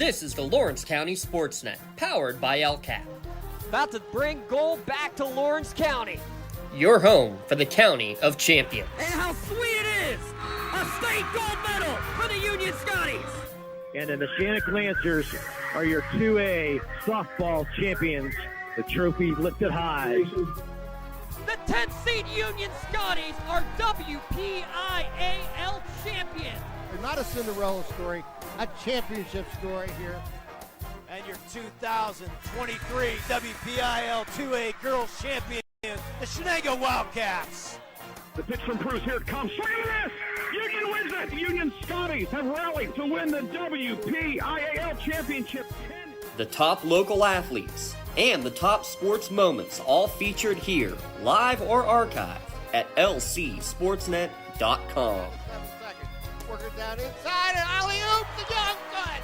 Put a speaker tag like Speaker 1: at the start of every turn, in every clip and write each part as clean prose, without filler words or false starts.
Speaker 1: This is the Lawrence County SportsNet, powered by LCAP.
Speaker 2: About to bring gold back to Lawrence County.
Speaker 1: Your home for the County of Champions.
Speaker 2: And how sweet it is! A state gold medal for the Union Scotties!
Speaker 3: And then the Shannock Lancers are your 2A softball champions. The trophy lifted high.
Speaker 2: The 10th seed Union Scotties are WPIAL champions.
Speaker 4: Not a Cinderella story, a championship story here.
Speaker 5: And your 2023 WPIL 2A Girls Champions, the Shenango Wildcats.
Speaker 6: The pitch from Cruz, here it comes. Swing and a miss! Union wins it! The Union Scotties have rallied to win the WPIAL Championship.
Speaker 1: The top local athletes and the top sports moments all featured here, live or archived at lcsportsnet.com.
Speaker 4: Work it down inside and alley-oop the young gun.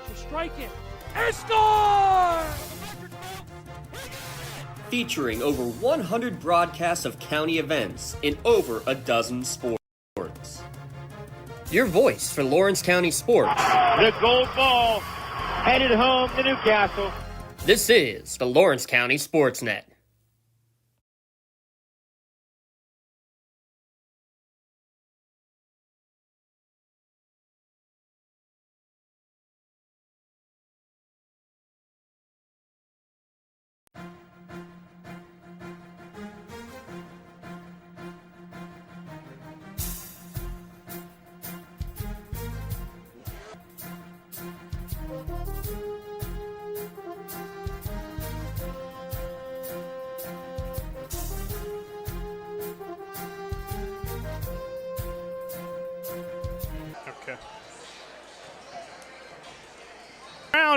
Speaker 2: She'll strike it and score!
Speaker 1: Featuring over 100 broadcasts of county events in over a dozen sports. Your voice for Lawrence County sports.
Speaker 7: The gold ball headed home to Newcastle.
Speaker 1: This is the Lawrence County SportsNet.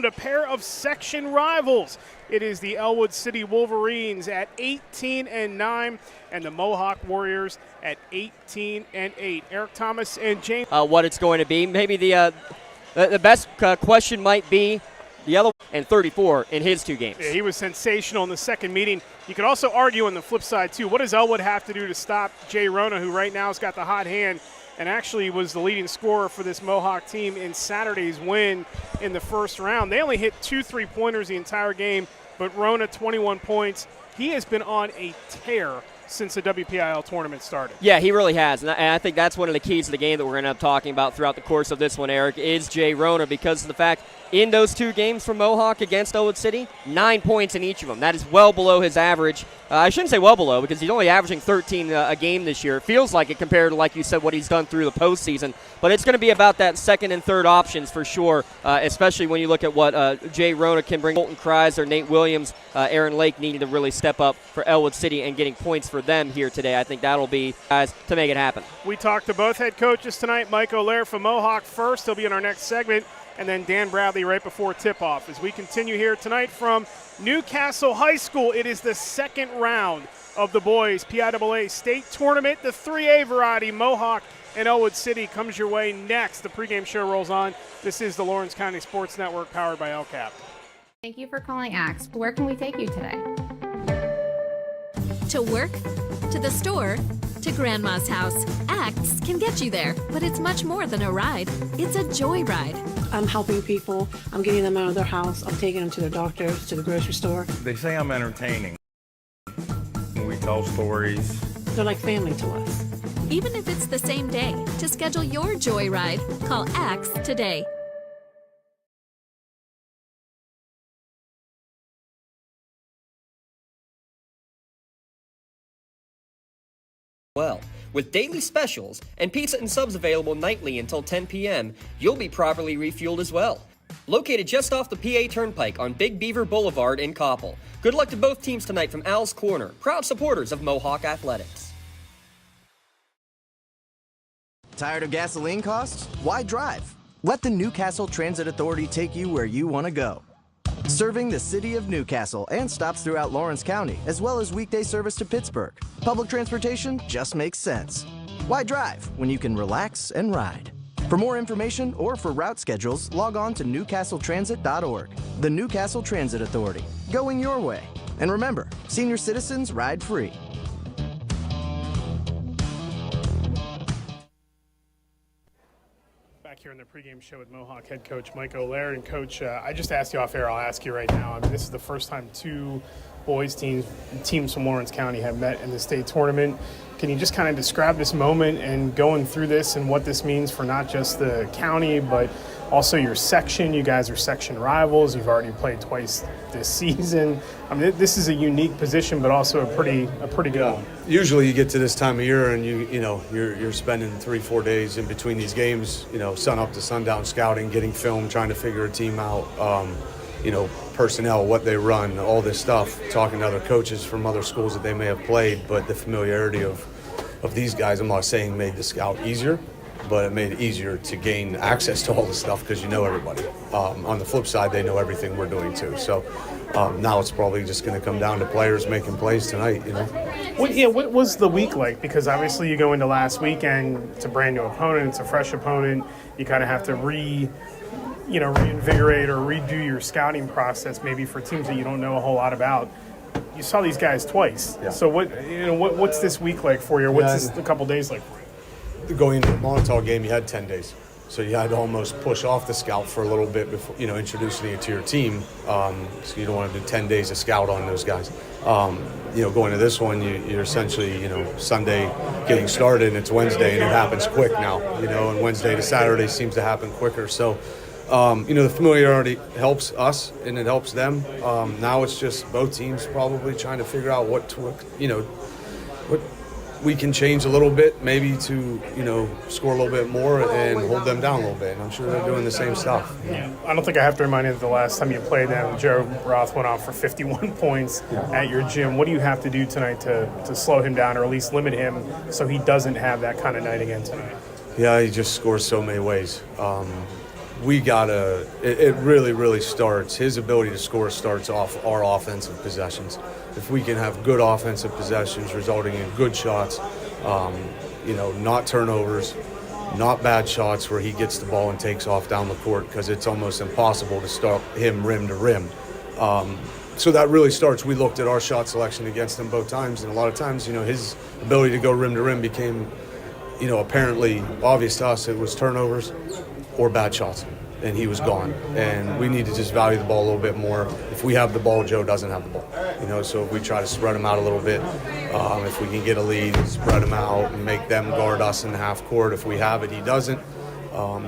Speaker 8: A pair of section rivals. It is the Ellwood City Wolverines at 18-9 and the Mohawk Warriors at 18-8. Eric Thomas and James.
Speaker 2: What it's going to be. Maybe the best question might be the Yellow and 34 in his two games.
Speaker 8: Yeah, he was sensational in the second meeting. You could also argue on the flip side, too. What does Ellwood have to do to stop Jay Rona, who right now has got the hot hand and actually was the leading scorer for this Mohawk team in Saturday's win in the first round? They only hit 2 3-pointers the entire game, but Rona 21 points. He has been on a tear since the WPIL tournament started.
Speaker 2: Yeah, he really has, and I think that's one of the keys to the game that we're going to end up talking about throughout the course of this one, Eric, is Jay Rona, because of the fact in those two games from Mohawk against Ellwood City, 9 points in each of them. That is well below his average. I shouldn't say well below because he's only averaging 13 a game this year. It feels like it compared to, like you said, what he's done through the postseason. But it's going to be about that second and third options for sure, especially when you look at what Jay Rona can bring. Colton Kreiser, Nate Williams, Aaron Lake needing to really step up for Ellwood City and getting points for them here today. I think that'll be guys to make it happen.
Speaker 8: We talked to both head coaches tonight. Mike O'Leary from Mohawk first. He'll be in our next segment. And then Dan Bradley right before tip-off. As we continue here tonight from Newcastle High School, it is the second round of the boys PIAA State Tournament. The 3A variety, Mohawk and Ellwood City, comes your way next. The pregame show rolls on. This is the Lawrence County Sports Network, powered by LCAP.
Speaker 9: Thank you for calling AXE. Where can we take you today?
Speaker 10: To work, to the store, to Grandma's house. AXE can get you there, but it's much more than a ride. It's a joyride.
Speaker 11: I'm helping people. I'm getting them out of their house. I'm taking them to their doctors, to the grocery store.
Speaker 12: They say I'm entertaining. We tell stories.
Speaker 11: They're like family to us.
Speaker 10: Even if it's the same day, to schedule your joyride, call AXE today.
Speaker 1: Well, with daily specials and pizza and subs available nightly until 10 p.m., you'll be properly refueled as well. Located just off the PA Turnpike on Big Beaver Boulevard in Koppel. Good luck to both teams tonight from Al's Corner, proud supporters of Mohawk Athletics.
Speaker 13: Tired of gasoline costs? Why drive? Let the Newcastle Transit Authority take you where you want to go. Serving the city of Newcastle and stops throughout Lawrence County, as well as weekday service to Pittsburgh. Public transportation just makes sense. Why drive when you can relax and ride? For more information or for route schedules, log on to newcastletransit.org. The Newcastle Transit Authority, going your way. And remember, senior citizens ride free.
Speaker 8: Here in the pregame show with Mohawk head coach Mike O'Leary. And Coach, I just asked you off air, I'll ask you right now. I mean, this is the first time two boys teams from Lawrence County have met in the state tournament. Can you just kind of describe this moment and going through this and what this means for not just the county, but also your section? You guys are section rivals. You've already played twice this season. I mean, this is a unique position, but also a pretty good one.
Speaker 14: Usually you get to this time of year and you're spending 3-4 days in between these games, sun up to sundown scouting, getting film, trying to figure a team out, personnel, what they run, all this stuff, talking to other coaches from other schools that they may have played. But the familiarity of these guys, I'm not saying made the scout easier, but it made it easier to gain access to all this stuff because you know everybody. On the flip side, they know everything we're doing too. So now it's probably just going to come down to players making plays tonight,
Speaker 8: What was the week like? Because obviously you go into last weekend, it's a brand new opponent, it's a fresh opponent. You kind of have to reinvigorate or redo your scouting process, maybe for teams that you don't know a whole lot about. You saw these guys twice. Yeah. So what's this week like for you? What's this a couple days like for you?
Speaker 14: Going into the Montauk game, you had 10 days. So you had to almost push off the scout for a little bit before, introducing it to your team. So you don't want to do 10 days of scout on those guys. Going to this one, you're essentially, Sunday getting started, and it's Wednesday, and it happens quick now, and Wednesday to Saturday seems to happen quicker. So, the familiarity helps us and it helps them. Now it's just both teams probably trying to figure out what we can change a little bit, maybe to, score a little bit more and hold them down a little bit. And I'm sure they're doing the same stuff.
Speaker 8: Yeah. I don't think I have to remind you that the last time you played them, Joe Roth went off for 51 points at your gym. What do you have to do tonight to slow him down or at least limit him so he doesn't have that kind of night again tonight?
Speaker 14: Yeah, he just scores so many ways. It really, really starts, his ability to score starts off our offensive possessions. If we can have good offensive possessions resulting in good shots, not turnovers, not bad shots where he gets the ball and takes off down the court, because it's almost impossible to stop him rim to rim. So that really starts. We looked at our shot selection against him both times, and a lot of times, his ability to go rim to rim became, apparently obvious to us. It was turnovers or bad shots, and he was gone. And we need to just value the ball a little bit more. If we have the ball, Joe doesn't have the ball. So if we try to spread him out a little bit, if we can get a lead, spread him out and make them guard us in the half court. If we have it, he doesn't.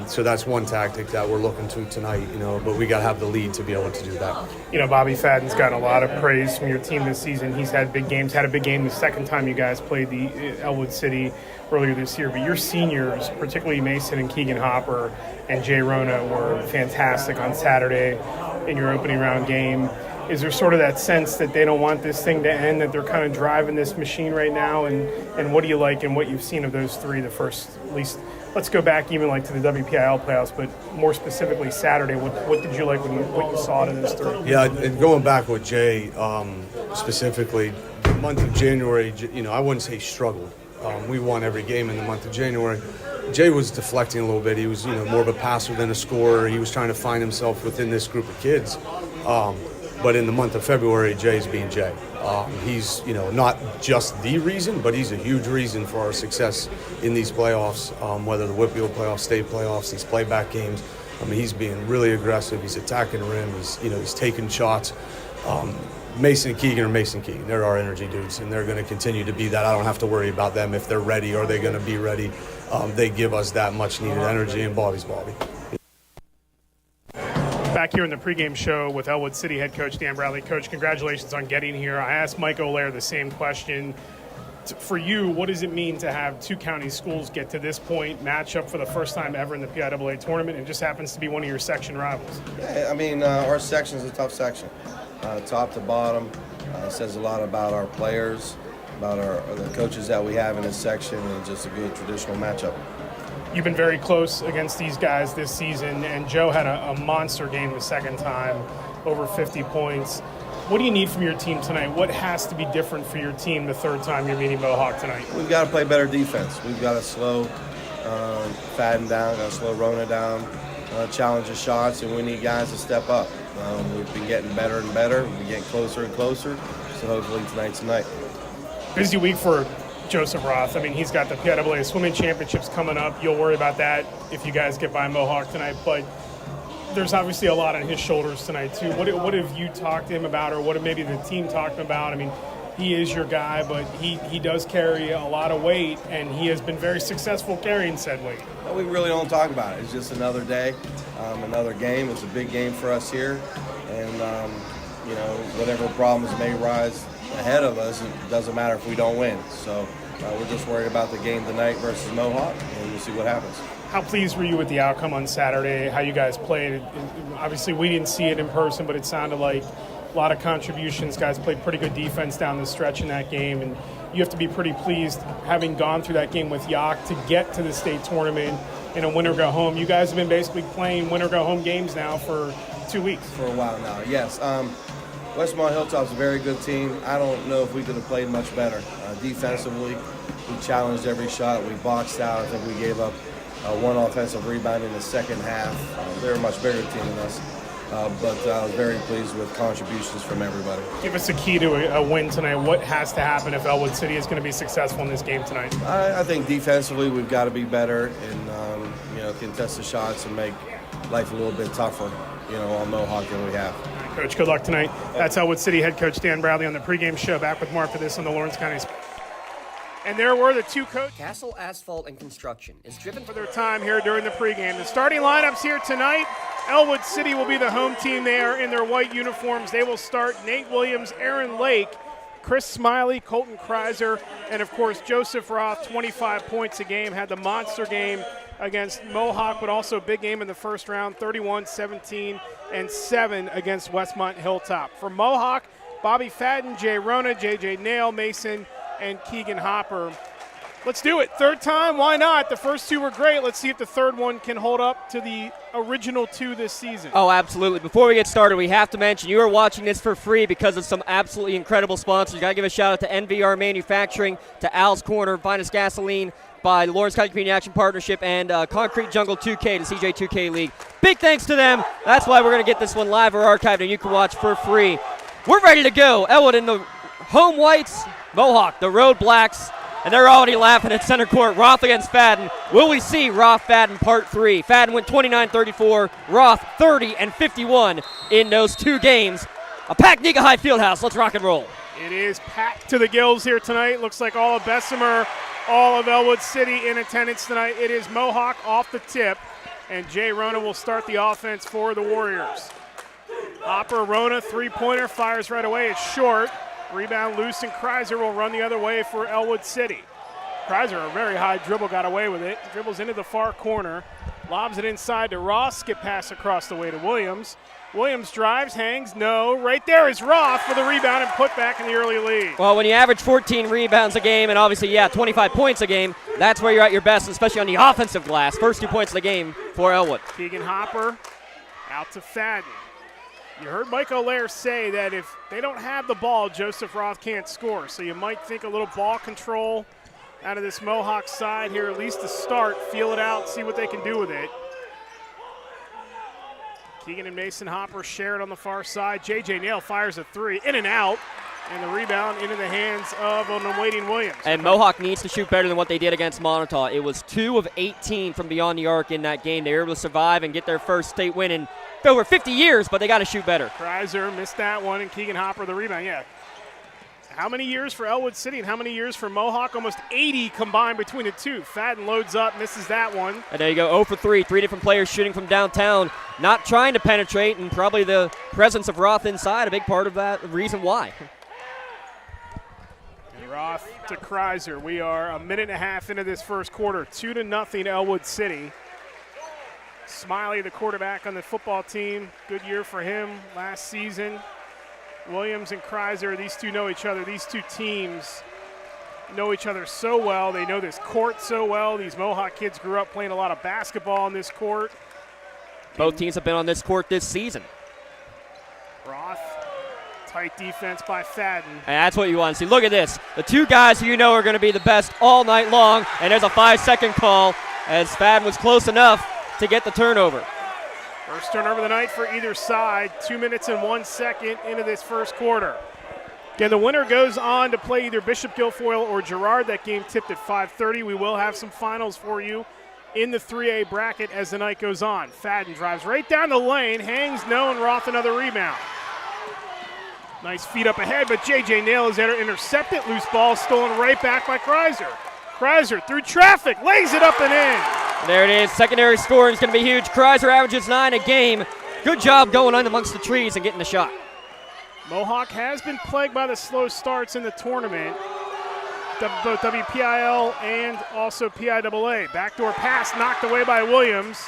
Speaker 14: So that's one tactic that we're looking to tonight, but we got to have the lead to be able to do that.
Speaker 8: Bobby Fadden's gotten a lot of praise from your team this season. He's had big games, had a big game the second time you guys played the Ellwood City earlier this year. But your seniors, particularly Mason and Keegan Hopper and Jay Rona, were fantastic on Saturday in your opening round game. Is there sort of that sense that they don't want this thing to end, that they're kind of driving this machine right now? And what do you like in what you've seen of those three, the first, at least, let's go back even like to the WPIL playoffs, but more specifically Saturday, what did you like what you saw to those three?
Speaker 14: Yeah, and going back with Jay, specifically, the month of January, I wouldn't say struggled. We won every game in the month of January. Jay was deflecting a little bit. He was, more of a passer than a scorer. He was trying to find himself within this group of kids. But in the month of February, Jay's being Jay. He's, not just the reason, but he's a huge reason for our success in these playoffs, whether the Whitfield playoffs, state playoffs, these playback games. He's being really aggressive. He's attacking the rim. He's taking shots. Mason and Keegan are Mason Keegan. They're our energy dudes, and they're going to continue to be that. I don't have to worry about them if they're ready or they're going to be ready. They give us that much-needed energy, and Bobby's Bobby.
Speaker 8: Back here in the pregame show with Ellwood City head coach Dan Bradley. Coach, congratulations on getting here. I asked Mike O'Leary the same question. For you, what does it mean to have two county schools get to this point, match up for the first time ever in the Piaa tournament, and just happens to be one of your section rivals?
Speaker 15: Yeah, our section is a tough section. Top to bottom. It says a lot about our players, about the coaches that we have in this section, and just a good traditional matchup.
Speaker 8: You've been very close against these guys this season, and Joe had a monster game the second time, over 50 points. What do you need from your team tonight? What has to be different for your team the third time you're meeting Mohawk tonight?
Speaker 15: We've got to play better defense. We've got to slow Fadden down, got to slow Rona down, challenge the shots, and we need guys to step up. We've been getting better and better. We've been getting closer and closer, so hopefully tonight's the night.
Speaker 8: Busy week for Joseph Roth. I mean, he's got the PIAA swimming championships coming up. You'll worry about that if you guys get by Mohawk tonight. But there's obviously a lot on his shoulders tonight, too. What have you talked to him about, or what have maybe the team talked about? I mean, he is your guy, but he does carry a lot of weight, and he has been very successful carrying said weight.
Speaker 15: We really don't talk about it. It's just another day, another game. It's a big game for us here. And, whatever problems may rise ahead of us, it doesn't matter if we don't win. So we're just worried about the game tonight versus Mohawk, and we'll see what happens.
Speaker 8: How pleased were you with the outcome on Saturday, how you guys played? Obviously, we didn't see it in person, but it sounded like a lot of contributions. Guys played pretty good defense down the stretch in that game, and you have to be pretty pleased having gone through that game with Yock to get to the state tournament in a winner-go-home. You guys have been basically playing winner-go-home games now for 2 weeks.
Speaker 15: For a while now, yes. Westmont Hilltop's a very good team. I don't know if we could have played much better. Defensively, we challenged every shot. We boxed out. I think we gave up one offensive rebound in the second half. They're a much bigger team than us. But I was very pleased with contributions from everybody.
Speaker 8: Give us a key to a win tonight. What has to happen if Ellwood City is going to be successful in this game tonight?
Speaker 15: I think defensively we've got to be better and contest the shots and make life a little bit tougher, on Mohawk than we have.
Speaker 8: Coach, good luck tonight. That's Ellwood City head coach Dan Bradley on the pregame show. Back with more for this on the Lawrence County. And there were the two coaches.
Speaker 1: Castle Asphalt and Construction is driven
Speaker 8: for their time here during the pregame. The starting lineups here tonight. Ellwood City will be the home team. They are in their white uniforms. They will start Nate Williams, Aaron Lake, Chris Smiley, Colton Kreiser, and of course Joseph Roth, 25 points a game. Had the monster game against Mohawk, but also a big game in the first round, 31, 17, and 7 against Westmont Hilltop. For Mohawk, Bobby Fadden, Jay Rona, JJ Nail, Mason, and Keegan Hopper. Let's do it. Third time, why not? The first two were great. Let's see if the third one can hold up to the original two this season.
Speaker 2: Oh, absolutely. Before we get started, we have to mention you are watching this for free because of some absolutely incredible sponsors. Got to give a shout out to NVR Manufacturing, to Al's Corner, Finest Gasoline, by Lawrence County Community Action Partnership, and Concrete Jungle 2K, the CJ 2K League. Big thanks to them. That's why we're going to get this one live or archived, and you can watch for free. We're ready to go. Ellwood in the home whites, Mohawk, the road blacks, and they're already laughing at center court. Roth against Fadden. Will we see Roth-Fadden Part 3? Fadden went 29-34, Roth 30-51 in those two games. A packed Nika High Fieldhouse. Let's rock and roll.
Speaker 8: It is packed to the gills here tonight. Looks like all of Bessemer, all of Ellwood City in attendance tonight. It is Mohawk off the tip, and Jay Rona will start the offense for the Warriors. Hopper, Rona, three-pointer, fires right away. It's short. Rebound loose, and Kreiser will run the other way for Ellwood City. Kreiser, a very high dribble, got away with it. Dribbles into the far corner. Lobs it inside to Ross. Skip pass across the way to Williams. Williams drives, hangs, no. Right there is Roth for the rebound and put back in the early lead.
Speaker 2: Well, when you average 14 rebounds a game and obviously, 25 points a game, that's where you're at your best, especially on the offensive glass. First 2 points of the game for Ellwood.
Speaker 8: Keegan Hopper out to Fadden. You heard Mike O'Leary say that if they don't have the ball, Joseph Roth can't score. So you might think a little ball control out of this Mohawk side here, at least to start, feel it out, see what they can do with it. Keegan and Mason Hopper share it on the far side. J.J. Nail fires a three, in and out, and the rebound into the hands of an awaiting Williams.
Speaker 2: And Mohawk needs to shoot better than what they did against Montauk. It was 2 of 18 from beyond the arc in that game. They were able to survive and get their first state win in over 50 years, but they got to shoot better.
Speaker 8: Kreiser missed that one, and Keegan Hopper the rebound. How many years for Ellwood City and how many years for Mohawk? Almost 80 combined between the two. Fadden loads up, misses that one.
Speaker 2: And there you go, 0 for 3. 3 different players shooting from downtown, not trying to penetrate, and probably the presence of Roth inside, a big part of that reason why.
Speaker 8: And Roth to Kreiser. We are a minute and a half into this first quarter. 2-0 Ellwood City. Smiley, the quarterback on the football team. Good year for him last season. Williams and Kreiser, these two know each other. These two teams know each other so well. They know this court so well. These Mohawk kids grew up playing a lot of basketball on this court.
Speaker 2: Both teams have been on this court this season.
Speaker 8: Roth, tight defense by Fadden.
Speaker 2: And that's what you want to see. Look at this. The two guys who you know are going to be the best all night long, and there's a 5-second call as Fadden was close enough to get the turnover.
Speaker 8: First turnover of the night for either side. 2 minutes and 1 second into this first quarter. Again, the winner goes on to play either Bishop Guilfoyle or Girard. That game tipped at 5:30. We will have some finals for you in the 3A bracket as the night goes on. Fadden drives right down the lane, hangs no, and Roth another rebound. Nice feet up ahead, but J.J. Nail is there to intercept it. Loose ball stolen right back by Kreiser. Kreiser through traffic, lays it up and in.
Speaker 2: There it is. Secondary scoring is going to be huge. Kreiser averages 9 a game. Good job going on amongst the trees and getting the shot.
Speaker 8: Mohawk has been plagued by the slow starts in the tournament. Both WPIL and also PIAA. Backdoor pass knocked away by Williams.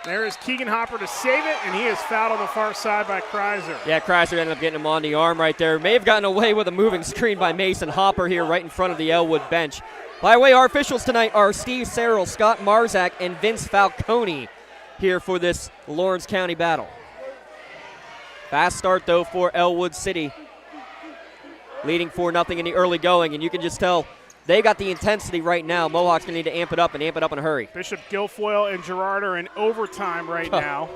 Speaker 8: There is Keegan Hopper to save it, and he is fouled on the far side by Kreiser.
Speaker 2: Yeah, Kreiser ended up getting him on the arm right there. May have gotten away with a moving screen by Mason Hopper here right in front of the Ellwood bench. By the way, our officials tonight are Steve Serrell, Scott Marzak, and Vince Falcone here for this Lawrence County battle. Fast start, though, for Ellwood City. Leading 4-0 in the early going, and you can just tell they got the intensity right now. Mohawk's going to need to amp it up and amp it up in a hurry.
Speaker 8: Bishop Guilfoyle and Girard are in overtime right now.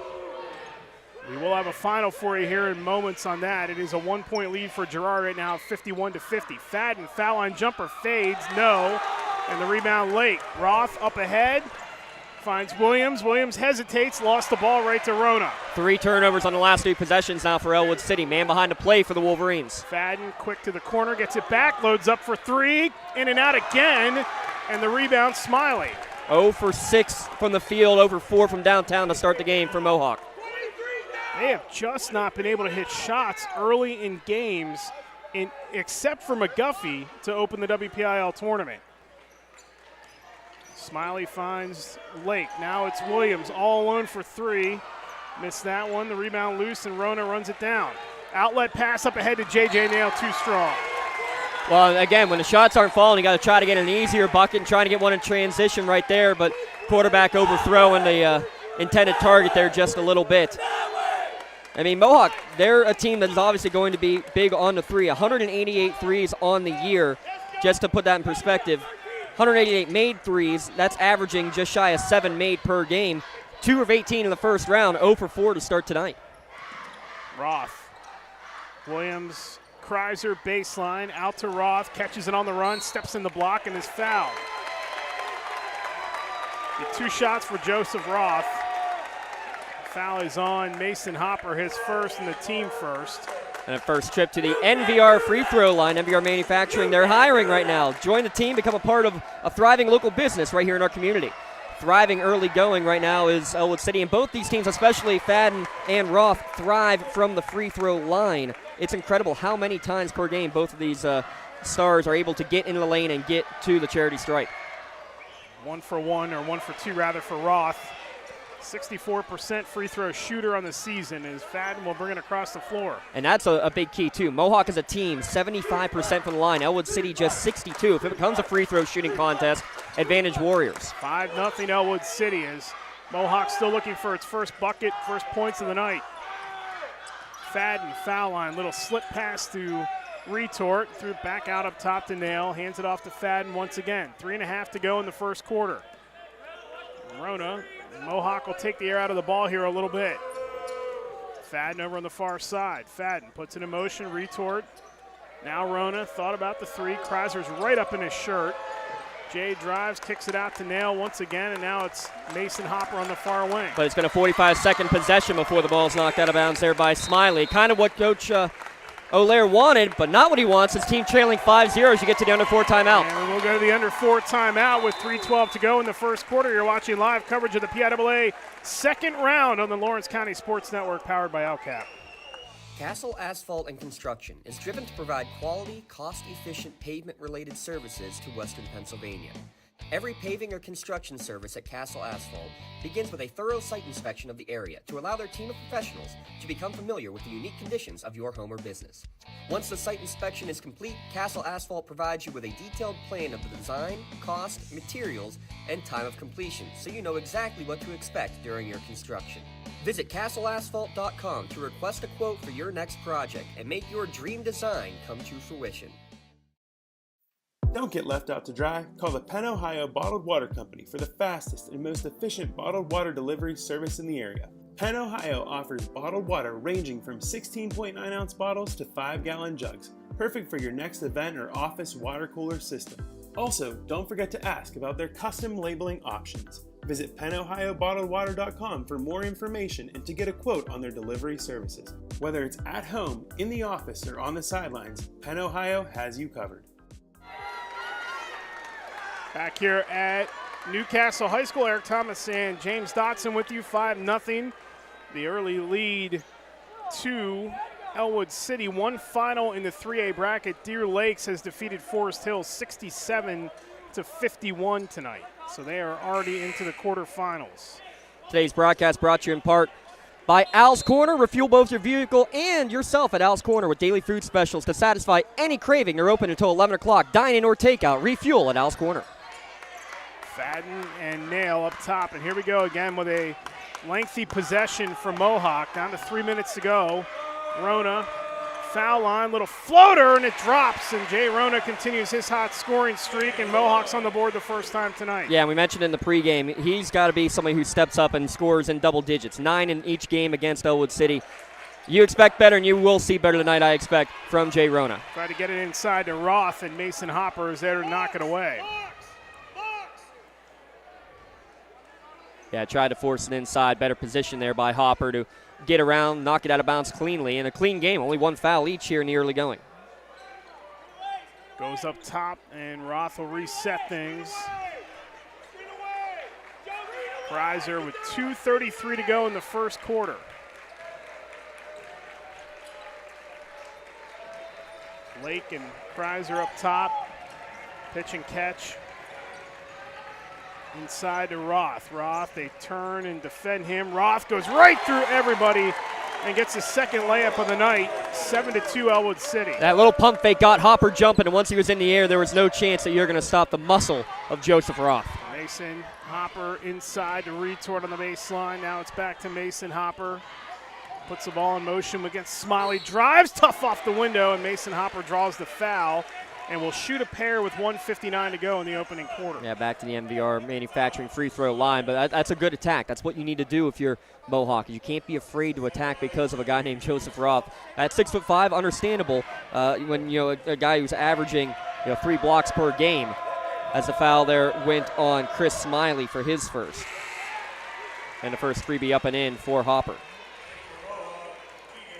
Speaker 8: We will have a final for you here in moments on that. It is a 1-point lead for Girard right now, 51-50. Fadden, foul line jumper, fades, no, and the rebound late. Roth up ahead, finds Williams. Williams hesitates, lost the ball right to Rona.
Speaker 2: 3 turnovers on the last 2 possessions now for Ellwood City. Man behind the play for the Wolverines.
Speaker 8: Fadden quick to the corner, gets it back, loads up for 3, in and out again, and the rebound Smiley.
Speaker 2: 0 for 6 from the field, 0 for 4 from downtown to start the game for Mohawk.
Speaker 8: They have just not been able to hit shots early in games, except for McGuffey to open the WPIL tournament. Smiley finds Lake. Now it's Williams all alone for 3. Missed that one. The rebound loose, and Rona runs it down. Outlet pass up ahead to J.J. Nail, too strong.
Speaker 2: Well, again, when the shots aren't falling, you got to try to get an easier bucket and trying to get one in transition right there, but quarterback overthrowing the intended target there just a little bit. I mean, Mohawk, they're a team that is obviously going to be big on the 3. 188 threes on the year. Just to put that in perspective, 188 made threes, that's averaging just shy of 7 made per game. 2 of 18 in the first round, 0 for 4 to start tonight.
Speaker 8: Roth. Williams, Kreiser, baseline, out to Roth, catches it on the run, steps in the block, and is fouled. 2 shots for Joseph Roth. Foul is on Mason Hopper, his first and the team first.
Speaker 2: And a first trip to the NVR free throw line. NVR Manufacturing, they're hiring right now. Join the team, become a part of a thriving local business right here in our community. Thriving early going right now is Ellwood City, and both these teams, especially Fadden and Roth, thrive from the free throw line. It's incredible how many times per game both of these stars are able to get into the lane and get to the charity stripe.
Speaker 8: 1 for 1, or 1 for 2 rather, for Roth. 64% free throw shooter on the season as Fadden will bring it across the floor.
Speaker 2: And that's a big key, too. Mohawk as a team, 75% from the line. Ellwood City just 62. If it becomes a free throw shooting contest, advantage Warriors.
Speaker 8: 5-0 Ellwood City as Mohawk still looking for its first bucket, first points of the night. Fadden, foul line, little slip pass to Retort, threw it back out up top to Nail, hands it off to Fadden once again. 3.5 to go in the first quarter. Rona, Mohawk will take the air out of the ball here a little bit. Fadden over on the far side. Fadden puts it in motion, Retort. Now Rona thought about the 3. Kreiser's right up in his shirt. Jay drives, kicks it out to Nail once again, and now it's Mason Hopper on the far wing.
Speaker 2: But it's been a 45-second possession before the ball's knocked out of bounds there by Smiley. Kind of what Coach O'Lear wanted, but not what he wants. His team trailing 5-0 as you get to the under 4 timeout.
Speaker 8: And we'll go to the under 4 timeout with 3:12 to go in the first quarter. You're watching live coverage of the PIAA second round on the Lawrence County Sports Network, powered by LCAP.
Speaker 1: Castle Asphalt and Construction is driven to provide quality, cost-efficient pavement-related services to Western Pennsylvania. Every paving or construction service at Castle Asphalt begins with a thorough site inspection of the area to allow their team of professionals to become familiar with the unique conditions of your home or business. Once the site inspection is complete, Castle Asphalt provides you with a detailed plan of the design, cost, materials, and time of completion, so you know exactly what to expect during your construction. Visit castleasphalt.com to request a quote for your next project and make your dream design come to fruition.
Speaker 16: Don't get left out to dry. Call the Penn Ohio Bottled Water Company for the fastest and most efficient bottled water delivery service in the area. Penn Ohio offers bottled water ranging from 16.9-ounce bottles to 5-gallon jugs. perfect for your next event or office water cooler system. Also, don't forget to ask about their custom labeling options. Visit PenOhioBottledWater.com for more information and to get a quote on their delivery services. Whether it's at home, in the office, or on the sidelines, Penn Ohio has you covered.
Speaker 8: Back here at Newcastle High School, Eric Thomas and James Dotson with you, 5-0. The early lead to Ellwood City. One final in the 3A bracket. Deer Lakes has defeated Forest Hill 67-51 tonight. So they are already into the quarterfinals.
Speaker 2: Today's broadcast brought to you in part by Al's Corner. Refuel both your vehicle and yourself at Al's Corner with daily food specials to satisfy any craving. They're open until 11 o'clock. Dine in or takeout. Refuel at Al's Corner.
Speaker 8: Fadden and Nail up top. And here we go again with a lengthy possession from Mohawk. Down to 3 minutes to go. Rona, foul line, little floater, and it drops. And Jay Rona continues his hot scoring streak, and Mohawk's on the board the first time tonight.
Speaker 2: Yeah, we mentioned in the pregame, he's got to be somebody who steps up and scores in double digits. 9 in each game against Ellwood City. You expect better, and you will see better tonight, I expect, from Jay Rona.
Speaker 8: Try to get it inside to Roth, and Mason Hopper is there to knock it away.
Speaker 2: Yeah, tried to force it inside. Better position there by Hopper to get around, knock it out of bounds cleanly. And a clean game, only one foul each here in the early going.
Speaker 8: Goes up top, and Roth will reset things. Kreiser with 2:33 to go in the first quarter. Lake and Kreiser up top. Pitch and catch. Inside to Roth. Roth, they turn and defend him. Roth goes right through everybody and gets his second layup of the night. 7-2 Ellwood City.
Speaker 2: That little pump fake got Hopper jumping, and once he was in the air, there was no chance that you're going to stop the muscle of Joseph Roth.
Speaker 8: Mason Hopper inside to retort on the baseline. Now it's back to Mason Hopper. Puts the ball in motion against Smiley. Drives tough off the window, and Mason Hopper draws the foul. And will shoot a pair with 1:59 to go in the opening quarter.
Speaker 2: Yeah, back to the MVR manufacturing free throw line, but that's a good attack. That's what you need to do if you're Mohawk. You can't be afraid to attack because of a guy named Joseph Roth. At 6'5", understandable when a guy who's averaging 3 blocks per game. As the foul there went on Chris Smiley for his first. And the first freebie up and in for Hopper.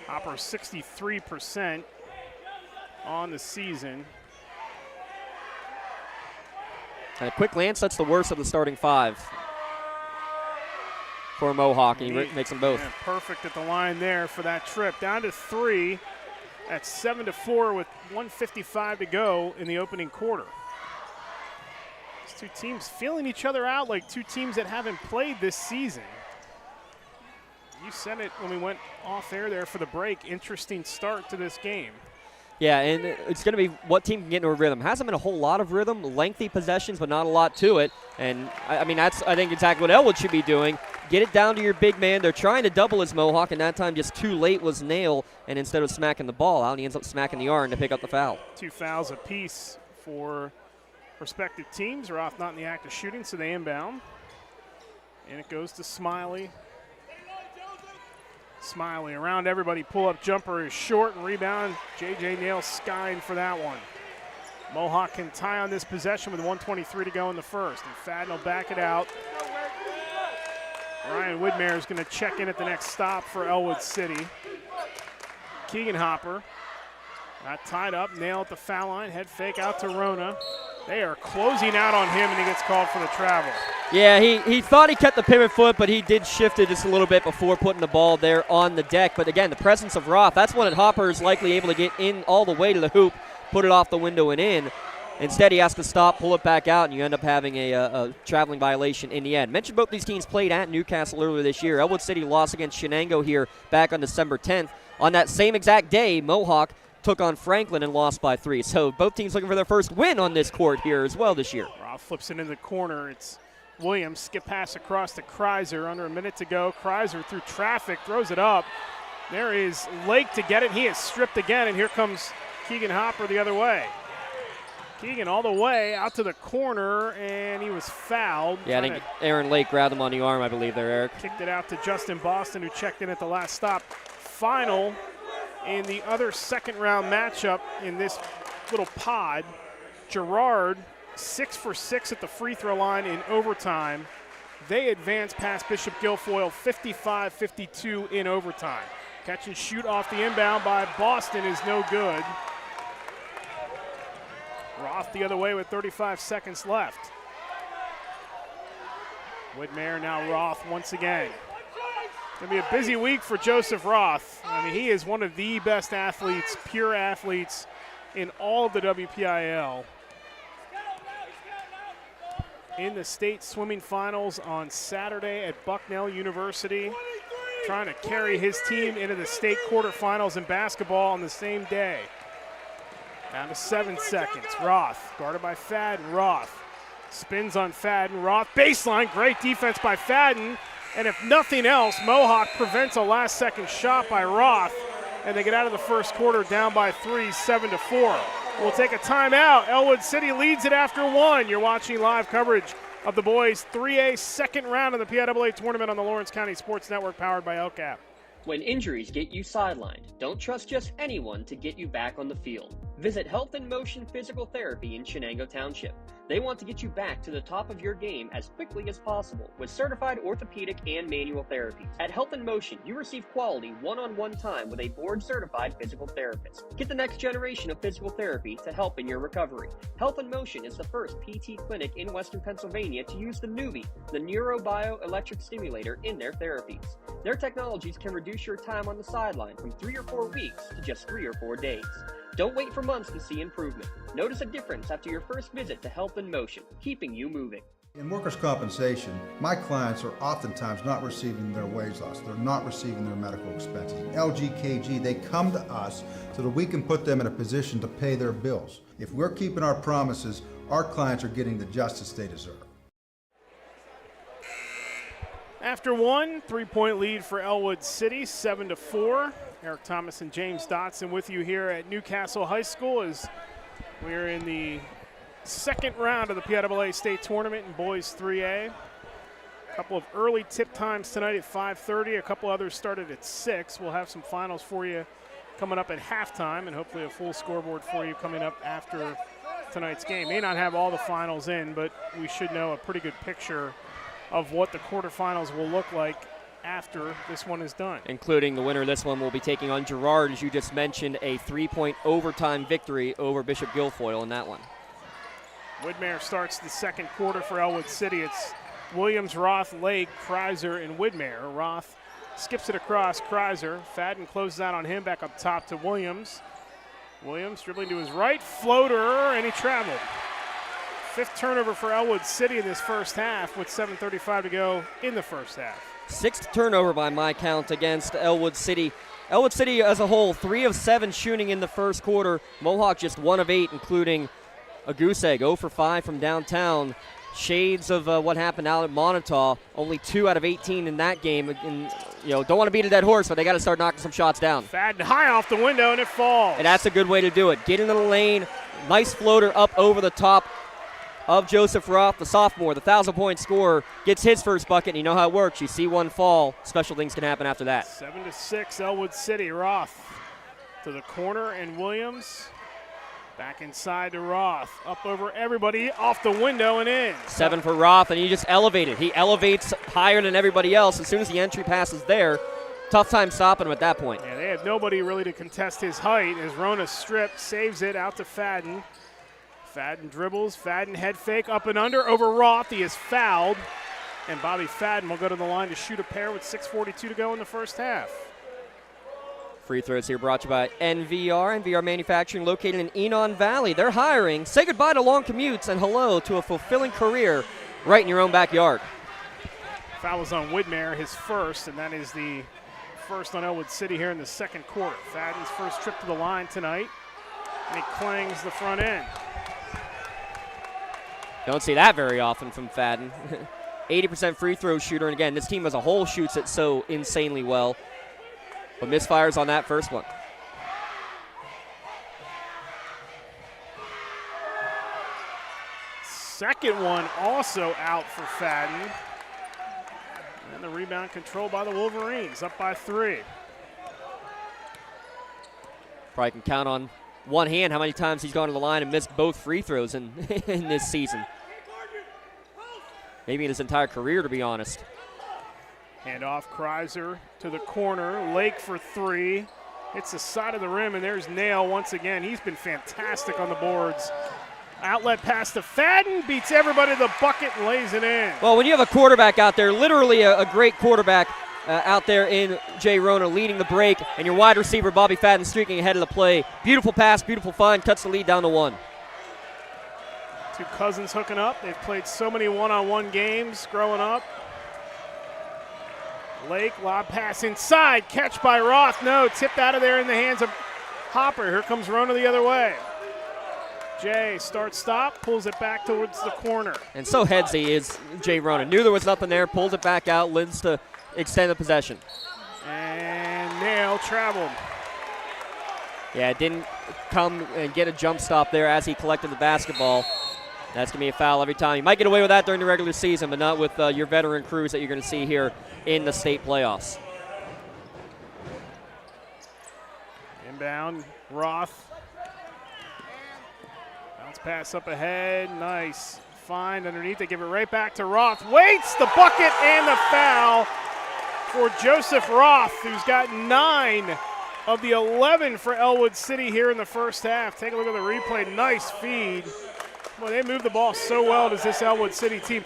Speaker 8: Hopper 63% on the season.
Speaker 2: At a quick glance, that's the worst of the starting 5 for Mohawk, and he makes them both.
Speaker 8: Yeah, perfect at the line there for that trip. Down to 3 at 7-4 with 1:55 to go in the opening quarter. These two teams feeling each other out like two teams that haven't played this season. You said it when we went off air there for the break. Interesting start to this game.
Speaker 2: Yeah, and it's going to be what team can get into a rhythm. Hasn't been a whole lot of rhythm, lengthy possessions, but not a lot to it. And, I mean, that's, I think, exactly what Ellwood should be doing. Get it down to your big man. They're trying to double his Mohawk, and that time just too late was Nail. And instead of smacking the ball out, he ends up smacking the arm to pick up the foul.
Speaker 8: 2 fouls apiece for respective teams. Roth not in the act of shooting, so they inbound. And it goes to Smiley. Smiley around everybody. Pull-up jumper is short and rebound. J.J. Nail skying for that one. Mohawk can tie on this possession with 1:23 to go in the first. And Fadden will back it out. Ryan Widmere is going to check in at the next stop for Ellwood City. Keegan Hopper got tied up. Nail at the foul line. Head fake out to Rona. They are closing out on him, and he gets called for the travel.
Speaker 2: Yeah, he thought he kept the pivot foot, but he did shift it just a little bit before putting the ball there on the deck. But again, the presence of Roth, that's when Hopper is likely able to get in all the way to the hoop, put it off the window and in. Instead, he has to stop, pull it back out, and you end up having a traveling violation in the end. Mentioned both these teams played at Newcastle earlier this year. Ellwood City lost against Shenango here back on December 10th. On that same exact day, Mohawk took on Franklin and lost by 3. So both teams looking for their first win on this court here as well this year.
Speaker 8: Roth flips it in the corner. It's Williams, skip pass across to Kreiser. Under a minute to go. Kreiser through traffic, throws it up. There is Lake to get it. He is stripped again, and here comes Keegan Hopper the other way. Keegan all the way out to the corner, and he was fouled.
Speaker 2: Yeah, I think Aaron Lake grabbed him on the arm, I believe there, Eric.
Speaker 8: Kicked it out to Justin Boston, who checked in at the last stop. Final In the other second-round matchup in this little pod, Girard, 6 for 6 at the free throw line in overtime. They advance past Bishop Guilfoyle 55-52 in overtime. Catch and shoot off the inbound by Boston is no good. Roth the other way with 35 seconds left. Whitmire, now Roth once again. Going to be a busy week for Joseph Roth. I mean, he is one of the best athletes, pure athletes in all of the WPIAL. In the state swimming finals on Saturday at Bucknell University, trying to carry his team into the state quarterfinals in basketball on the same day. Down to 7 seconds. Roth, guarded by Fadden. Roth spins on Fadden. Roth, baseline, great defense by Fadden. And if nothing else, Mohawk prevents a last-second shot by Roth, and they get out of the first quarter down by 3, 7-4. We'll take a timeout. Ellwood City leads it after 1. You're watching live coverage of the boys' 3A second round of the PIAA tournament on the Lawrence County Sports Network, powered by LCAP.
Speaker 1: When injuries get you sidelined, don't trust just anyone to get you back on the field. Visit Health in Motion Physical Therapy in Shenango Township. They want to get you back to the top of your game as quickly as possible with certified orthopedic and manual therapies. At Health in Motion, you receive quality one-on-one time with a board-certified physical therapist. Get the next generation of physical therapy to help in your recovery. Health in Motion is the first PT clinic in Western Pennsylvania to use the Nuvie, the neurobioelectric stimulator, in their therapies. Their technologies can reduce your time on the sideline from 3 or 4 weeks to just 3 or 4 days. Don't wait for months to see improvement. Notice a difference after your first visit to Health in Motion, keeping you moving.
Speaker 17: In workers' compensation, my clients are oftentimes not receiving their wage loss. They're not receiving their medical expenses. LGKG, they come to us so that we can put them in a position to pay their bills. If we're keeping our promises, our clients are getting the justice they deserve.
Speaker 8: After 1, 3-point lead for Ellwood City, 7-4. Eric Thomas and James Dotson with you here at Newcastle High School as we're in the second round of the PIAA State Tournament in Boys 3A. A couple of early tip times tonight at 5:30. A couple others started at 6. We'll have some finals for you coming up at halftime and hopefully a full scoreboard for you coming up after tonight's game. May not have all the finals in, but we should know a pretty good picture of what the quarterfinals will look like after this one is done.
Speaker 2: Including the winner of this one will be taking on Girard, as you just mentioned, a 3-point overtime victory over Bishop Guilfoyle in that one.
Speaker 8: Whitmire starts the second quarter for Ellwood City. It's Williams, Roth, Lake, Kreiser, and Whitmire. Roth skips it across Kreiser. Fadden closes out on him, back up top to Williams. Williams dribbling to his right, floater, and he traveled. 5th turnover for Ellwood City in this first half with 7:35 to go in the first half.
Speaker 2: 6th turnover by my count against Ellwood City. Ellwood City as a whole, 3 of 7 shooting in the first quarter. Mohawk just 1 of 8, including a goose egg, 0 for 5 from downtown. Shades of what happened out at Montauk. Only 2 out of 18 in that game. And, don't want to beat a dead horse, but they got to start knocking some shots down.
Speaker 8: Fadden high off the window, and it falls.
Speaker 2: And that's a good way to do it. Get into the lane. Nice floater up over the top of Joseph Roth, the sophomore, the 1,000-point scorer, gets his first bucket, and you know how it works. You see one fall, special things can happen after that.
Speaker 8: 7-6, Ellwood City. Roth to the corner, and Williams back inside to Roth. Up over everybody, off the window and in.
Speaker 2: 7 for Roth, and he just elevated. He elevates higher than everybody else. As soon as the entry pass is there, tough time stopping him at that point.
Speaker 8: Yeah, they have nobody really to contest his height as Rona stripped, saves it out to Fadden. Fadden dribbles, Fadden head fake, up and under, over Roth. He is fouled, and Bobby Fadden will go to the line to shoot a pair with 6:42 to go in the first half.
Speaker 2: Free throws here brought to you by NVR. NVR Manufacturing, located in Enon Valley. They're hiring. Say goodbye to long commutes and hello to a fulfilling career right in your own backyard.
Speaker 8: Foul was on Whitmire, his first, and that is the first on Ellwood City here in the second quarter. Fadden's first trip to the line tonight, and he clangs the front end.
Speaker 2: Don't see that very often from Fadden. 80% free throw shooter, and again, this team as a whole shoots it so insanely well. But misfires on that first one.
Speaker 8: Second one also out for Fadden. And the rebound controlled by the Wolverines, up by 3.
Speaker 2: Probably can count on one hand how many times he's gone to the line and missed both free throws in this season. Maybe in his entire career, to be honest.
Speaker 8: Hand off Kreiser to the corner. Lake for three. Hits the side of the rim, and there's Nail once again. He's been fantastic on the boards. Outlet pass to Fadden. Beats everybody to the bucket and lays it in.
Speaker 2: Well, when you have a quarterback out there, literally a great quarterback out there in Jay Rona leading the break, and your wide receiver, Bobby Fadden, streaking ahead of the play. Beautiful pass, beautiful find, cuts the lead down to 1.
Speaker 8: Two cousins hooking up. They've played so many one-on-one games growing up. Lake, lob pass inside, catch by Roth. No, tipped out of there in the hands of Hopper. Here comes Rona the other way. Jay starts stop, pulls it back towards the corner.
Speaker 2: And so headsy is Jay Rona. Knew there was nothing there, pulls it back out, lives to extend the possession.
Speaker 8: And Nail traveled.
Speaker 2: Yeah, didn't come and get a jump stop there as he collected the basketball. That's going to be a foul every time. You might get away with that during the regular season, but not with your veteran crews that you're going to see here in the state playoffs.
Speaker 8: Inbound, Roth. Bounce pass up ahead, nice. Find underneath, they give it right back to Roth. Waits, the bucket and the foul for Joseph Roth, who's got 9 of the 11 for Ellwood City here in the first half. Take a look at the replay, nice feed. Boy, they move the ball so well, does this Ellwood City team.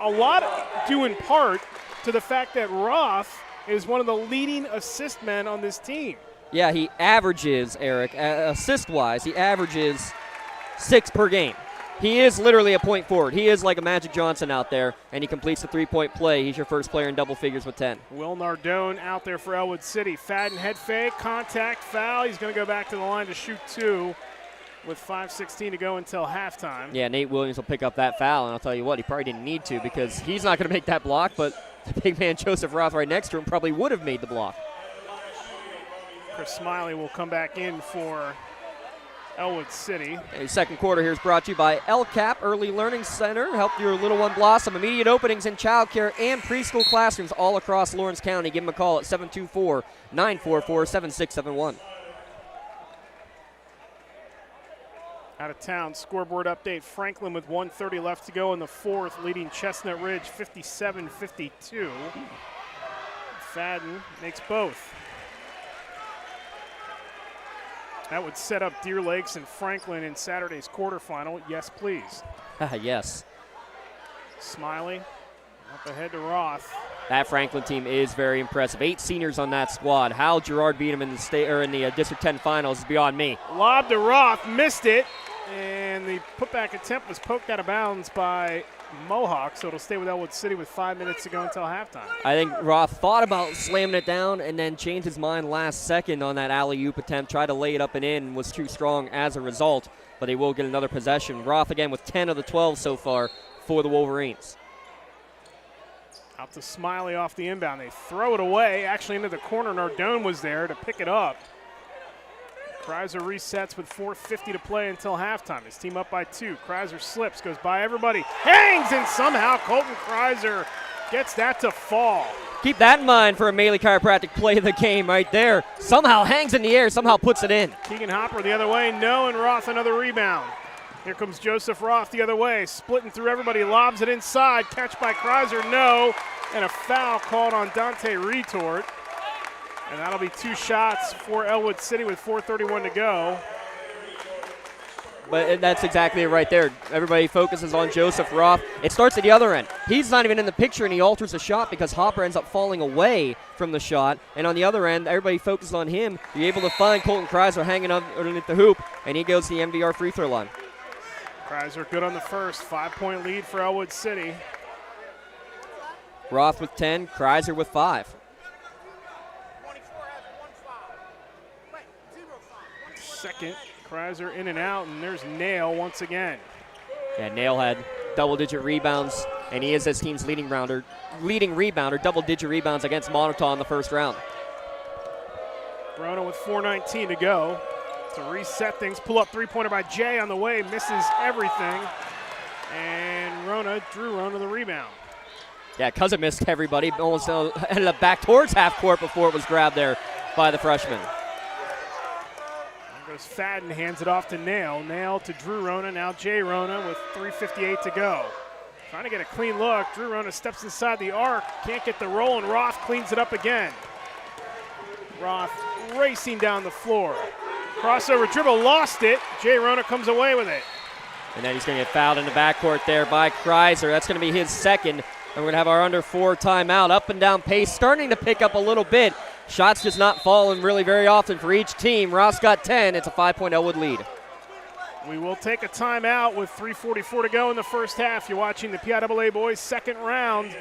Speaker 8: A lot due in part to the fact that Roth is one of the leading assist men on this team.
Speaker 2: Yeah, he averages, Eric, assist-wise, he averages 6 per game. He is literally a point forward. He is like a Magic Johnson out there, and he completes the three-point play. He's your first player in double figures with 10.
Speaker 8: Will Nardone out there for Ellwood City. Fadden head fake, contact, foul. He's going to go back to the line to shoot 2 with 5:16 to go until halftime.
Speaker 2: Yeah, Nate Williams will pick up that foul, and I'll tell you what, he probably didn't need to because he's not going to make that block, but the big man Joseph Roth right next to him probably would have made the block.
Speaker 8: Chris Smiley will come back in for Ellwood City.
Speaker 2: The second quarter here is brought to you by LCAP Early Learning Center. Help your little one blossom. Immediate openings in childcare and preschool classrooms all across Lawrence County. Give them a call at 724-944-7671.
Speaker 8: Out of town, scoreboard update. Franklin with 1:30 left to go in the fourth, leading Chestnut Ridge 57-52. Fadden makes both. That would set up Deer Lakes and Franklin in Saturday's quarterfinal. Yes, please.
Speaker 2: Yes.
Speaker 8: Smiley up ahead to Roth.
Speaker 2: That Franklin team is very impressive. 8 seniors on that squad. How Girard beat them in the state or in the District 10 finals is beyond me.
Speaker 8: Lob to Roth, missed it, and the putback attempt was poked out of bounds by Mohawk, so it'll stay with Ellwood City with 5 minutes to go until halftime.
Speaker 2: I think Roth thought about slamming it down and then changed his mind last second on that alley-oop attempt, tried to lay it up and in, was too strong as a result, but they will get another possession. Roth again with 10 of the 12 so far for the Wolverines.
Speaker 8: Out to Smiley off the inbound. They throw it away, actually into the corner. Nardone was there to pick it up. Kreiser resets with 4:50 to play until halftime. His team up by 2. Kreiser slips, goes by everybody, hangs, and somehow Colton Kreiser gets that to fall.
Speaker 2: Keep that in mind for a Maley Chiropractic play of the game right there. Somehow hangs in the air, somehow puts it in.
Speaker 8: Keegan Hopper the other way, no, and Roth another rebound. Here comes Joseph Roth the other way, splitting through everybody, lobs it inside, catch by Kreiser, no, and a foul called on Dante Retort. And that'll be 2 shots for Ellwood City with 4:31 to go.
Speaker 2: But that's exactly it right there. Everybody focuses on Joseph Roth. It starts at the other end. He's not even in the picture, and he alters the shot because Hopper ends up falling away from the shot. And on the other end, everybody focuses on him. You're able to find Colton Kreiser hanging underneath the hoop, and he goes to the MVR free throw line.
Speaker 8: Kreiser good on the first. 5-point lead for Ellwood City.
Speaker 2: Roth with 10, Kreiser with 5.
Speaker 8: Second, Kreiser in and out, and there's Nail once again.
Speaker 2: Yeah, Nail had double-digit rebounds, and he is his team's leading rebounder, double-digit rebounds against Montauk in the first round.
Speaker 8: Rona with 4:19 to go. To reset things, pull-up three-pointer by Jay on the way, misses everything. And Drew Rona the rebound.
Speaker 2: Yeah, Cousin missed everybody, almost ended up back towards half court before it was grabbed there by the freshman.
Speaker 8: As Fadden hands it off to Nail. Nail to Drew Rona, now Jay Rona with 3:58 to go. Trying to get a clean look. Drew Rona steps inside the arc. Can't get the roll, and Roth cleans it up again. Roth racing down the floor. Crossover dribble, lost it. Jay Rona comes away with it.
Speaker 2: And then he's going to get fouled in the backcourt there by Kreiser. That's going to be his second. And we're going to have our under 4 timeout. Up and down pace starting to pick up a little bit. Shots just not falling really very often for each team. Ross got 10. It's a 5-point Ellwood lead.
Speaker 8: We will take a timeout with 3:44 to go in the first half. You're watching the Piaa boys second round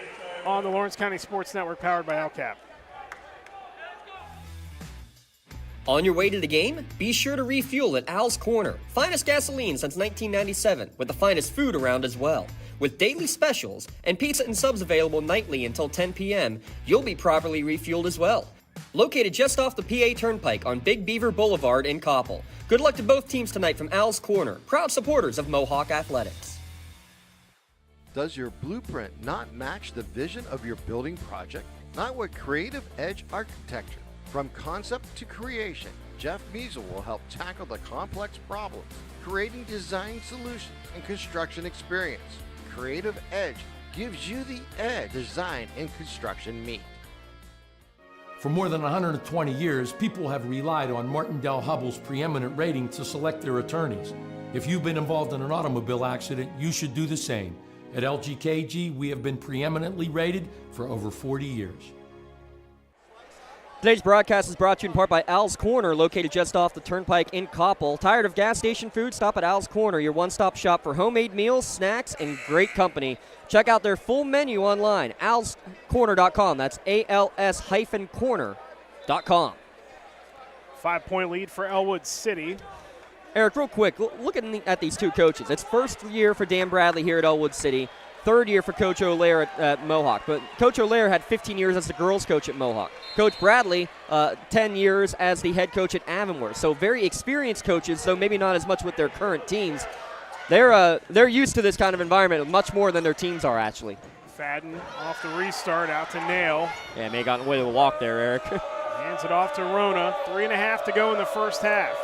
Speaker 8: on the Lawrence County Sports Network, powered by LCAP.
Speaker 1: On your way to the game? Be sure to refuel at Al's Corner. Finest gasoline since 1997, with the finest food around as well. With daily specials and pizza and subs available nightly until 10 p.m., you'll be properly refueled as well. Located just off the Piaa Turnpike on Big Beaver Boulevard in Koppel. Good luck to both teams tonight from Al's Corner, proud supporters of Mohawk Athletics.
Speaker 18: Does your blueprint not match the vision of your building project? Not with Creative Edge Architecture. From concept to creation, Jeff Measle will help tackle the complex problems, creating design solutions and construction experience. Creative Edge gives you the edge design and construction meet.
Speaker 19: For more than 120 years, people have relied on Martindale Hubbell's preeminent rating to select their attorneys. If you've been involved in an automobile accident, you should do the same. At LGKG, we have been preeminently rated for over 40 years.
Speaker 2: Today's broadcast is brought to you in part by Al's Corner, located just off the Turnpike in Koppel. Tired of gas station food? Stop at Al's Corner, your one-stop shop for homemade meals, snacks, and great company. Check out their full menu online, alscorner.com. That's ALS-corner.com.
Speaker 8: 5-point lead for Ellwood City.
Speaker 2: Eric, real quick, look at these two coaches. It's first year for Dan Bradley here at Ellwood City. Third year for Coach O'Lear at Mohawk. But Coach O'Lear had 15 years as the girls coach at Mohawk. Coach Bradley, 10 years as the head coach at Avonworth. So very experienced coaches, though maybe not as much with their current teams. They're used to this kind of environment much more than their teams are, actually.
Speaker 8: Fadden off the restart, out to Nail.
Speaker 2: Yeah, may have gotten away with a walk there, Eric.
Speaker 8: Hands it off to Rona. 3.5 to go in the first half.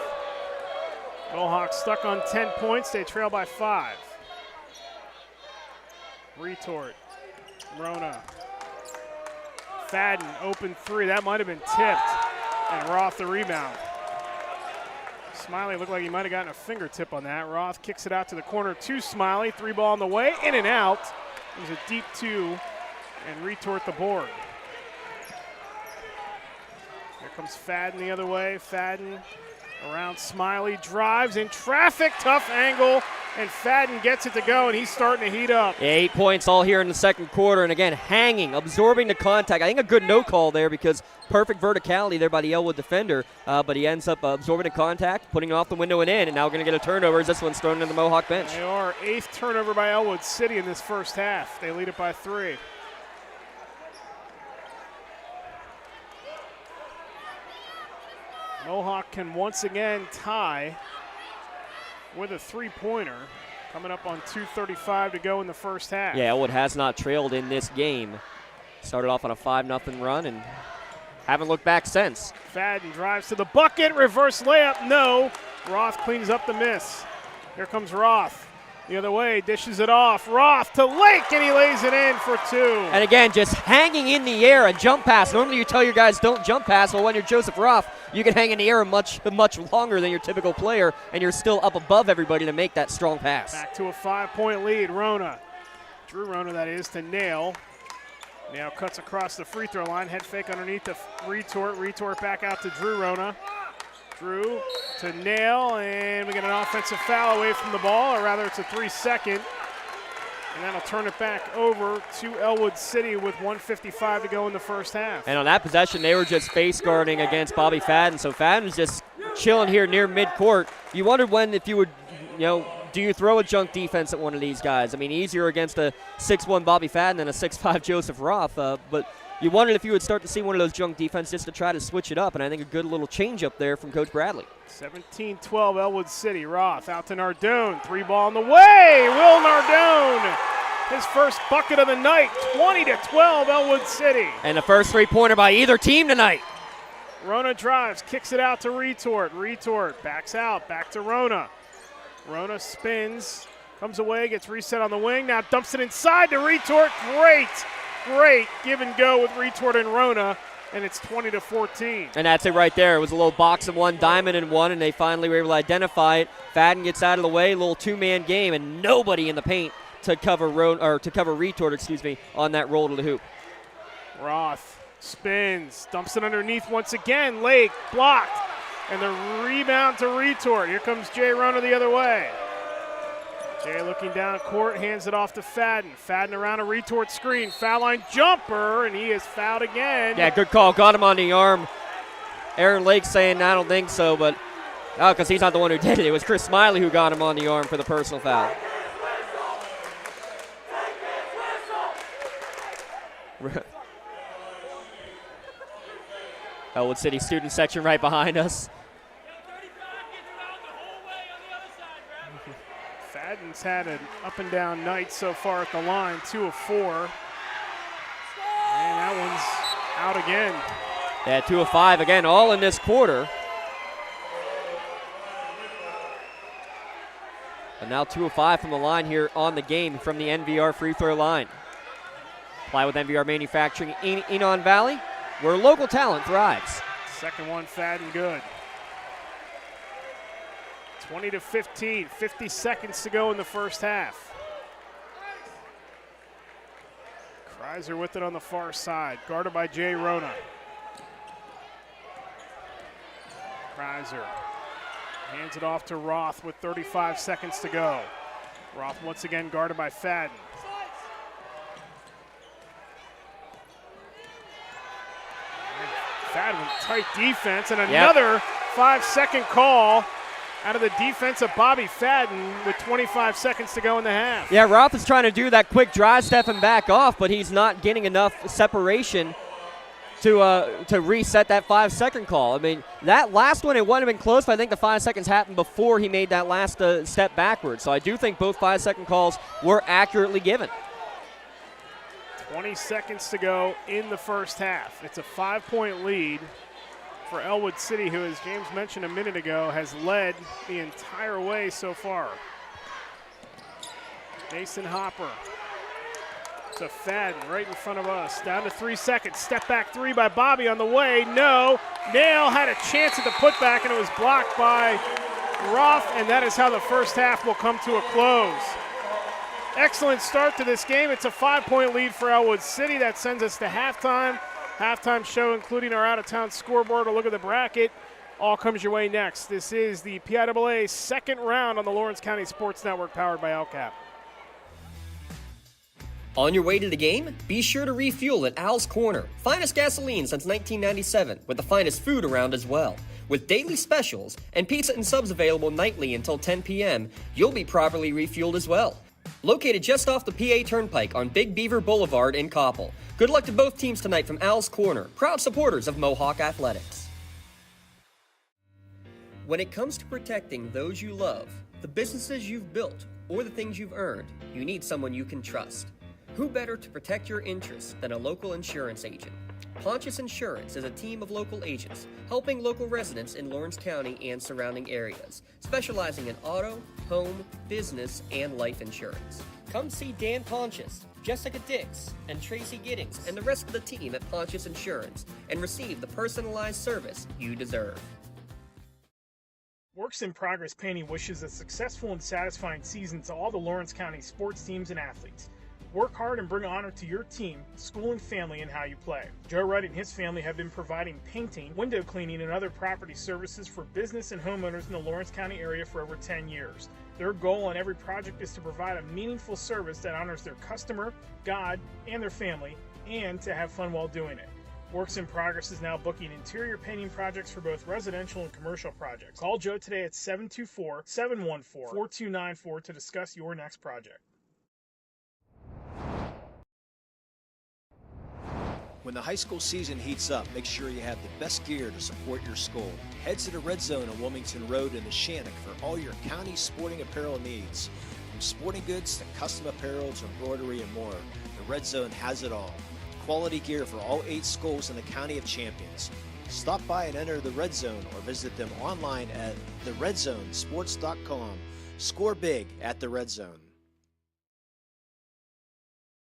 Speaker 8: Mohawk stuck on 10 points. They trail by 5. Retort. Rona. Fadden, open 3. That might have been tipped. And Roth the rebound. Smiley looked like he might have gotten a fingertip on that. Roth kicks it out to the corner to Smiley. 3 ball on the way. In and out. It was a deep 2. And Retort the board. Here comes Fadden the other way. Fadden around Smiley. Drives in traffic. Tough angle. And Fadden gets it to go, and he's starting to heat up.
Speaker 2: Yeah, 8 points all here in the second quarter, and again, hanging, absorbing the contact. I think a good no call there because perfect verticality there by the Ellwood defender, but he ends up absorbing the contact, putting it off the window and in, and now we're going to get a turnover as this one's thrown into the Mohawk bench.
Speaker 8: They are 8th turnover by Ellwood City in this first half. They lead it by 3. Mohawk can once again tie with a 3-pointer, coming up on 2:35 to go in the first half.
Speaker 2: Yeah, Ellwood has not trailed in this game. Started off on a 5-0 run and haven't looked back since.
Speaker 8: Fadden drives to the bucket, reverse layup, no. Roth cleans up the miss. Here comes Roth. The other way, dishes it off. Roth to Lake, and he lays it in for 2.
Speaker 2: And again, just hanging in the air, a jump pass. Normally you tell your guys don't jump pass. Well, when you're Joseph Roth, you can hang in the air much longer than your typical player, and you're still up above everybody to make that strong pass.
Speaker 8: Back to a 5-point lead, Rona. Drew Rona, that is, to Nail. Nail cuts across the free throw line. Head fake underneath the Retort. Retort back out to Drew Rona. Drew to Nail, and we get an offensive foul away from the ball, or rather it's a 3-second. And that'll turn it back over to Ellwood City with 1:55 to go in the first half.
Speaker 2: And on that possession, they were just face guarding against Bobby Fadden. So Fadden's just chilling here near midcourt. You wondered if you would, do you throw a junk defense at one of these guys? I mean, easier against a 6'1" Bobby Fadden than a 6'5" Joseph Roth, but you wondered if you would start to see one of those junk defenses just to try to switch it up, and I think a good little change up there from Coach Bradley.
Speaker 8: 17-12 Ellwood City. Roth out to Nardone. 3 ball on the way. Will Nardone, his first bucket of the night. 20-12 Ellwood City.
Speaker 2: And the first 3-pointer by either team tonight.
Speaker 8: Rona drives, kicks it out to Retort. Retort backs out, back to Rona. Rona spins, comes away, gets reset on the wing, now dumps it inside to Retort. Great give and go with Retort and Rona, and it's 20-14.
Speaker 2: And that's it right there. It was a little box of one, diamond in one, and they finally were able to identify it. Fadden gets out of the way, a little two-man game, and nobody in the paint to cover Retort, on that roll to the hoop.
Speaker 8: Roth spins, dumps it underneath once again. Lake blocked, and the rebound to Retort. Here comes Jay Rona the other way. Jay looking down court, hands it off to Fadden. Fadden around a Retort screen, foul line jumper, and he is fouled again.
Speaker 2: Yeah, good call. Got him on the arm. Aaron Lake saying, I don't think so, but because he's not the one who did it. It was Chris Smiley who got him on the arm for the personal foul. Ellwood City student section right behind us.
Speaker 8: Fadden's had an up-and-down night so far at the line, 2 of 4. And that one's out again.
Speaker 2: Yeah, 2 of 5 again, all in this quarter. But now 2 of 5 from the line here on the game from the NVR free throw line. Apply with NVR Manufacturing in Enon Valley, where local talent thrives.
Speaker 8: Second one, Fadden, good. 20-15, 50 seconds to go in the first half. Kreiser with it on the far side, guarded by Jay Rona. Kreiser hands it off to Roth with 35 seconds to go. Roth once again guarded by Fadden. Fadden with tight defense, and another 5-second call out of the defense of Bobby Fadden with 25 seconds to go in the half.
Speaker 2: Yeah, Roth is trying to do that quick drive step and back off, but he's not getting enough separation to reset that 5-second call. I mean, that last one, it wouldn't have been close, but I think the 5 seconds happened before he made that last step backwards. So I do think both 5-second calls were accurately given.
Speaker 8: 20 seconds to go in the first half. It's a 5-point lead for Ellwood City, who, as James mentioned a minute ago, has led the entire way so far. Mason Hopper to Fadden right in front of us. Down to 3 seconds. Step back three by Bobby on the way. No. Nail had a chance at the putback, and it was blocked by Roth, and that is how the first half will come to a close. Excellent start to this game. It's a 5-point lead for Ellwood City. That sends us to halftime. Halftime show, including our out-of-town scoreboard, a look at the bracket, all comes your way next. This is the Piaa second round on the Lawrence County Sports Network, powered by LCAP.
Speaker 1: On your way to the game? Be sure to refuel at Al's Corner. Finest gasoline since 1997, with the finest food around as well. With daily specials and pizza and subs available nightly until 10 p.m., you'll be properly refueled as well. Located just off the Piaa Turnpike on Big Beaver Boulevard in Koppel. Good luck to both teams tonight from Al's Corner, proud supporters of Mohawk Athletics. When it comes to protecting those you love, the businesses you've built, or the things you've earned, you need someone you can trust. Who better to protect your interests than a local insurance agent? Pontius Insurance is a team of local agents helping local residents in Lawrence County and surrounding areas, specializing in auto, home, business, and life insurance. Come see Dan Pontius, Jessica Dix, and Tracy Giddings, and the rest of the team at Pontius Insurance, and receive the personalized service you deserve.
Speaker 8: Works in Progress Painting wishes a successful and satisfying season to all the Lawrence County sports teams and athletes. Work hard and bring honor to your team, school, and family in how you play. Joe Wright and his family have been providing painting, window cleaning, and other property services for business and homeowners in the Lawrence County area for over 10 years. Their goal on every project is to provide a meaningful service that honors their customer, God, and their family, and to have fun while doing it. Works in Progress is now booking interior painting projects for both residential and commercial projects. Call Joe today at 724-714-4294 to discuss your next project.
Speaker 20: When the high school season heats up, make sure you have the best gear to support your school. Head to the Red Zone on Wilmington Road in the Shannock for all your county sporting apparel needs. From sporting goods to custom apparel to embroidery and more, the Red Zone has it all. Quality gear for all 8 schools in the County of Champions. Stop by and enter the Red Zone or visit them online at theredzzonesports.com. Score big at the Red Zone.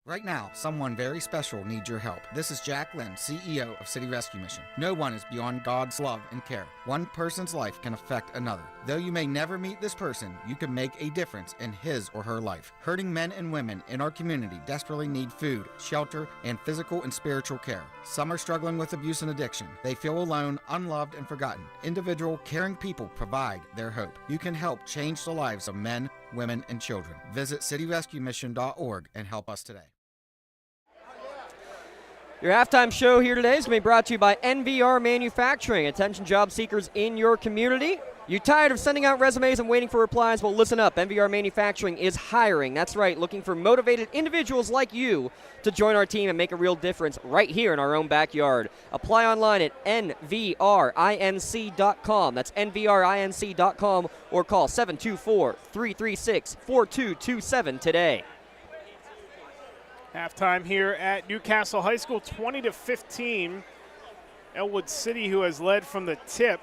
Speaker 21: Right now, someone very special needs your help. This is Jack Lynn, CEO of City Rescue Mission. No one is beyond God's love and care. One person's life can affect another. Though you may never meet this person, you can make a difference in his or her life. Hurting men and women in our community desperately need food, shelter, and physical and spiritual care. Some are struggling with abuse and addiction. They feel alone, unloved, and forgotten. Individual, caring people provide their hope. You can help change the lives of men, women, and children. Visit cityrescuemission.org and help us today.
Speaker 2: Your halftime show here today is going to be brought to you by NVR Manufacturing. Attention job seekers in your community. You tired of sending out resumes and waiting for replies? Well, listen up. NVR Manufacturing is hiring. That's right, looking for motivated individuals like you to join our team and make a real difference right here in our own backyard. Apply online at nvrinc.com. That's nvrinc.com or call 724-336-4227 today.
Speaker 8: Halftime here at Newcastle High School, 20-15. Ellwood City, who has led from the tip,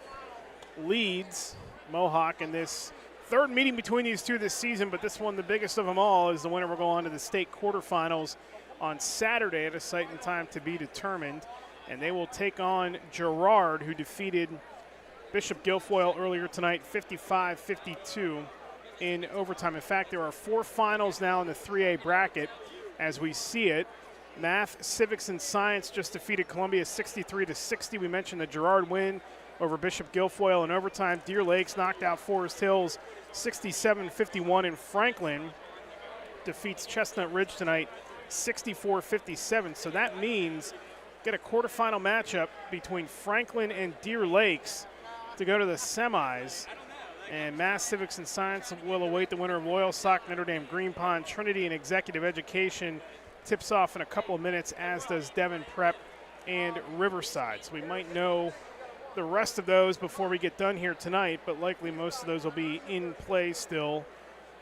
Speaker 8: leads Mohawk in this third meeting between these two this season, but this one, the biggest of them all, is the winner will go on to the state quarterfinals on Saturday at a site and time to be determined, and they will take on Girard, who defeated Bishop Guilfoyle earlier tonight, 55-52 in overtime. In fact, there are 4 finals now in the 3A bracket as we see it. Math, civics, and science just defeated Columbia 63-60. We mentioned the Girard win over Bishop Guilfoyle in overtime. Deer Lakes knocked out Forest Hills 67-51, and Franklin defeats Chestnut Ridge tonight 64-57. So that means get a quarterfinal matchup between Franklin and Deer Lakes to go to the semis. And Math, Civics, and Science will await the winner of Loyalsock, Notre Dame, Green Pond, Trinity, and Executive Education. Tips off in a couple of minutes, as does Devon Prep and Riverside. So we might know the rest of those before we get done here tonight, but likely most of those will be in play still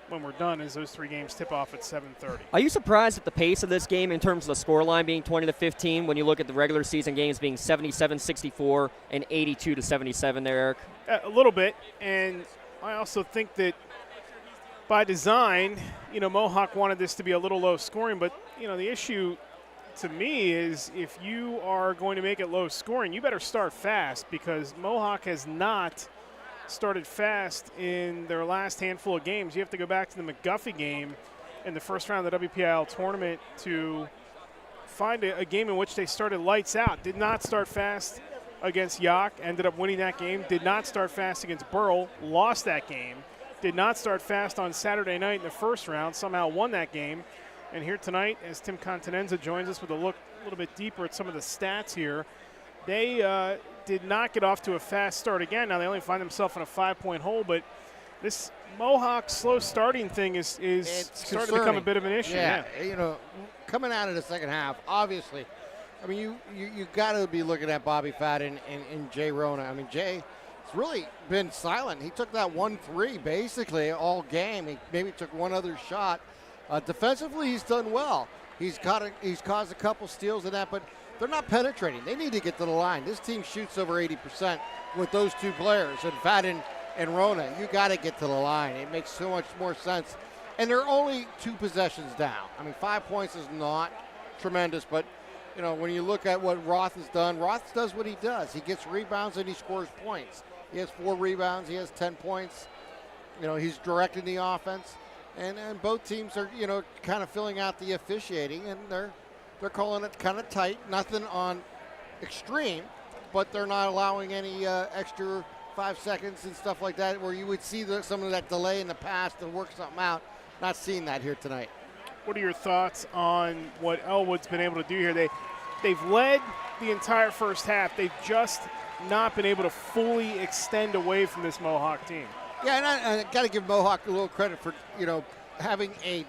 Speaker 8: when we're done, as those 3 games tip off at 7:30.
Speaker 2: Are you surprised at the pace of this game in terms of the scoreline being 20-15 when you look at the regular season games being 77-64 and 82-77 there, Eric?
Speaker 8: A little bit, and I also think that by design, Mohawk wanted this to be a little low scoring, but, the issue to me is if you are going to make it low scoring, you better start fast, because Mohawk has not started fast in their last handful of games. You have to go back to the McGuffey game in the first round of the WPIL tournament to find a game in which they started lights out. Did not start fast against Yock, ended up winning that game. Did not start fast against Burrell, lost that game. Did not start fast on Saturday night in the first round, somehow won that game. And here tonight, as Tim Continenza joins us with a look a little bit deeper at some of the stats here, they did not get off to a fast start again. Now they only find themselves in a 5-point hole, but this Mohawk slow starting thing is starting to become a bit of an issue.
Speaker 7: Yeah, coming out of the second half, obviously, I mean, you got to be looking at Bobby Fadden and Jay Rona. I mean, Jay has really been silent. He took that 1-3 basically all game. He maybe took one other shot. Defensively, he's done well. He's caused a couple steals in that, but they're not penetrating. They need to get to the line. This team shoots over 80% with those 2 players, and Fadden and Rona. You got to get to the line. It makes so much more sense. And they're only 2 possessions down. I mean, 5 points is not tremendous, but when you look at what Roth has done, Roth does what he does. He gets rebounds and he scores points. He has 4 rebounds. He has 10 points. He's directing the offense. And both teams are, kind of filling out the officiating, and they're calling it kind of tight. Nothing on extreme, but they're not allowing any extra 5 seconds and stuff like that where you would see some of that delay in the past to work something out. Not seeing that here tonight.
Speaker 8: What are your thoughts on what Ellwood's been able to do here? They've led the entire first half. They've just not been able to fully extend away from this Mohawk team.
Speaker 7: Yeah, and I got to give Mohawk a little credit for, having a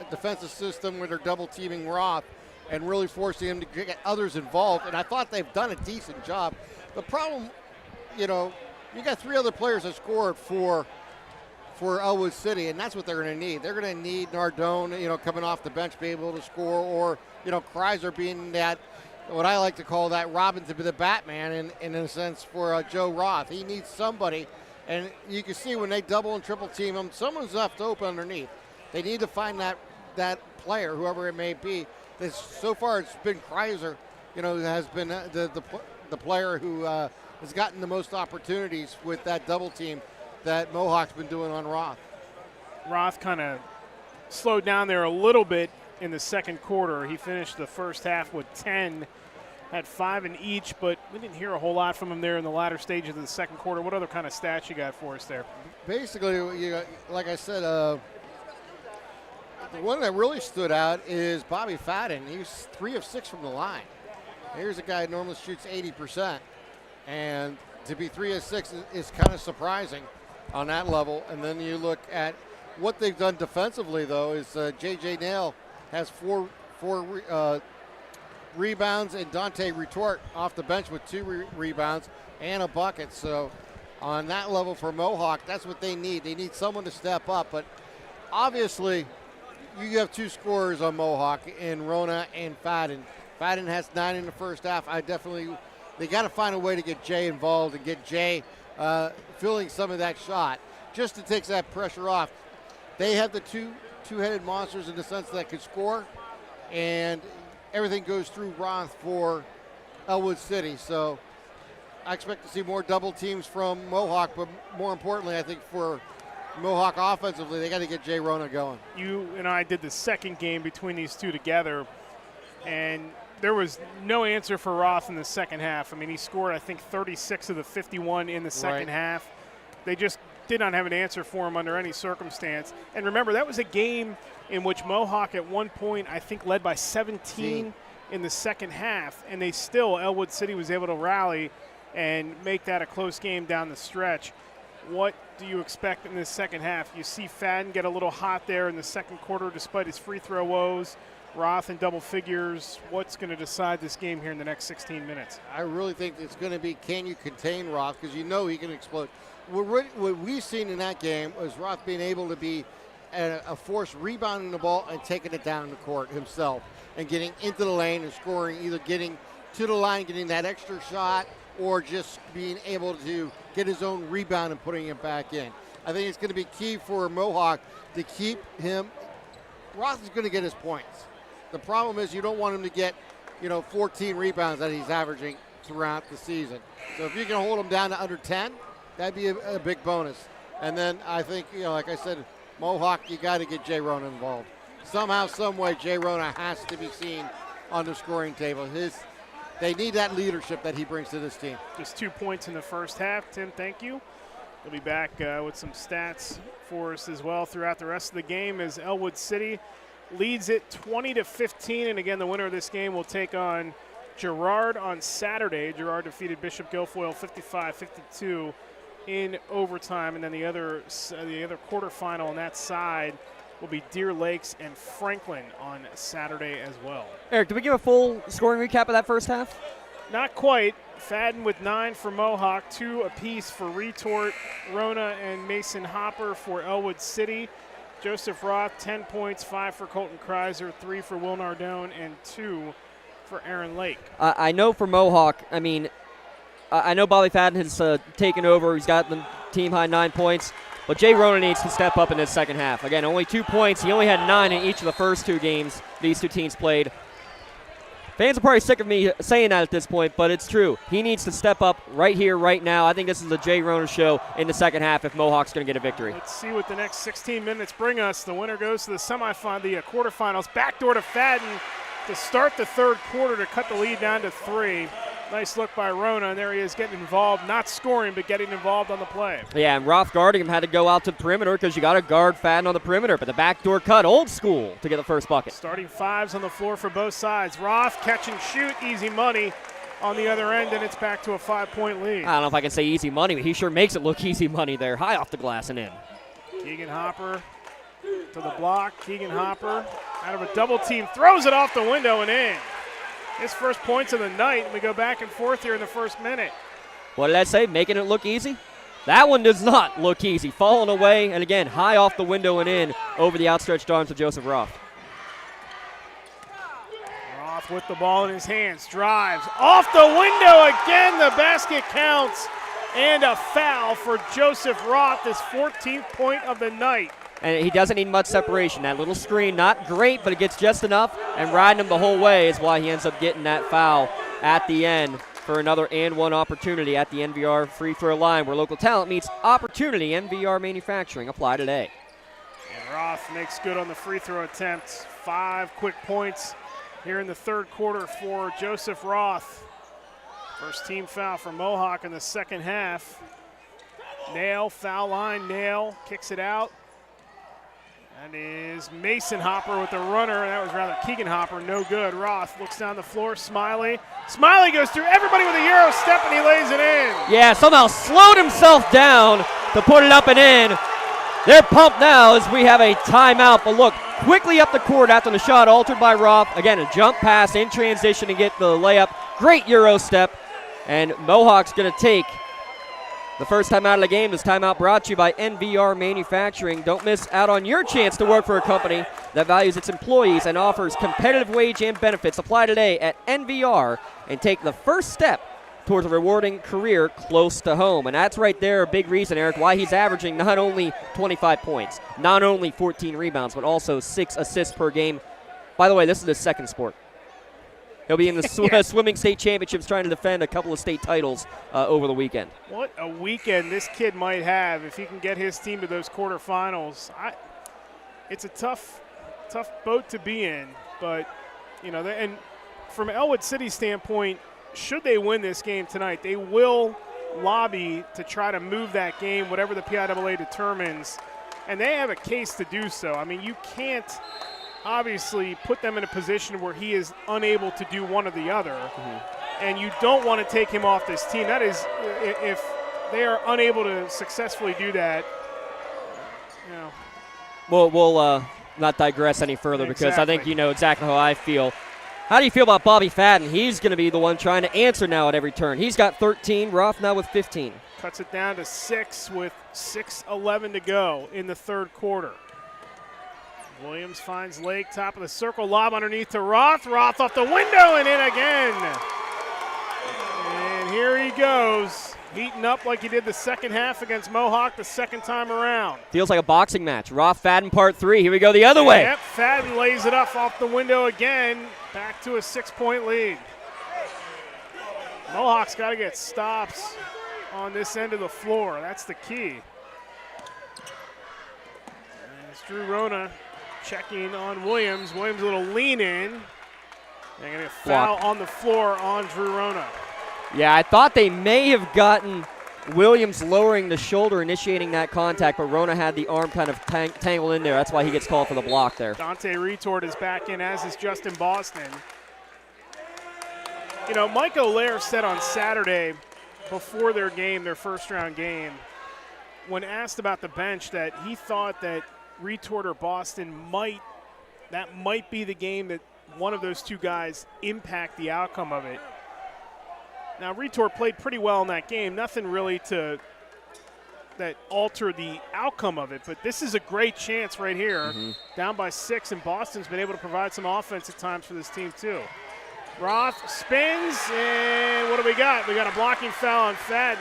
Speaker 7: defensive system where they're double teaming Roth and really forcing him to get others involved. And I thought they've done a decent job. The problem, you got 3 other players that scored for Ellwood City, and that's what they're going to need. They're going to need Nardone, coming off the bench, be able to score, or, Kreiser being that, what I like to call that Robin to be the Batman in a sense for Joe Roth. He needs somebody, and you can see when they double and triple team him, someone's left open underneath. They need to find that player, whoever it may be. So far it's been Kreiser, who has been the player who has gotten the most opportunities with that double team that Mohawk's been doing on Roth.
Speaker 8: Roth kind of slowed down there a little bit in the second quarter. He finished the first half with 10, had 5 in each, but we didn't hear a whole lot from him there in the latter stages of the second quarter. What other kind of stats you got for us there?
Speaker 7: Basically, like I said, the one that really stood out is Bobby Fadden. He was 3 of 6 from the line. Here's a guy who normally shoots 80%, and to be 3 of 6 is kind of surprising on that level. And then you look at what they've done defensively, though, is J.J. Nail has four rebounds, and Dante Retort off the bench with 2 rebounds and a bucket. So on that level for Mohawk, that's what they need. They need someone to step up. But obviously, you have 2 scorers on Mohawk in Rona and Fadden. Fadden has 9 in the first half. They got to find a way to get Jay involved and get Jay filling some of that shot just to take that pressure off. They have the two-headed monsters in the sense that could score, and everything goes through Roth for Ellwood City. So I expect to see more double teams from Mohawk, but more importantly, I think for Mohawk offensively, they got to get Jay Rona going.
Speaker 8: You and I did the second game between these two together, and there was no answer for Roth in the second half. I mean, he scored, I think, 36 of the 51 in the second half. They just did not have an answer for him under any circumstance. And remember, that was a game in which Mohawk at one point, I think, led by 17 in the second half, and they still, Ellwood City was able to rally and make that a close game down the stretch. What do you expect in this second half? You see Fadden get a little hot there in the second quarter despite his free throw woes. Roth in double figures. What's going to decide this game here in the next 16 minutes?
Speaker 7: I really think it's going to be, can you contain Roth? Because you know he can explode. What we've seen in that game was Roth being able to be a force rebounding the ball and taking it down the court himself and getting into the lane and scoring, either getting to the line, getting that extra shot, or just being able to get his own rebound and putting it back in. I think it's going to be key for Mohawk to keep him. Roth is going to get his points. The problem is you don't want him to get, 14 rebounds that he's averaging throughout the season. So if you can hold him down to under 10, that'd be a big bonus. And then I think, like I said, Mohawk, you got to get Jay Rona involved. Somehow, some way, Jay Rona has to be seen on the scoring table. They need that leadership that he brings to this team.
Speaker 8: Just 2 points in the first half. Tim, thank you. We'll be back with some stats for us as well throughout the rest of the game as Ellwood City leads it 20-15. And again, the winner of this game will take on Girard on Saturday. Girard defeated Bishop Guilfoyle 55-52 in overtime. And then the other quarterfinal on that side will be Deer Lakes and Franklin on Saturday as well.
Speaker 2: Eric, did we give a full scoring recap of that first half?
Speaker 8: Not quite. Fadden with 9 for Mohawk, 2 apiece for Retort, Rona and Mason Hopper for Ellwood City. Joseph Roth, 10 points, 5 for Colton Kreiser, 3 for Will Nardone, and 2 for Aaron Lake.
Speaker 2: I know for Mohawk, I know Bobby Fadden has taken over. He's got the team-high 9 points. But Jay Rona needs to step up in this second half. Again, only 2 points. He only had 9 in each of the first 2 games these two teams played. Fans are probably sick of me saying that at this point, but it's true. He needs to step up right here, right now. I think this is a Jay Rona show in the second half if Mohawk's going to get a victory.
Speaker 8: Let's see what the next 16 minutes bring us. The winner goes to the quarterfinals. Backdoor to Fadden to start the third quarter to cut the lead down to 3. Nice look by Rona, and there he is getting involved, not scoring, but getting involved on the play.
Speaker 2: Yeah, and Roth guarding him had to go out to the perimeter because you got to guard Fadden on the perimeter, but the backdoor cut, old school, to get the first bucket.
Speaker 8: Starting 5s on the floor for both sides. Roth catch and shoot, easy money on the other end, and it's back to a 5-point lead.
Speaker 2: I don't know if I can say easy money, but he sure makes it look easy money there, high off the glass and in.
Speaker 8: Keegan Hopper to the block. Keegan Hopper out of a double team, throws it off the window and in. His first points of the night, and we go back and forth here in the first minute.
Speaker 2: What did I say? Making it look easy? That one does not look easy. Falling away, and again, high off the window and in over the outstretched arms of Joseph Roth.
Speaker 8: Roth with the ball in his hands, drives off the window again. The basket counts, and a foul for Joseph Roth, his 14th point of the night.
Speaker 2: And he doesn't need much separation. That little screen, not great, but it gets just enough, and riding him the whole way is why he ends up getting that foul at the end for another and one opportunity at the NVR free throw line, where local talent meets opportunity. NVR Manufacturing. Apply today.
Speaker 8: And Roth makes good on the free throw attempt. 5 quick points here in the third quarter for Joseph Roth. First team foul for Mohawk in the second half. Nail, foul line, Nail kicks it out. That is Mason Hopper with the runner. That was rather Keegan Hopper, no good. Roth looks down the floor, Smiley. Smiley goes through everybody with a Euro step, and he lays it in.
Speaker 2: Yeah, somehow slowed himself down to put it up and in. They're pumped now as we have a timeout, but look, quickly up the court after the shot altered by Roth. Again, a jump pass in transition to get the layup. Great Euro step, and Mohawk's going to take the first time out of the game. This timeout brought to you by NVR Manufacturing. Don't miss out on your chance to work for a company that values its employees and offers competitive wage and benefits. Apply today at NVR and take the first step towards a rewarding career close to home. And that's right there a big reason, Eric, why he's averaging not only 25 points, not only 14 rebounds, but also 6 assists per game. By the way, this is his second sport. He'll be in the swimming state championships trying to defend a couple of state titles over the weekend.
Speaker 8: What a weekend this kid might have if he can get his team to those quarterfinals. It's a tough boat to be in, but, you know, and from Ellwood City's standpoint, should they win this game tonight, they will lobby to try to move that game, whatever the PIAA determines, and they have a case to do so. I mean, you can't obviously put them in a position where he is unable to do one or the other, and you don't want to take him off this team. That is, if they are unable to successfully do that, you know.
Speaker 2: We'll not digress any further because I think you know exactly how I feel. How do you feel about Bobby Fadden? He's going to be the one trying to answer now at every turn. He's got 13, Roth now with 15.
Speaker 8: Cuts it down to 6 with 6:11 to go in the third quarter. Williams finds Lake, top of the circle, lob underneath to Roth. Roth off the window and in again. And here he goes, heating up like he did the second half against Mohawk the second time around.
Speaker 2: Feels like a boxing match. Roth Fadden part 3. Here we go the other way.
Speaker 8: Yep, Fadden lays it up off the window again. Back to a 6-point lead. Mohawk's got to get stops on this end of the floor. That's the key. It's Drew Rona checking on Williams. Williams a little lean in. They're going to get a foul on the floor on Drew Rona.
Speaker 2: Yeah, I thought they may have gotten Williams lowering the shoulder, initiating that contact, but Rona had the arm kind of tangled in there. That's why he gets called for the block there.
Speaker 8: Dante Retord is back in, as is Justin Boston. You know, Mike O'Lear said on Saturday before their game, their first-round game, when asked about the bench, that he thought that Retord or Boston might be the game that one of those two guys impact the outcome of it. Now, Retord played pretty well in that game. Nothing really that altered the outcome of it, but this is a great chance right here. Down by 6, and Boston's been able to provide some offense at times for this team too. Roth spins, and what do we got? We got a blocking foul on Fadden.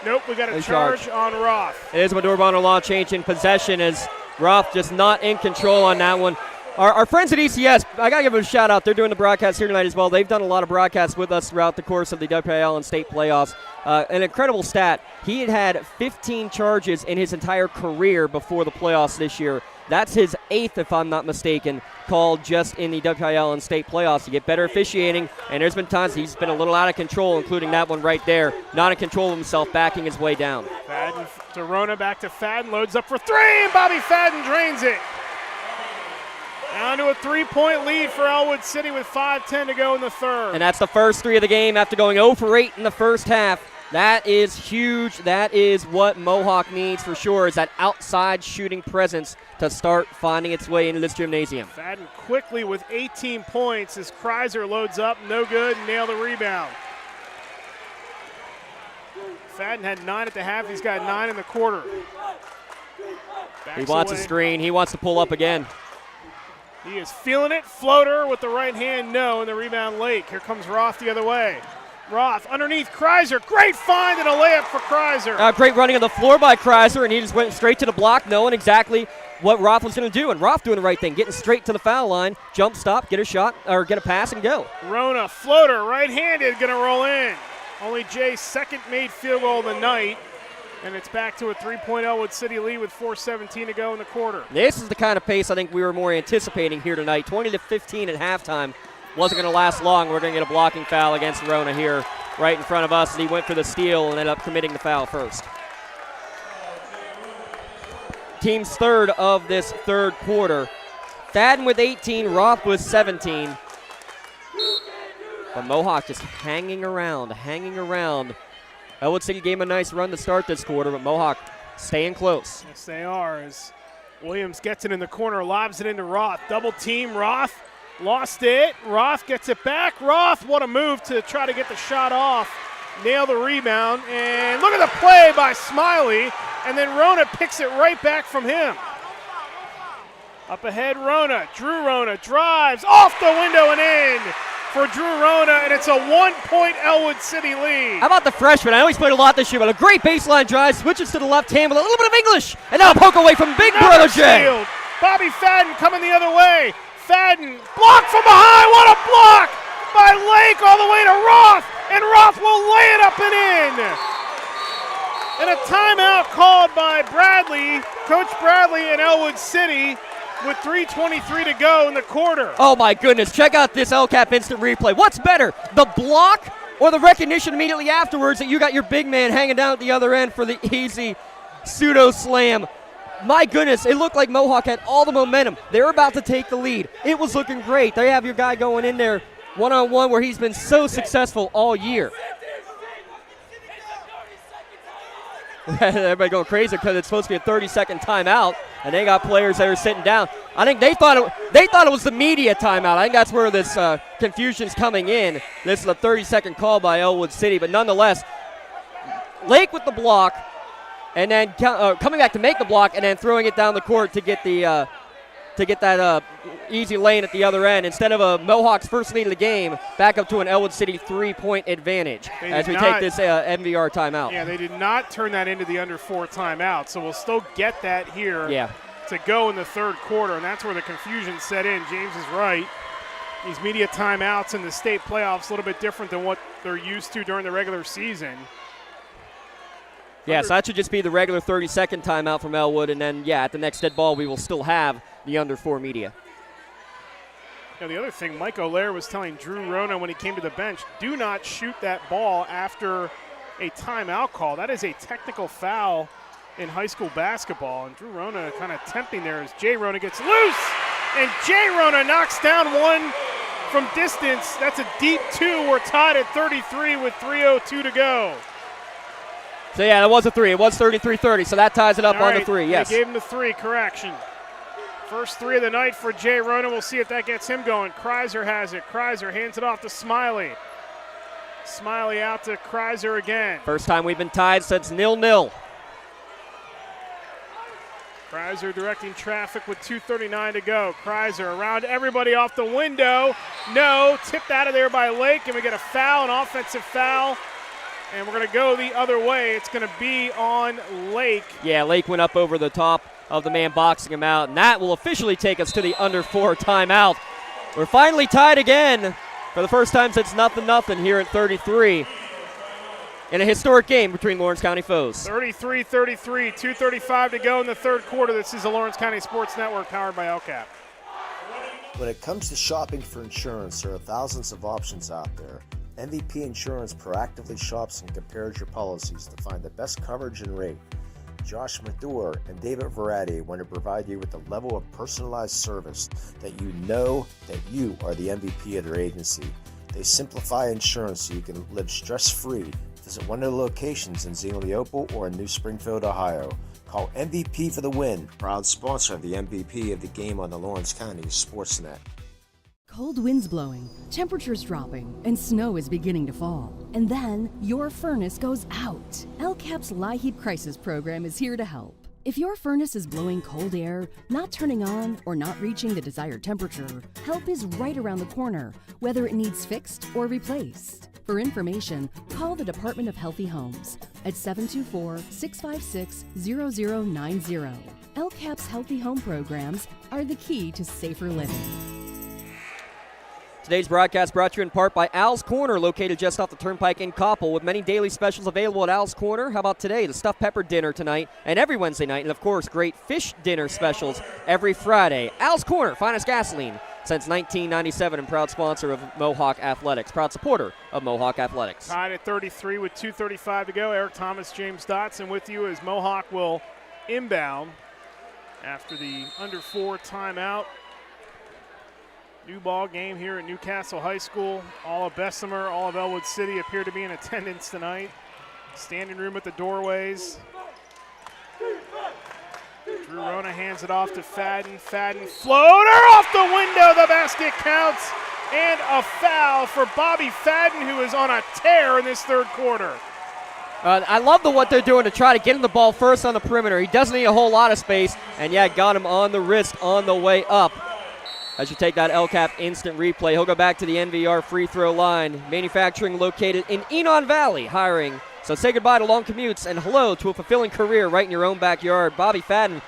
Speaker 8: Nope, we got a charge on Roth.
Speaker 2: It is a Maduro law change in possession as Roth just not in control on that one. Our friends at ECS, I got to give them a shout out. They're doing the broadcast here tonight as well. They've done a lot of broadcasts with us throughout the course of the WPIAL and state playoffs. An incredible stat. He had 15 charges in his entire career before the playoffs this year. That's his 8th, if I'm not mistaken, called just in the WPIAL and state playoffs to get better officiating. And there's been times he's been a little out of control, including that one right there. Not in control of himself, backing his way down.
Speaker 8: Fadden to Rona, back to Fadden, loads up for 3, and Bobby Fadden drains it. Down to a 3-point lead for Ellwood City with 5:10 to go in the third.
Speaker 2: And that's the first 3 of the game after going 0 for 8 in the first half. That is huge. That is what Mohawk needs for sure, is that outside shooting presence to start finding its way into this gymnasium.
Speaker 8: Fadden quickly with 18 points as Kreiser loads up, no good, nail the rebound. Fadden had 9 at the half. He's got 9 in the quarter.
Speaker 2: He wants a screen. He wants to pull up again.
Speaker 8: He is feeling it. Floater with the right hand, no, and the rebound Lake. Here comes Roth the other way. Roth underneath Kreiser. Great find and a layup for Kreiser.
Speaker 2: Great running on the floor by Kreiser, and he just went straight to the block, knowing exactly what Roth was going to do. And Roth doing the right thing, getting straight to the foul line, jump stop, get a shot, or get a pass and go.
Speaker 8: Rona, floater, right-handed, going to roll in. Only Jay's second made field goal of the night. And it's back to a 3-point Ellwood City lead with 4:17 to go in the quarter.
Speaker 2: This is the kind of pace I think we were more anticipating here tonight. 20-15 at halftime. Wasn't going to last long. We're going to get a blocking foul against Rona here right in front of us, and he went for the steal and ended up committing the foul first. Team's third of this third quarter. Thadden with 18, Roth with 17. But Mohawk just hanging around. Ellwood City gave him a nice run to start this quarter, but Mohawk staying close.
Speaker 8: Yes, they are, as Williams gets it in the corner, lobs it into Roth. Double team, Roth lost it. Roth gets it back. Roth, what a move to try to get the shot off. Nail the rebound, and look at the play by Smiley, and then Rona picks it right back from him. Up ahead, Rona. Drew Rona drives off the window and in for Drew Rona, and it's a 1-point Ellwood City lead.
Speaker 2: How about the freshman? I know he's played a lot this year, but a great baseline drive, switches to the left hand with a little bit of English, and now a poke away from Big Brother Jay.
Speaker 8: Stealed. Bobby Fadden coming the other way. Fadden blocked from behind. What a block by Lake all the way to Roth, and Roth will lay it up and in. And a timeout called by Bradley, Coach Bradley in Ellwood City, with 3:23 to go in the quarter.
Speaker 2: Oh my goodness, check out this LCAP instant replay. What's better, the block or the recognition immediately afterwards that you got your big man hanging down at the other end for the easy pseudo slam? My goodness, it looked like Mohawk had all the momentum. They were about to take the lead. It was looking great. They have your guy going in there one-on-one where he's been so successful all year. Everybody going crazy because it's supposed to be a 30-second timeout, and they got players that are sitting down. I think they thought it was the media timeout. I think that's where this confusion's coming in. This is a 30-second call by Ellwood City, but nonetheless, Lake with the block, and then coming back to make the block, and then throwing it down the court to get the that easy lane at the other end. Instead of a Mohawk's first lead of the game, back up to an Ellwood City 3-point advantage as we take this MVR timeout.
Speaker 8: Yeah, they did not turn that into the under 4 timeout, so we'll still get that here to go in the third quarter, and that's where the confusion set in. James is right. These media timeouts in the state playoffs a little bit different than what they're used to during the regular season.
Speaker 2: Yeah, so that should just be the regular 30-second timeout from Ellwood, and then, at the next dead ball, we will still have the under 4 media.
Speaker 8: The other thing, Mike O'Leary was telling Drew Rona when he came to the bench, do not shoot that ball after a timeout call. That is a technical foul in high school basketball, and Drew Rona kind of tempting there as Jay Rona gets loose, and Jay Rona knocks down one from distance. That's a deep 2. We're tied at 33 with 3:02 to go.
Speaker 2: So, that was a 3. It was 33-30, so that ties it up on the 3, yes.
Speaker 8: They gave him the 3, correction. First 3 of the night for Jay Rona. We'll see if that gets him going. Kreiser has it. Kreiser hands it off to Smiley. Smiley out to Kreiser again.
Speaker 2: First time we've been tied since 0-0.
Speaker 8: Kreiser directing traffic with 2:39 to go. Kreiser around everybody off the window. No, tipped out of there by Lake, and we get a foul, an offensive foul. And we're going to go the other way. It's going to be on Lake.
Speaker 2: Yeah, Lake went up over the top of the man boxing him out, and that will officially take us to the under 4 timeout. We're finally tied again for the first time since 0-0 here at 33 in a historic game between Lawrence County foes.
Speaker 8: 33-33, 2:35 to go in the third quarter. This is the Lawrence County Sports Network powered by LCAP.
Speaker 3: When it comes to shopping for insurance, there are thousands of options out there. MVP Insurance proactively shops and compares your policies to find the best coverage and rate. Josh Madure and David Verratti want to provide you with a level of personalized service that you know that you are the MVP of their agency. They simplify insurance so you can live stress-free. Visit one of the locations in Xenopleopole or in New Springfield, Ohio. Call MVP for the win. Proud sponsor of the MVP of the game on the Lawrence County SportsNet.
Speaker 22: Cold winds blowing, temperatures dropping, and snow is beginning to fall. And then your furnace goes out. LCAP's LIHEAP Crisis Program is here to help. If your furnace is blowing cold air, not turning on, or not reaching the desired temperature, help is right around the corner, whether it needs fixed or replaced. For information, call the Department of Healthy Homes at 724-656-0090. LCAP's Healthy Home programs are the key to safer living.
Speaker 2: Today's broadcast brought to you in part by Al's Corner, located just off the Turnpike in Koppel, with many daily specials available at Al's Corner. How about today? The stuffed pepper dinner tonight and every Wednesday night, and of course, great fish dinner specials every Friday. Al's Corner, finest gasoline since 1997, and proud sponsor of Mohawk Athletics, proud supporter of Mohawk Athletics.
Speaker 8: Tied at 33 with 2:35 to go. Eric Thomas, James Dotson with you as Mohawk will inbound after the under 4 timeout. New ball game here at Newcastle High School. All of Bessemer, all of Ellwood City appear to be in attendance tonight. Standing room at the doorways. Drew Rona hands it off to Fadden. Fadden, floater off the window. The basket counts. And a foul for Bobby Fadden, who is on a tear in this third quarter.
Speaker 2: I love what they're doing to try to get him the ball first on the perimeter. He doesn't need a whole lot of space, and yeah, got him on the wrist on the way up. As you take that LCAP instant replay, he'll go back to the NVR free throw line. Manufacturing located in Enon Valley, hiring. So say goodbye to long commutes and hello to a fulfilling career right in your own backyard. Bobby Fadden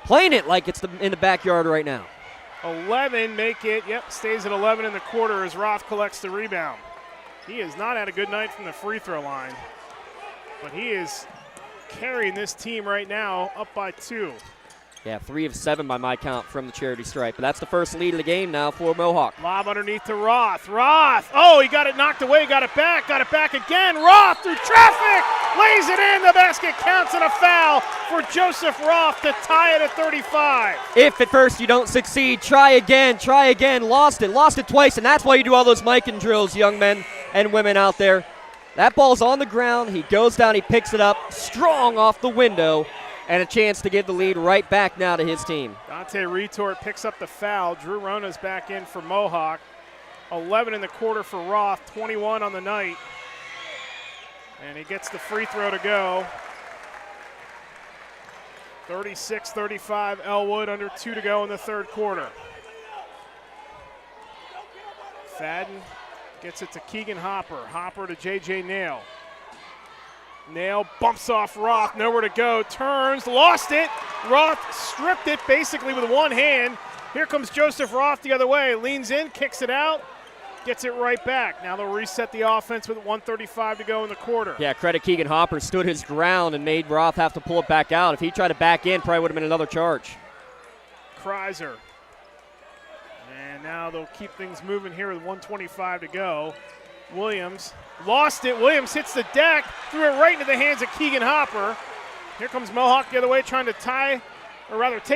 Speaker 2: playing it like it's in the backyard right now.
Speaker 8: 11 make it, stays at 11 in the quarter as Roth collects the rebound. He has not had a good night from the free throw line, but he is carrying this team right now up by 2.
Speaker 2: Yeah, 3 of 7 by my count from the charity stripe. But that's the first lead of the game now for Mohawk.
Speaker 8: Lob underneath to Roth. Roth, oh, he got it knocked away, got it back again. Roth through traffic, lays it in. The basket counts, and a foul for Joseph Roth to tie it at 35.
Speaker 2: If at first you don't succeed, try again. Lost it twice, and that's why you do all those Mikan drills, young men and women out there. That ball's on the ground. He goes down, he picks it up, strong off the window. And a chance to give the lead right back now to his team.
Speaker 8: Dante Retort picks up the foul. Drew Rona's back in for Mohawk. 11 in the quarter for Roth, 21 on the night. And he gets the free throw to go. 36-35 Ellwood, under 2 to go in the third quarter. Fadden gets it to Keegan Hopper. Hopper to J.J. Nail. Nail bumps off Roth, nowhere to go, turns, lost it. Roth stripped it basically with one hand. Here comes Joseph Roth the other way, leans in, kicks it out, gets it right back. Now they'll reset the offense with 1:35 to go in the quarter.
Speaker 2: Yeah, credit Keegan Hopper, stood his ground and made Roth have to pull it back out. If he tried to back in, probably would have been another charge.
Speaker 8: Kreiser. And now they'll keep things moving here with 1:25 to go. Williams lost it. Williams hits the deck, threw it right into the hands of Keegan Hopper. Here comes Mohawk the other way, trying to take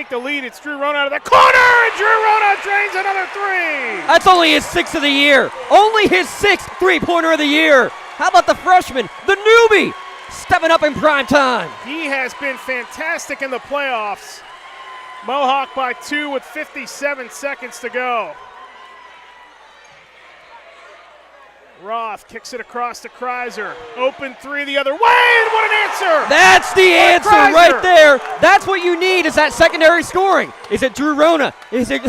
Speaker 8: the lead. It's Drew Rona out of the corner, and Drew Rona drains another 3.
Speaker 2: That's only his 6th of the year. Only his 6th three-pointer of the year. How about the freshman, the newbie, stepping up in prime time?
Speaker 8: He has been fantastic in the playoffs. Mohawk by 2 with 57 seconds to go. Roth kicks it across to Kreiser. Open 3 the other way, and what an answer!
Speaker 2: That's the answer right there. That's what you need, is that secondary scoring. Is it Drew Rona? Is it,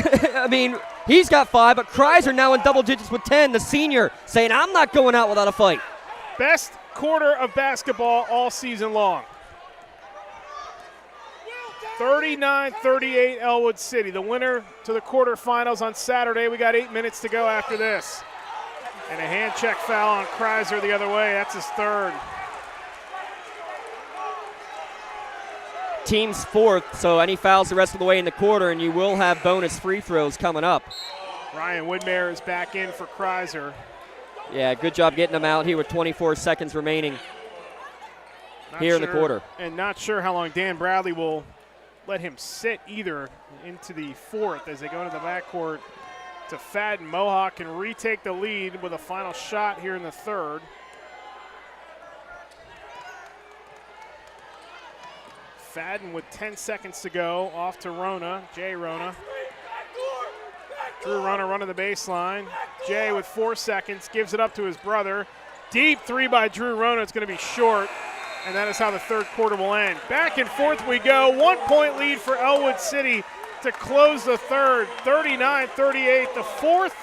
Speaker 2: he's got 5, but Kreiser now in double digits with 10, the senior, saying, I'm not going out without a fight.
Speaker 8: Best quarter of basketball all season long. 39-38 Ellwood City. The winner to the quarterfinals on Saturday. We got 8 minutes to go after this. And a hand check foul on Kreiser the other way. That's his 3rd.
Speaker 2: Team's 4th, so any fouls the rest of the way in the quarter, and you will have bonus free throws coming up.
Speaker 8: Ryan Woodmere is back in for Kreiser.
Speaker 2: Yeah, good job getting them out here with 24 seconds remaining in the quarter.
Speaker 8: And not sure how long Dan Bradley will let him sit either into the 4th as they go into the backcourt to Fadden. Mohawk can retake the lead with a final shot here in the 3rd. Fadden with 10 seconds to go, off to Rona, Jay Rona. Drew Rona running the baseline. Jay with 4 seconds, gives it up to his brother. Deep 3 by Drew Rona, it's gonna be short. And that is how the third quarter will end. Back and forth we go. 1 point lead for Ellwood City to close the third. 39-38, the fourth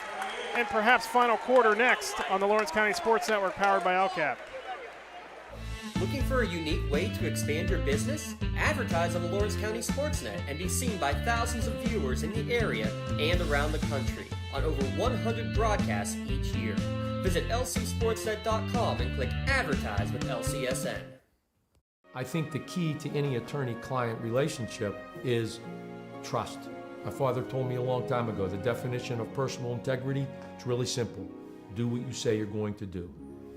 Speaker 8: and perhaps final quarter next on the Lawrence County Sports Network, powered by LCAP.
Speaker 1: Looking for a unique way to expand your business? Advertise on the Lawrence County SportsNet and be seen by thousands of viewers in the area and around the country on over 100 broadcasts each year. Visit lcsportsnet.com and click Advertise with LCSN.
Speaker 19: I think the key to any attorney-client relationship is trust. My father told me a long time ago, the definition of personal integrity is really simple. Do what you say you're going to do.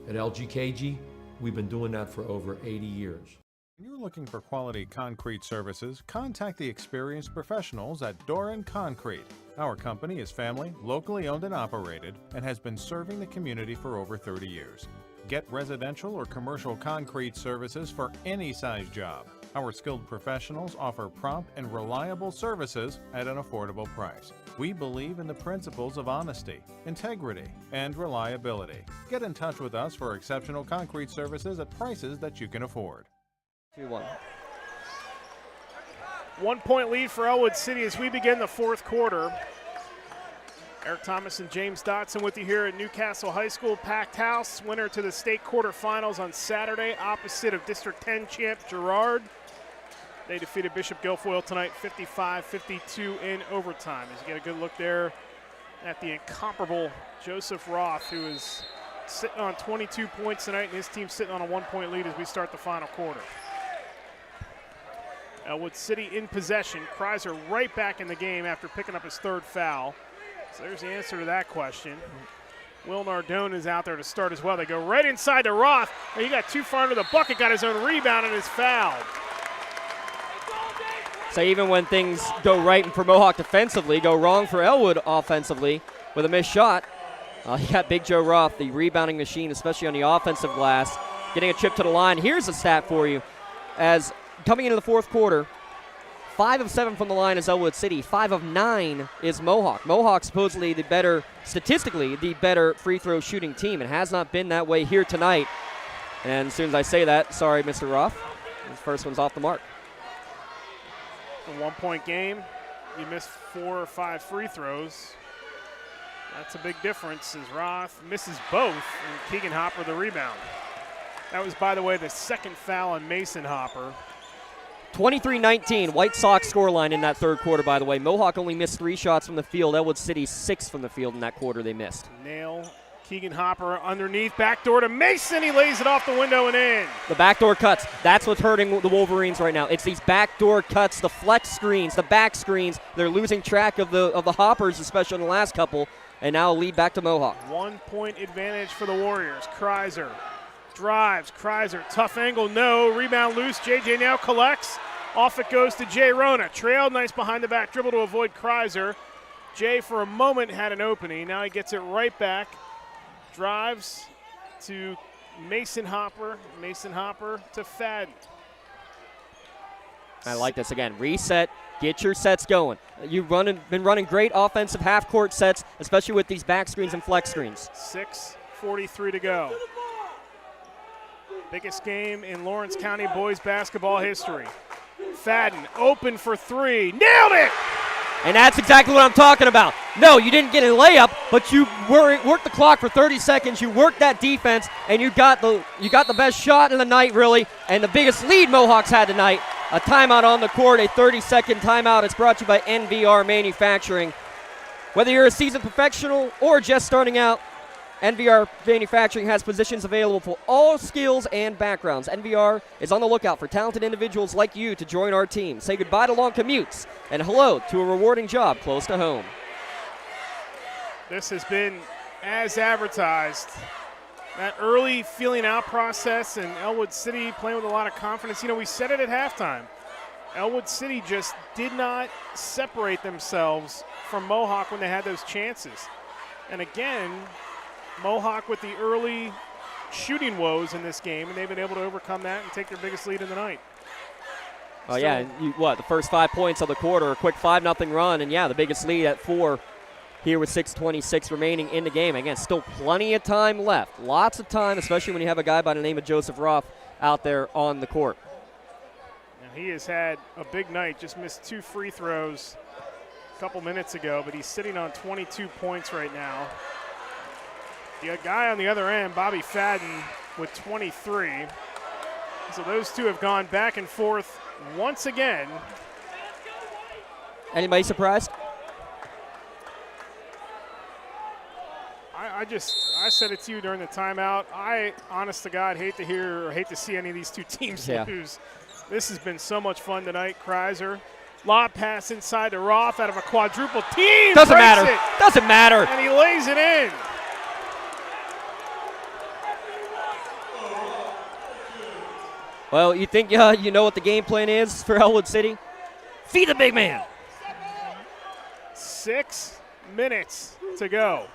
Speaker 19: At LGKG, we've been doing that for over 80 years.
Speaker 5: When you're looking for quality concrete services, contact the experienced professionals at Doran Concrete. Our company is family, locally owned and operated, and has been serving the community for over 30 years. Get residential or commercial concrete services for any size job. Our skilled professionals offer prompt and reliable services at an affordable price. We believe in the principles of honesty, integrity, and reliability. Get in touch with us for exceptional concrete services at prices that you can afford.
Speaker 2: 2-1.
Speaker 8: 1 point lead for Ellwood City as we begin the fourth quarter. Eric Thomas and James Dotson with you here at Newcastle High School. Packed house, winner to the state quarterfinals on Saturday, opposite of District 10 champ Girard. They defeated Bishop Guilfoyle tonight 55-52 in overtime. As you get a good look there at the incomparable Joseph Roth, who is sitting on 22 points tonight, and his team sitting on a 1 point lead as we start the final quarter. Ellwood City in possession. Kreiser right back in the game after picking up his third foul. So there's the answer to that question. Will Nardone is out there to start as well. They go right inside to Roth. And he got too far into the bucket, got his own rebound, and is fouled.
Speaker 2: So even when things go right for Mohawk defensively, go wrong for Ellwood offensively with a missed shot, you got Big Joe Roth, the rebounding machine, especially on the offensive glass, getting a chip to the line. Here's a stat for you. As coming into the fourth quarter, 5 of 7 from the line is Ellwood City. 5 of 9 is Mohawk. Mohawk supposedly statistically, the better free throw shooting team. It has not been that way here tonight. And as soon as I say that, sorry, Mr. Roth, his first one's off the mark.
Speaker 8: A 1 point game, you miss 4 or 5 free throws. That's a big difference as Roth misses both and Keegan Hopper the rebound. That was, by the way, the second foul on Mason Hopper.
Speaker 2: 23-19, White Sox scoreline in that third quarter, by the way. Mohawk only missed 3 shots from the field. Ellwood City 6 from the field in that quarter they missed.
Speaker 8: Nail, Keegan Hopper underneath, backdoor to Mason. He lays it off the window and in.
Speaker 2: The backdoor cuts, that's what's hurting the Wolverines right now. It's these backdoor cuts, the flex screens, the back screens. They're losing track of the Hoppers, especially in the last couple, and now a lead back to Mohawk.
Speaker 8: 1 point advantage for the Warriors. Kreiser drives, Kreiser, tough angle, no, rebound loose, JJ now collects, off it goes to Jay Rona, trailed, nice behind the back dribble to avoid Kreiser. Jay for a moment had an opening, now he gets it right back, drives to Mason Hopper to Fadden.
Speaker 2: I like this again, reset, get your sets going. You've been running great offensive half-court sets, especially with these back screens and flex screens.
Speaker 8: 6:43 to go. Biggest game in Lawrence County boys basketball history. Fadden open for 3, nailed it!
Speaker 2: And that's exactly what I'm talking about. No, you didn't get a layup, but you worked the clock for 30 seconds. You worked that defense, and you got the best shot of the night, really, and the biggest lead Mohawks had tonight. A timeout on the court, a 30-second timeout. It's brought to you by NVR Manufacturing. Whether you're a seasoned professional or just starting out, NVR Manufacturing has positions available for all skills and backgrounds. NVR is on the lookout for talented individuals like you to join our team. Say goodbye to long commutes and hello to a rewarding job close to home.
Speaker 8: This has been as advertised. That early feeling out process and Ellwood City playing with a lot of confidence. You know, we said it at halftime. Ellwood City just did not separate themselves from Mohawk when they had those chances. And again, Mohawk with the early shooting woes in this game, and they've been able to overcome that and take their biggest lead in the night.
Speaker 2: Oh, yeah, the first 5 points of the quarter, a quick 5-0 run, and, yeah, the biggest lead at 4 here with 6:26 remaining in the game. Again, still plenty of time left. Lots of time, especially when you have a guy by the name of Joseph Roth out there on the court.
Speaker 8: Now, he has had a big night, just missed 2 free throws a couple minutes ago, but he's sitting on 22 points right now. The guy on the other end, Bobby Fadden, with 23. So those two have gone back and forth once again.
Speaker 2: Anybody surprised?
Speaker 8: I said it to you during the timeout. I, honest to God, hate to see any of these two teams lose. This has been so much fun tonight. Kreiser, lob pass inside to Roth out of a quadruple team.
Speaker 2: Doesn't matter. Doesn't matter.
Speaker 8: And he lays it in.
Speaker 2: Well, you think you know what the game plan is for Ellwood City? Feed the big man.
Speaker 8: 6 minutes to go.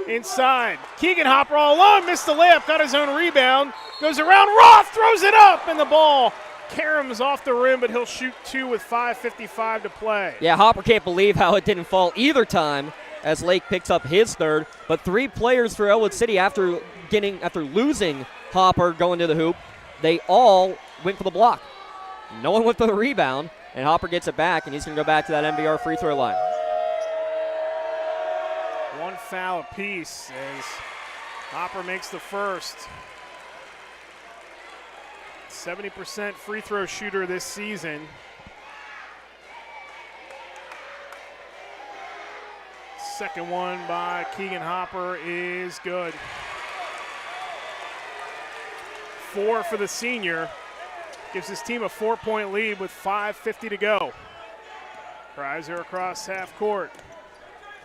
Speaker 8: Inside, Keegan Hopper all alone, missed the layup, got his own rebound, goes around, Roth throws it up, and the ball caroms off the rim, but he'll shoot 2 with 5:55 to play.
Speaker 2: Yeah, Hopper can't believe how it didn't fall either time as Lake picks up his third. But 3 players for Ellwood City after losing Hopper going to the hoop, they all went for the block. No one went for the rebound, and Hopper gets it back, and he's going to go back to that MBR free throw line.
Speaker 8: 1 foul apiece as Hopper makes the first. 70% free throw shooter this season. Second one by Keegan Hopper is good. 4 for the senior. Gives his team a 4-point lead with 5:50 to go. Kreiser across half court.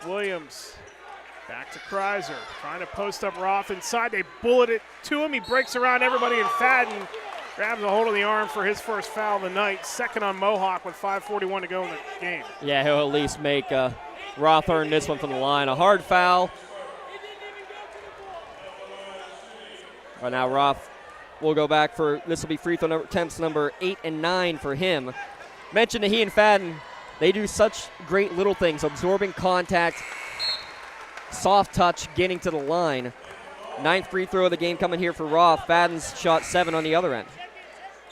Speaker 8: Williams back to Kreiser, trying to post up Roth inside. They bullet it to him. He breaks around everybody, and Fadden grabs a hold of the arm for his first foul of the night. Second on Mohawk with 5:41 to go in the game.
Speaker 2: Yeah, he'll at least make Roth earn this one from the line. A hard foul. Right now, Roth will go back for, this will be free throw attempts number 8 and 9 for him. Mentioned that he and Fadden, they do such great little things, absorbing contact, soft touch, getting to the line. 9th free throw of the game coming here for Roth. Fadden's shot 7 on the other end.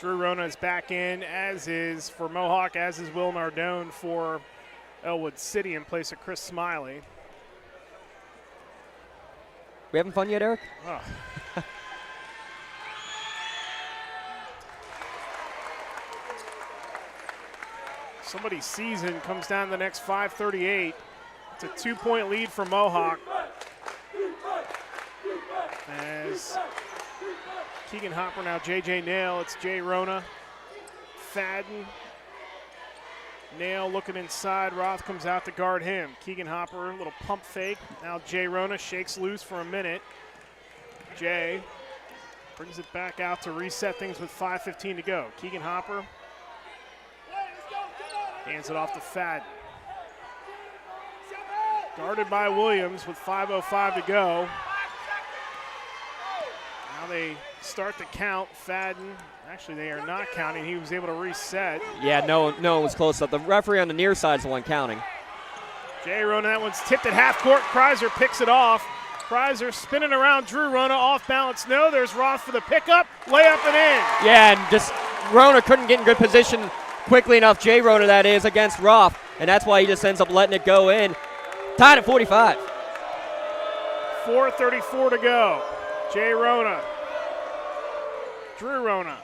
Speaker 8: Drew Rona is back in, as is for Mohawk, as is Will Nardone for Ellwood City in place of Chris Smiley.
Speaker 2: We having fun yet, Eric?
Speaker 8: Oh. Somebody's season comes down the next 5:38. It's a 2-point lead for Mohawk. As Keegan Hopper, now J.J. Nail, it's Jay Rona. Fadden. Nail looking inside. Roth comes out to guard him. Keegan Hopper, little pump fake. Now Jay Rona shakes loose for a minute. Jay brings it back out to reset things with 5:15 to go. Keegan Hopper hands it off to Fadden. Guarded by Williams with 5:05 to go. Now they start to count. Fadden, actually they are not counting. He was able to reset.
Speaker 2: Yeah, no one was close up. The referee on the near side is the one counting.
Speaker 8: Jay Rona, that one's tipped at half court. Kreiser picks it off. Kreiser spinning around Drew Rona, off balance. No, there's Roth for the pickup. Layup and in.
Speaker 2: Yeah, and just Rona couldn't get in good position quickly enough. Jay Rona, that is, against Roth, and that's why he just ends up letting it go in. Tied at 45.
Speaker 8: 4:34 to go. Jay Rona. Drew Rona.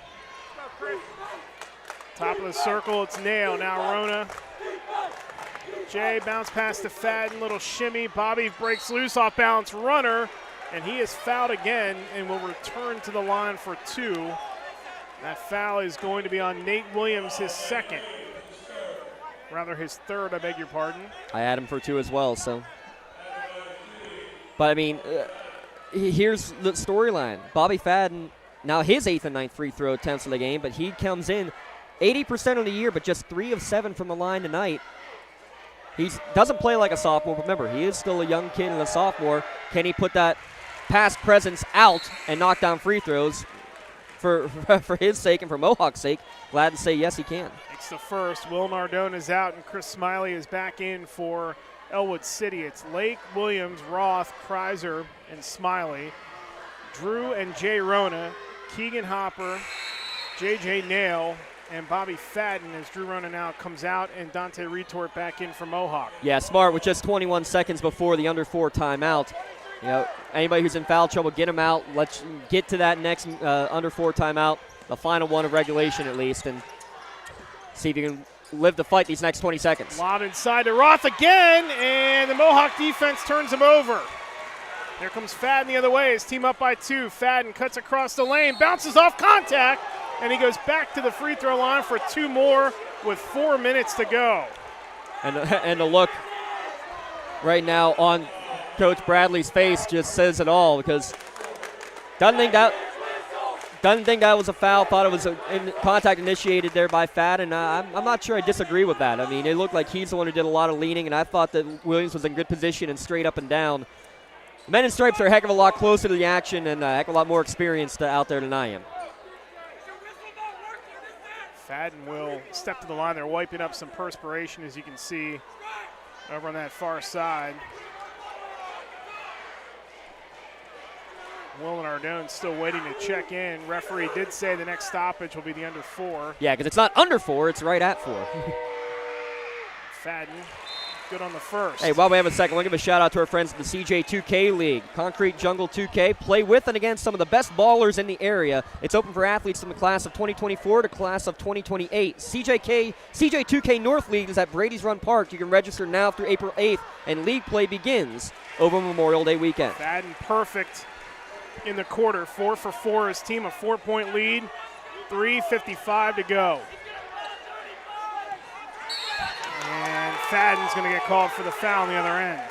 Speaker 8: Top of the circle, it's Nail. Now Rona. Jay bounce pass to Fadden, little shimmy. Bobby breaks loose off balance runner, and he is fouled again and will return to the line for 2. That foul is going to be on Nate Williams, his second. Rather his third, I beg your pardon.
Speaker 2: I had him for 2 as well, so. But, I mean, here's the storyline. Bobby Fadden, now his 8th and 9th free throw attempts of the game, but he comes in 80% of the year, but just 3 of 7 from the line tonight. He doesn't play like a sophomore. Remember, he is still a young kid and a sophomore. Can he put that past presence out and knock down free throws? For his sake and for Mohawk's sake, glad to say yes, he can.
Speaker 8: It's the first. Will Nardone is out, and Chris Smiley is back in for Ellwood City. It's Lake, Williams, Roth, Kreiser, and Smiley. Drew and Jay Rona, Keegan Hopper, J.J. Nail, and Bobby Fadden as Drew Rona now comes out and Dante Retort back in for Mohawk.
Speaker 2: Yeah, smart with just 21 seconds before the under 4 timeout. You know, anybody who's in foul trouble, get them out. Let's get to that next under 4 timeout, the final one of regulation at least, and see if you can live to fight these next 20 seconds.
Speaker 8: Lob inside to Roth again, and the Mohawk defense turns him over. Here comes Fadden the other way. His team up by 2. Fadden cuts across the lane, bounces off contact, and he goes back to the free throw line for 2 more with 4 minutes to go.
Speaker 2: And the look right now on Coach Bradley's face just says it all, because doesn't think that was a foul. Thought it was contact initiated there by Fadden. I'm not sure I disagree with that. I mean, it looked like he's the one who did a lot of leaning, and I thought that Williams was in good position and straight up and down. The men in stripes are a heck of a lot closer to the action and a heck of a lot more experienced out there than I am.
Speaker 8: Fadden will step to the line. They're wiping up some perspiration, as you can see over on that far side. Will and Ardone still waiting to check in. Referee did say the next stoppage will be the under 4.
Speaker 2: Yeah, because it's not under 4, it's right at 4.
Speaker 8: Fadden, good on the first.
Speaker 2: Hey, while we have a second, we'll give a shout out to our friends at the CJ2K League. Concrete Jungle 2K. Play with and against some of the best ballers in the area. It's open for athletes from the class of 2024 to class of 2028. CJ2K North League is at Brady's Run Park. You can register now through April 8th, and league play begins over Memorial Day weekend.
Speaker 8: Fadden perfect in the quarter. 4 for 4. His team a 4-point lead. 3:55 to go. And Fadden's going to get called for the foul on the other end.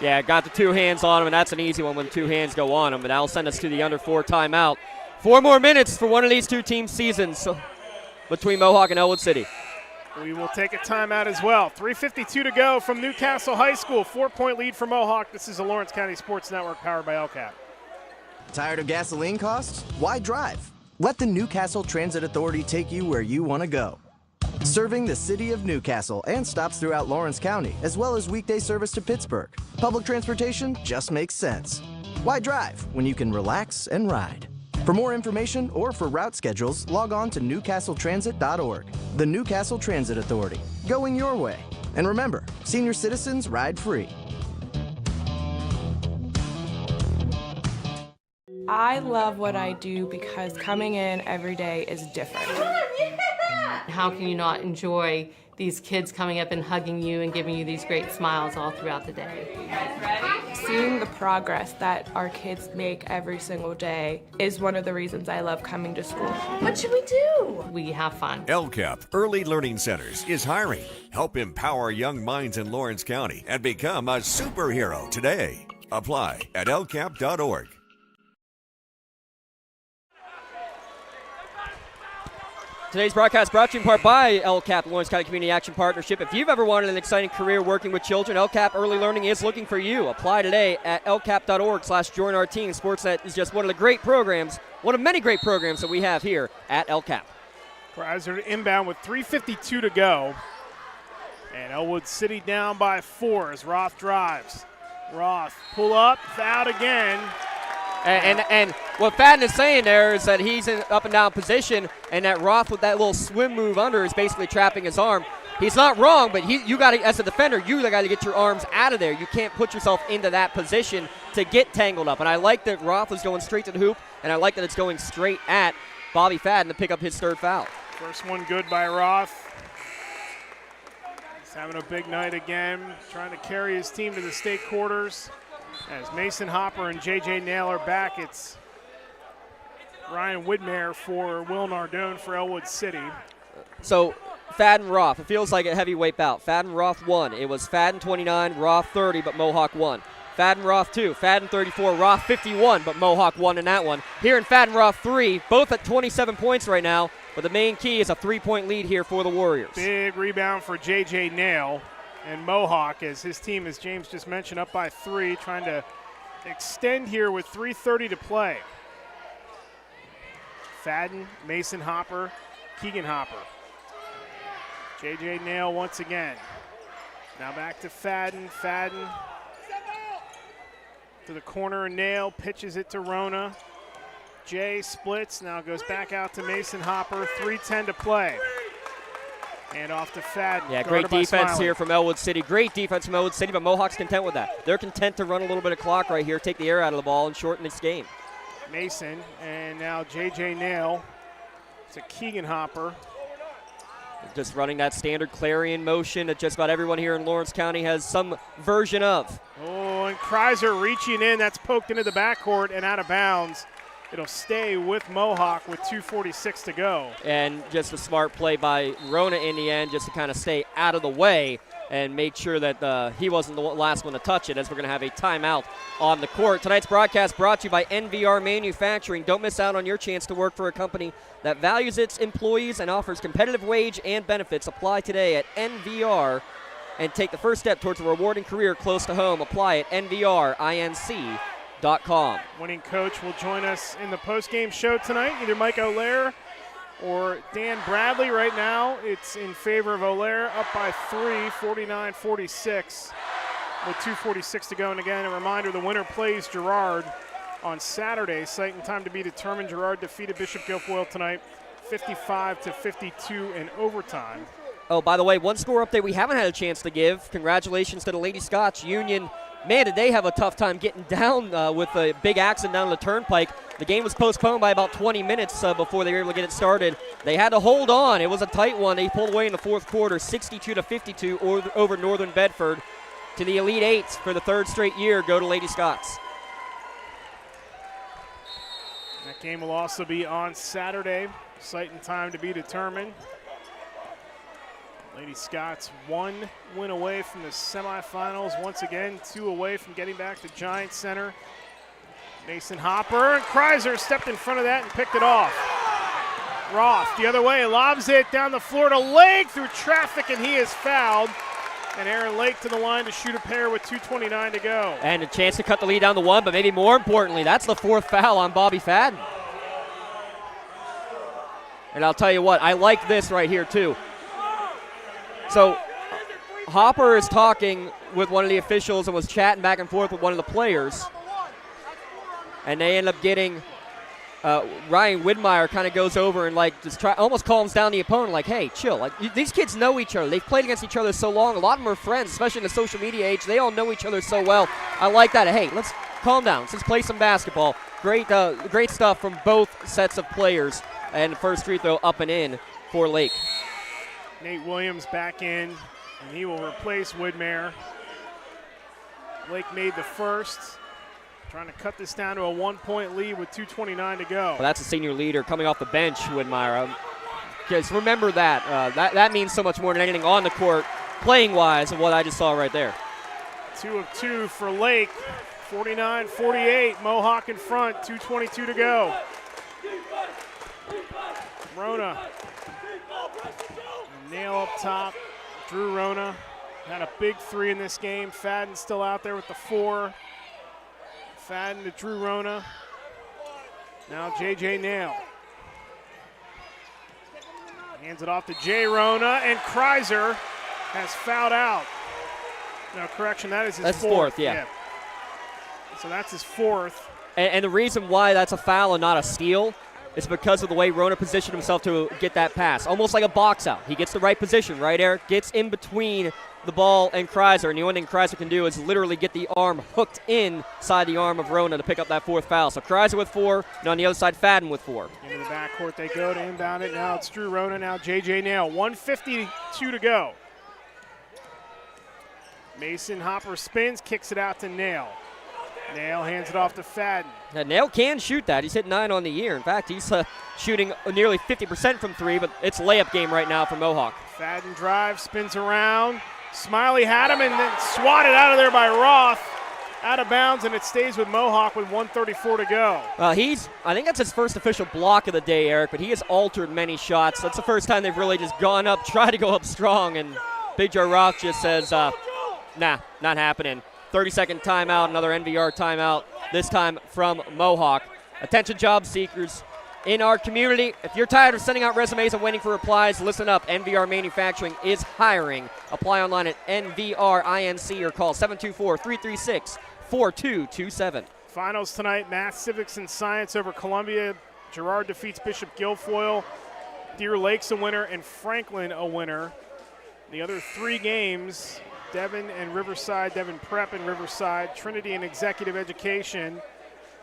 Speaker 2: Yeah, got the 2 hands on him, and that's an easy one when 2 hands go on him. But that'll send us to the under 4 timeout. 4 more minutes for one of these 2 teams' seasons between Mohawk and Ellwood City.
Speaker 8: We will take a timeout as well. 3:52 to go from Newcastle High School. 4-point lead for Mohawk. This is the Lawrence County Sports Network powered by LCAP.
Speaker 13: Tired of gasoline costs? Why drive? Let the Newcastle Transit Authority take you where you want to go. Serving the city of Newcastle and stops throughout Lawrence County, as well as weekday service to Pittsburgh. Public transportation just makes sense. Why drive when you can relax and ride? For more information or for route schedules, log on to newcastletransit.org. The Newcastle Transit Authority, going your way. And remember, senior citizens ride free.
Speaker 4: I love what I do because coming in every day is different.
Speaker 6: How can you not enjoy these kids coming up and hugging you and giving you these great smiles all throughout the day?
Speaker 4: Seeing the progress that our kids make every single day is one of the reasons I love coming to school.
Speaker 6: What should we do? We have fun.
Speaker 23: LCAP Early Learning Centers is hiring. Help empower young minds in Lawrence County and become a superhero today. Apply at lcap.org.
Speaker 2: Today's broadcast brought to you in part by LCAP, Lawrence County Community Action Partnership. If you've ever wanted an exciting career working with children, LCAP Early Learning is looking for you. Apply today at lcap.org/join our team. SportsNet is just one of the great programs, one of many great programs that we have here at LCAP.
Speaker 8: Crowds are inbound with 3:52 to go. And Ellwood City down by 4 as Roth drives. Roth pull up, fouled again.
Speaker 2: And what Fadden is saying there is that he's in up and down position, and that Roth with that little swim move under is basically trapping his arm. He's not wrong, but you got to, as a defender, you got to get your arms out of there. You can't put yourself into that position to get tangled up. And I like that Roth was going straight to the hoop, and I like that it's going straight at Bobby Fadden to pick up his 3rd foul.
Speaker 8: First one good by Roth. He's having a big night again, trying to carry his team to the state quarters. As Mason Hopper and J.J. Nail are back, it's Ryan Widmere for Will Nardone for Ellwood City.
Speaker 2: So Fadden Roth, it feels like a heavyweight bout. Fadden Roth won. It was Fadden 29, Roth 30, but Mohawk won. Fadden Roth 2, Fadden 34, Roth 51, but Mohawk won in that one. Here in Fadden Roth 3, both at 27 points right now, but the main key is a 3-point lead here for the Warriors.
Speaker 8: Big rebound for J.J. Nail. And Mohawk, as his team, as James just mentioned, up by 3, trying to extend here with 3:30 to play. Fadden, Mason Hopper, Keegan Hopper. J.J. Nail once again. Now back to Fadden. Fadden to the corner, and Nail pitches it to Rona. Jay splits, now goes back out to Mason Hopper, 3:10 to play. And off to Fadden.
Speaker 2: Yeah, great defense here from Ellwood City. Great defense from Ellwood City, but Mohawk's content with that. They're content to run a little bit of clock right here, take the air out of the ball, and shorten this game.
Speaker 8: Mason, and now J.J. Nail to Keegan Hopper.
Speaker 2: Just running that standard Clarion motion that just about everyone here in Lawrence County has some version of.
Speaker 8: Oh, and Kreiser reaching in. That's poked into the backcourt and out of bounds. It'll stay with Mohawk with 2:46 to go.
Speaker 2: And just a smart play by Rona in the end just to kind of stay out of the way and make sure that he wasn't the last one to touch it, as we're going to have a timeout on the court. Tonight's broadcast brought to you by NVR Manufacturing. Don't miss out on your chance to work for a company that values its employees and offers competitive wage and benefits. Apply today at NVR and take the first step towards a rewarding career close to home. Apply at NVRINC.com.
Speaker 8: Winning coach will join us in the post-game show tonight, either Mike O'Lear or Dan Bradley. Right now, it's in favor of O'Lear, up by 3, 49-46, with 2:46 to go. And again, a reminder, the winner plays Girard on Saturday. Site and time to be determined. Girard defeated Bishop Guilfoyle tonight, 55-52 in overtime.
Speaker 2: Oh, by the way, one score update we haven't had a chance to give. Congratulations to the Lady Scotch Union. Man, did they have a tough time getting down with a big accident down the turnpike. The game was postponed by about 20 minutes before they were able to get it started. They had to hold on. It was a tight one. They pulled away in the fourth quarter, 62-52 over Northern Bedford. To the Elite Eight for the third straight year, go to Lady Scots.
Speaker 8: That game will also be on Saturday. Site and time to be determined. Lady Scots 1 win away from the semifinals. Once again, 2 away from getting back to Giant Center. Mason Hopper and Kreiser stepped in front of that and picked it off. Roth the other way, lobs it down the floor to Lake through traffic, and he is fouled. And Aaron Lake to the line to shoot a pair with 2:29 to go.
Speaker 2: And a chance to cut the lead down to 1, but maybe more importantly, that's the 4th foul on Bobby Fadden. And I'll tell you what, I like this right here too. So Hopper is talking with one of the officials and was chatting back and forth with one of the players. And they end up getting Ryan Widmeyer kind of goes over and just almost calms down the opponent, like, hey, chill. These kids know each other. They've played against each other so long. A lot of them are friends, especially in the social media age. They all know each other so well. I like that. Hey, let's calm down. Let's play some basketball. Great stuff from both sets of players. And the first free throw up and in for Lake.
Speaker 8: Nate Williams back in, and he will replace Widmeyer. Lake made the first. Trying to cut this down to a 1-point lead with 2:29 to go.
Speaker 2: Well, that's a senior leader coming off the bench, Widmeyer. Because remember that. That means so much more than anything on the court, playing-wise, of what I just saw right there.
Speaker 8: 2 of 2 for Lake. 49-48. Mohawk in front. 2:22 to go. Rona. Nail up top. Drew Rona had a big 3 in this game. Fadden still out there with the 4. Fadden to Drew Rona. Now J.J. Nail. Hands it off to Jay Rona, and Kreiser has fouled out. No, correction, that's his 4th.
Speaker 2: Yeah.
Speaker 8: So that's his 4th.
Speaker 2: And the reason why that's a foul and not a steal is because of the way Rona positioned himself to get that pass. Almost like a box out. He gets the right position, right, Eric? Gets in between the ball and Kreiser, and the only thing Kreiser can do is literally get the arm hooked inside the arm of Rona to pick up that 4th foul. So Kreiser with 4, and on the other side, Fadden with 4.
Speaker 8: Into the backcourt they go to inbound it. Now it's Drew Rona, now J.J. Nail. 1:52 to go. Mason Hopper spins, kicks it out to Nail. Nail hands it off to Fadden.
Speaker 2: Now, Nail can shoot that. He's hit 9 on the year. In fact, he's shooting nearly 50% from 3, but it's layup game right now for Mohawk.
Speaker 8: Fadden drives, spins around. Smiley had him and then swatted out of there by Roth. Out of bounds, and it stays with Mohawk with 1:34 to go.
Speaker 2: I think that's his first official block of the day, Eric, but he has altered many shots. That's the first time they've really just gone up, tried to go up strong, and Big Joe Roth just says, nah, not happening. 30-second timeout, another NVR timeout, this time from Mohawk. Attention job seekers in our community. If you're tired of sending out resumes and waiting for replies, listen up. NVR Manufacturing is hiring. Apply online at NVRINC or call 724-336-4227.
Speaker 8: Finals tonight, math, civics, and science over Columbia. Girard defeats Bishop Guilfoyle. Deer Lake's a winner, and Franklin a winner. The other 3 games, Devon and Riverside, Devon Prep and Riverside, Trinity and Executive Education,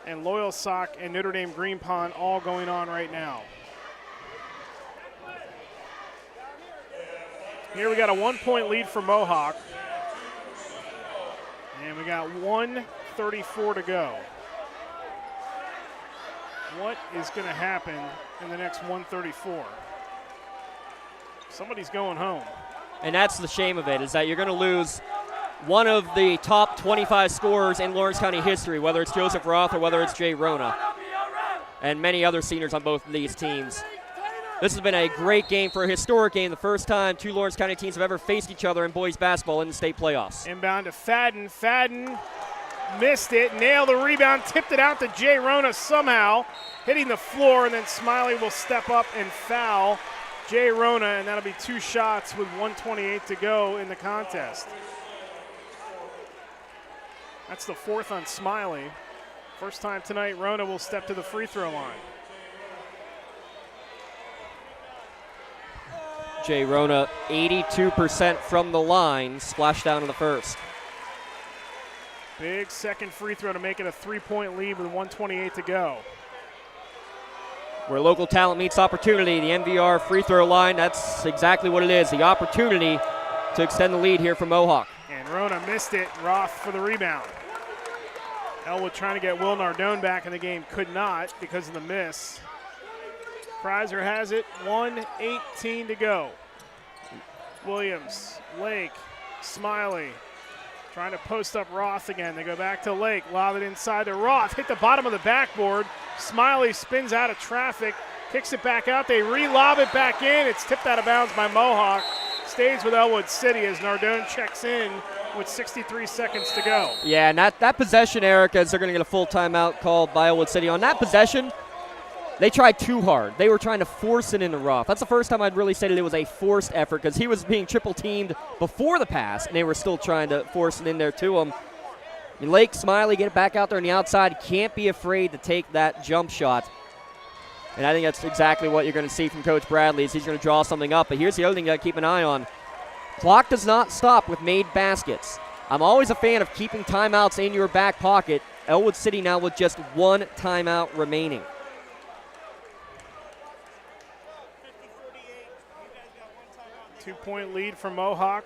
Speaker 8: and Loyal Sock and Notre Dame Green Pond all going on right now. Here we got a 1-point lead for Mohawk. And we got 1:34 to go. What is going to happen in the next 1:34? Somebody's going home.
Speaker 2: And that's the shame of it, is that you're going to lose one of the top 25 scorers in Lawrence County history, whether it's Joseph Roth or whether it's Jay Rona, and many other seniors on both of these teams. This has been a great game, for a historic game, the first time 2 Lawrence County teams have ever faced each other in boys basketball in the state playoffs.
Speaker 8: Inbound to Fadden. Fadden missed it, nailed the rebound, tipped it out to Jay Rona somehow, hitting the floor, and then Smiley will step up and foul Jay Rona, and that'll be 2 shots with 1:28 to go in the contest. That's the 4th on Smiley. First time tonight, Rona will step to the free throw line.
Speaker 2: Jay Rona, 82% from the line, splashed down in the first.
Speaker 8: Big second free throw to make it a 3-point lead with 1:28 to go.
Speaker 2: Where local talent meets opportunity, the MVR free throw line, that's exactly what it is, the opportunity to extend the lead here for Mohawk.
Speaker 8: And Rona missed it, Roth for the rebound. Ellwood trying to get Will Nardone back in the game, could not because of the miss. Prizer has it, 1:18 to go. Williams, Lake, Smiley, trying to post up Roth again. They go back to Lake, lob it inside to Roth, hit the bottom of the backboard. Smiley spins out of traffic, kicks it back out. They re-lob it back in. It's tipped out of bounds by Mohawk. Stays with Ellwood City as Nardone checks in with 63 seconds to go.
Speaker 2: Yeah, and that possession, Eric, as they're going to get a full timeout called by Ellwood City. On that possession, they tried too hard. They were trying to force it into Roth. That's the first time I'd really said it was a forced effort, because he was being triple teamed before the pass, and they were still trying to force it in there to him. Lake, Smiley, get it back out there on the outside. Can't be afraid to take that jump shot. And I think that's exactly what you're going to see from Coach Bradley, is he's going to draw something up. But here's the other thing you got to keep an eye on. Clock does not stop with made baskets. I'm always a fan of keeping timeouts in your back pocket. Ellwood City now with just 1 timeout remaining.
Speaker 8: Two-point lead for Mohawk.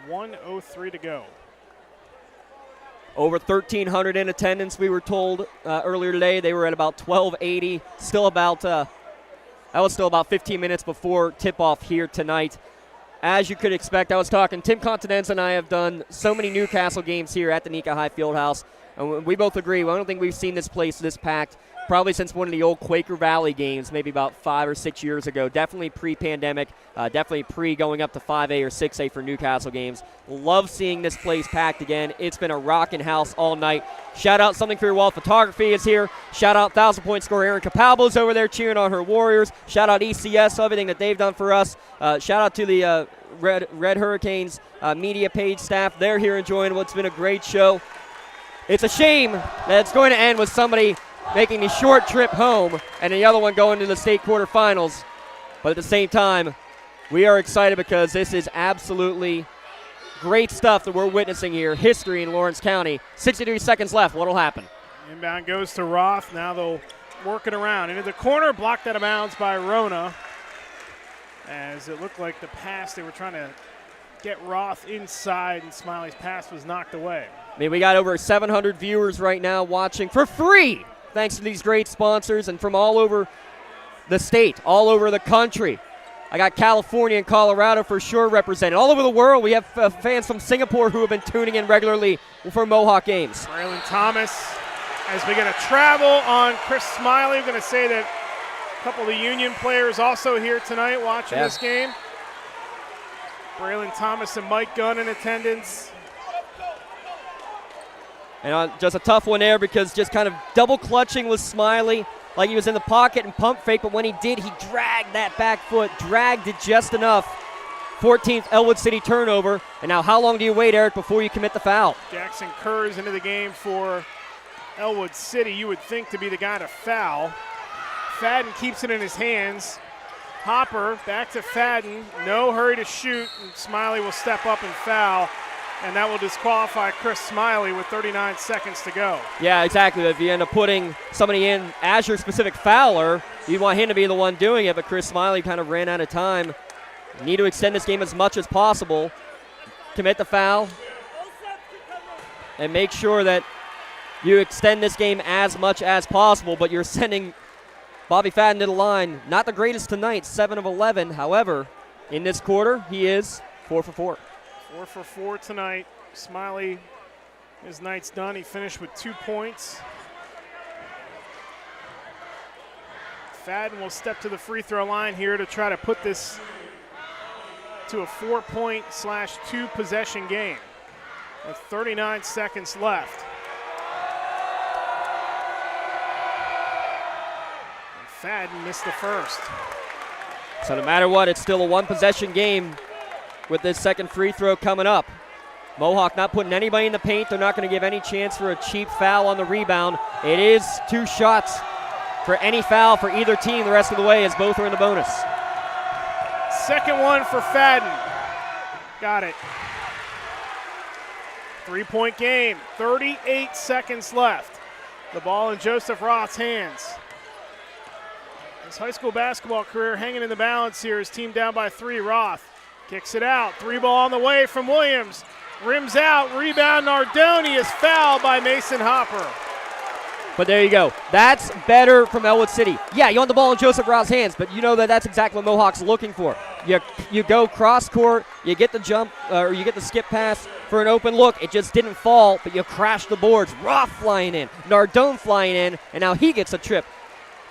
Speaker 8: 1:03 to go.
Speaker 2: Over 1,300 in attendance, we were told earlier today. They were at about 1,280. That was still about 15 minutes before tip-off here tonight. As you could expect, I was talking, Tim Continenza and I have done so many Newcastle games here at the Nika High Fieldhouse, and we both agree, I don't think we've seen this place this packed probably since one of the old Quaker Valley games, maybe about 5 or 6 years ago. Definitely pre-pandemic, definitely pre-going up to 5A or 6A for Newcastle games. Love seeing this place packed again. It's been a rocking house all night. Shout out Something for Your Wall Photography is here. Shout out 1,000-point scorer Erin Capalbo's over there cheering on her Warriors. Shout out ECS, everything that they've done for us. Shout out to the Red Hurricanes media page staff. They're here enjoying what's been a great show. It's a shame that it's going to end with somebody making the short trip home and the other one going to the state quarterfinals. But at the same time, we are excited because this is absolutely great stuff that we're witnessing here. History in Lawrence County. 63 seconds left. What will happen?
Speaker 8: Inbound goes to Roth. Now they'll work it around. Into the corner, blocked out of bounds by Rona. As it looked like the pass, they were trying to get Roth inside, and Smiley's pass was knocked away.
Speaker 2: I mean, we got over 700 viewers right now watching for free, thanks to these great sponsors, and from all over the state, all over the country. I got California and Colorado for sure represented. All over the world, we have fans from Singapore who have been tuning in regularly for Mohawk games.
Speaker 8: Braylon Thomas, as we get a travel on Chris Smiley, I'm going to say that a couple of the Union players also here tonight watching this game. Braylon Thomas and Mike Gunn in attendance.
Speaker 2: And just a tough one there because just kind of double clutching with Smiley, like he was in the pocket and pump fake, but when he did, he dragged that back foot, dragged it just enough 14th Ellwood City turnover. And now how long do you wait, Eric, before you commit the foul?
Speaker 8: Jackson Kerr's into the game for Ellwood City. You would think to be the guy to foul. Fadden keeps it in his hands. Hopper back to Fadden. No hurry to shoot. And Smiley will step up and foul. And that will disqualify Chris Smiley with 39 seconds to go.
Speaker 2: Yeah, exactly. If you end up putting somebody in as your specific fouler, you want him to be the one doing it, but Chris Smiley kind of ran out of time. You need to extend this game as much as possible. Commit the foul. And make sure that you extend this game as much as possible, but you're sending Bobby Fadden to the line. Not the greatest tonight, 7 of 11. However, in this quarter, he is 4 for 4.
Speaker 8: 4 for 4 tonight. Smiley, his night's done. He finished with 2 points. Fadden will step to the free throw line here to try to put this to a 4-point/2 possession game with 39 seconds left. And Fadden missed the first.
Speaker 2: So no matter what, it's still a 1-possession game with this second free throw coming up. Mohawk not putting anybody in the paint. They're not going to give any chance for a cheap foul on the rebound. It is 2 shots for any foul for either team the rest of the way, as both are in the bonus.
Speaker 8: Second one for Fadden. Got it. 3-point game, 38 seconds left. The ball in Joseph Roth's hands. His high school basketball career hanging in the balance here. His team down by 3. Roth kicks it out. 3-ball on the way from Williams. Rims out. Rebound Nardoni is fouled by Mason Hopper.
Speaker 2: But there you go. That's better from Ellwood City. Yeah, you want the ball in Joseph Roth's hands, but you know that's exactly what Mohawk's looking for. You go cross court, you get the jump, or you get the skip pass for an open look. It just didn't fall, but you crash the boards. Roth flying in, Nardone flying in, and now he gets a trip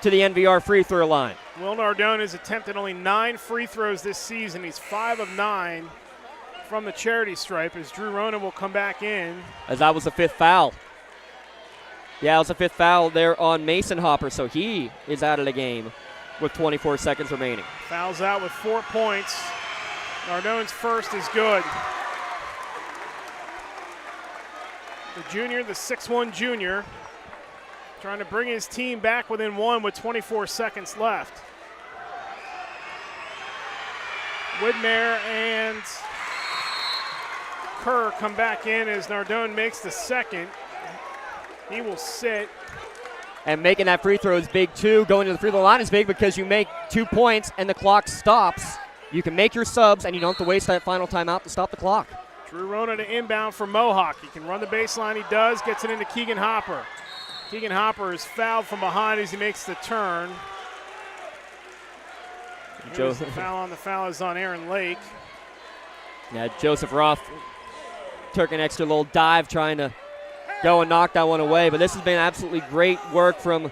Speaker 2: to the NVR free throw line.
Speaker 8: Will Nardone has attempted only 9 free throws this season. He's 5 of 9 from the charity stripe as Drew Ronan will come back in.
Speaker 2: As that was the 5th foul. Yeah, it was the 5th foul there on Mason Hopper, so he is out of the game with 24 seconds remaining.
Speaker 8: Fouls out with 4 points. Nardone's first is good. The junior, the 6'1 junior, trying to bring his team back within 1 with 24 seconds left. Widmer and Kerr come back in as Nardone makes the second. He will sit.
Speaker 2: And making that free throw is big too. Going to the free throw line is big because you make 2 points and the clock stops. You can make your subs and you don't have to waste that final timeout to stop the clock.
Speaker 8: Drew Ronan to inbound for Mohawk. He can run the baseline. He does. Gets it into Keegan Hopper. Keegan Hopper is fouled from behind as he makes the turn. The foul on the foul is on Aaron Lake.
Speaker 2: Yeah, Joseph Roth took an extra little dive trying to go and knock that one away. But this has been absolutely great work from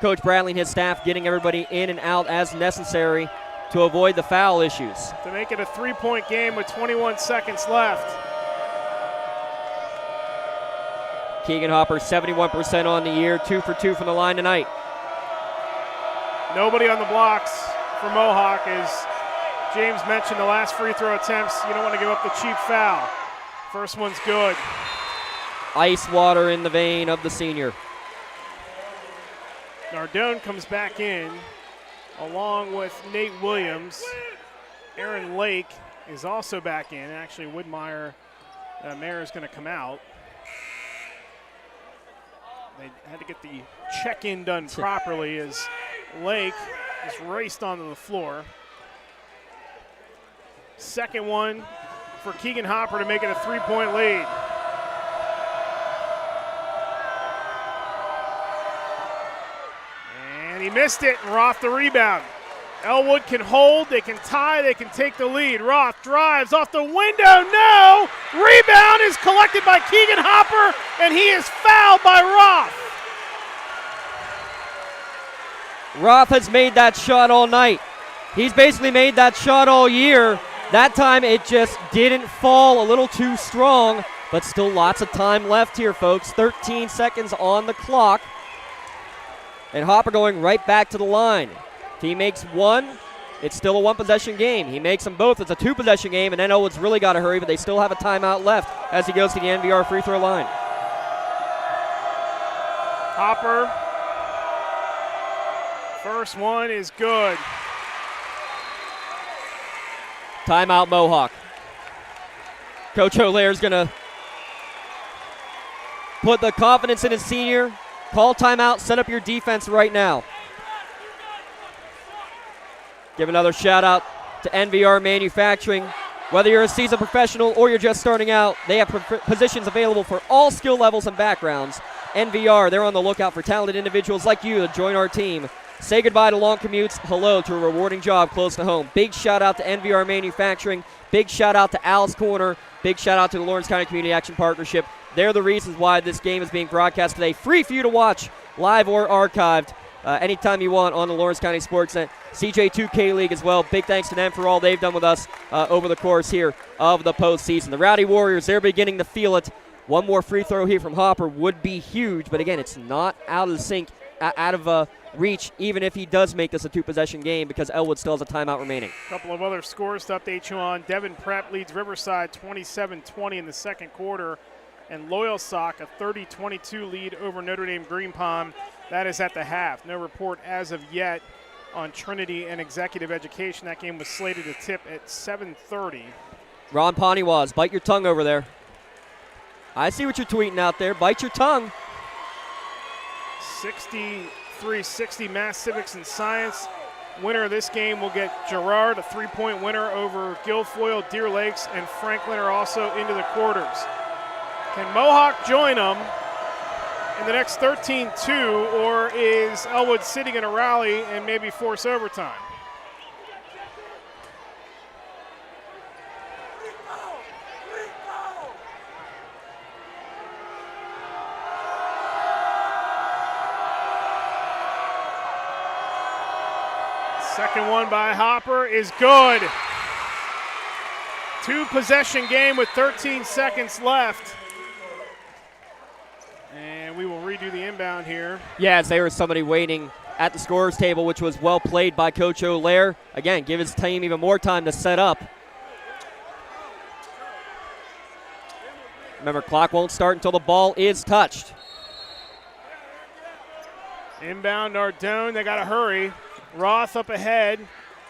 Speaker 2: Coach Bradley and his staff, getting everybody in and out as necessary to avoid the foul issues.
Speaker 8: To make it a 3-point game with 21 seconds left.
Speaker 2: Keegan Hopper, 71% on the year, 2 for 2 from the line tonight.
Speaker 8: Nobody on the blocks for Mohawk. As James mentioned, the last free throw attempts, you don't want to give up the cheap foul. First one's good.
Speaker 2: Ice water in the vein of the senior.
Speaker 8: Nardone comes back in along with Nate Williams. Aaron Lake is also back in. Actually, Mayer is going to come out. They had to get the check-in done properly as Lake is raced onto the floor. Second one for Keegan Hopper to make it a 3-point lead. And he missed it, and Roth the rebound. Ellwood can hold, they can tie, they can take the lead. Roth drives off the window, no! Rebound is collected by Keegan Hopper, and he is fouled by Roth.
Speaker 2: Roth has made that shot all night. He's basically made that shot all year. That time it just didn't fall, a little too strong, but still lots of time left here, folks. 13 seconds on the clock. And Hopper going right back to the line. If he makes one, It's still a one-possession game. He makes them both. It's a two-possession game, and then Ellwood's really got to hurry, but they still have a timeout left as he goes to the NVR free throw line.
Speaker 8: Hopper. First one is good.
Speaker 2: Timeout Mohawk. Coach O'Leary's going to put the confidence in his senior. Call timeout, set up your defense right now. Give another shout out to NVR Manufacturing. Whether you're a seasoned professional or you're just starting out, they have positions available for all skill levels and backgrounds. NVR, they're on the lookout for talented individuals like you to join our team. Say goodbye to long commutes, hello to a rewarding job close to home. Big shout out to NVR Manufacturing. Big shout out to Al's Corner. Big shout out to the Lawrence County Community Action Partnership. They're the reasons why this game is being broadcast today. Free for you to watch live or archived anytime you want on the Lawrence County SportsNet. CJ2K League as well. Big thanks to them for all they've done with us over the course here of the postseason. The Rowdy Warriors, they're beginning to feel it. One more free throw here from Hopper would be huge, but again, it's not out of the sync, out of reach, even if he does make this a two-possession game, because Ellwood still has a timeout remaining.
Speaker 8: A couple of other scores to update you on. Devon Prep leads Riverside 27-20 in the second quarter, and Loyalsock a 30-22 lead over Notre Dame Green Pond. That is at the half. No report as of yet on Trinity and Executive Education. That game was slated to tip at 7:30.
Speaker 2: Ron Poniwaz, bite your tongue over there. I see what you're tweeting out there. Bite your tongue.
Speaker 8: 63-60 Mass Civics and Science. Winner of this game will get Girard, a three-point winner over Guilfoyle, Deer Lakes, and Franklin are also into the quarters. Can Mohawk join them in the next 13-2, or is Ellwood City going to rally and maybe force overtime? Second one by Hopper is good. Two-possession game with 13 seconds left. And we will redo the inbound here.
Speaker 2: Yes, there was somebody waiting at the scorer's table, which was well played by Coach O'Leary. Again, give his team even more time to set up. Remember, clock won't start until the ball is touched.
Speaker 8: Inbound Nardone, they got to hurry. Roth up ahead,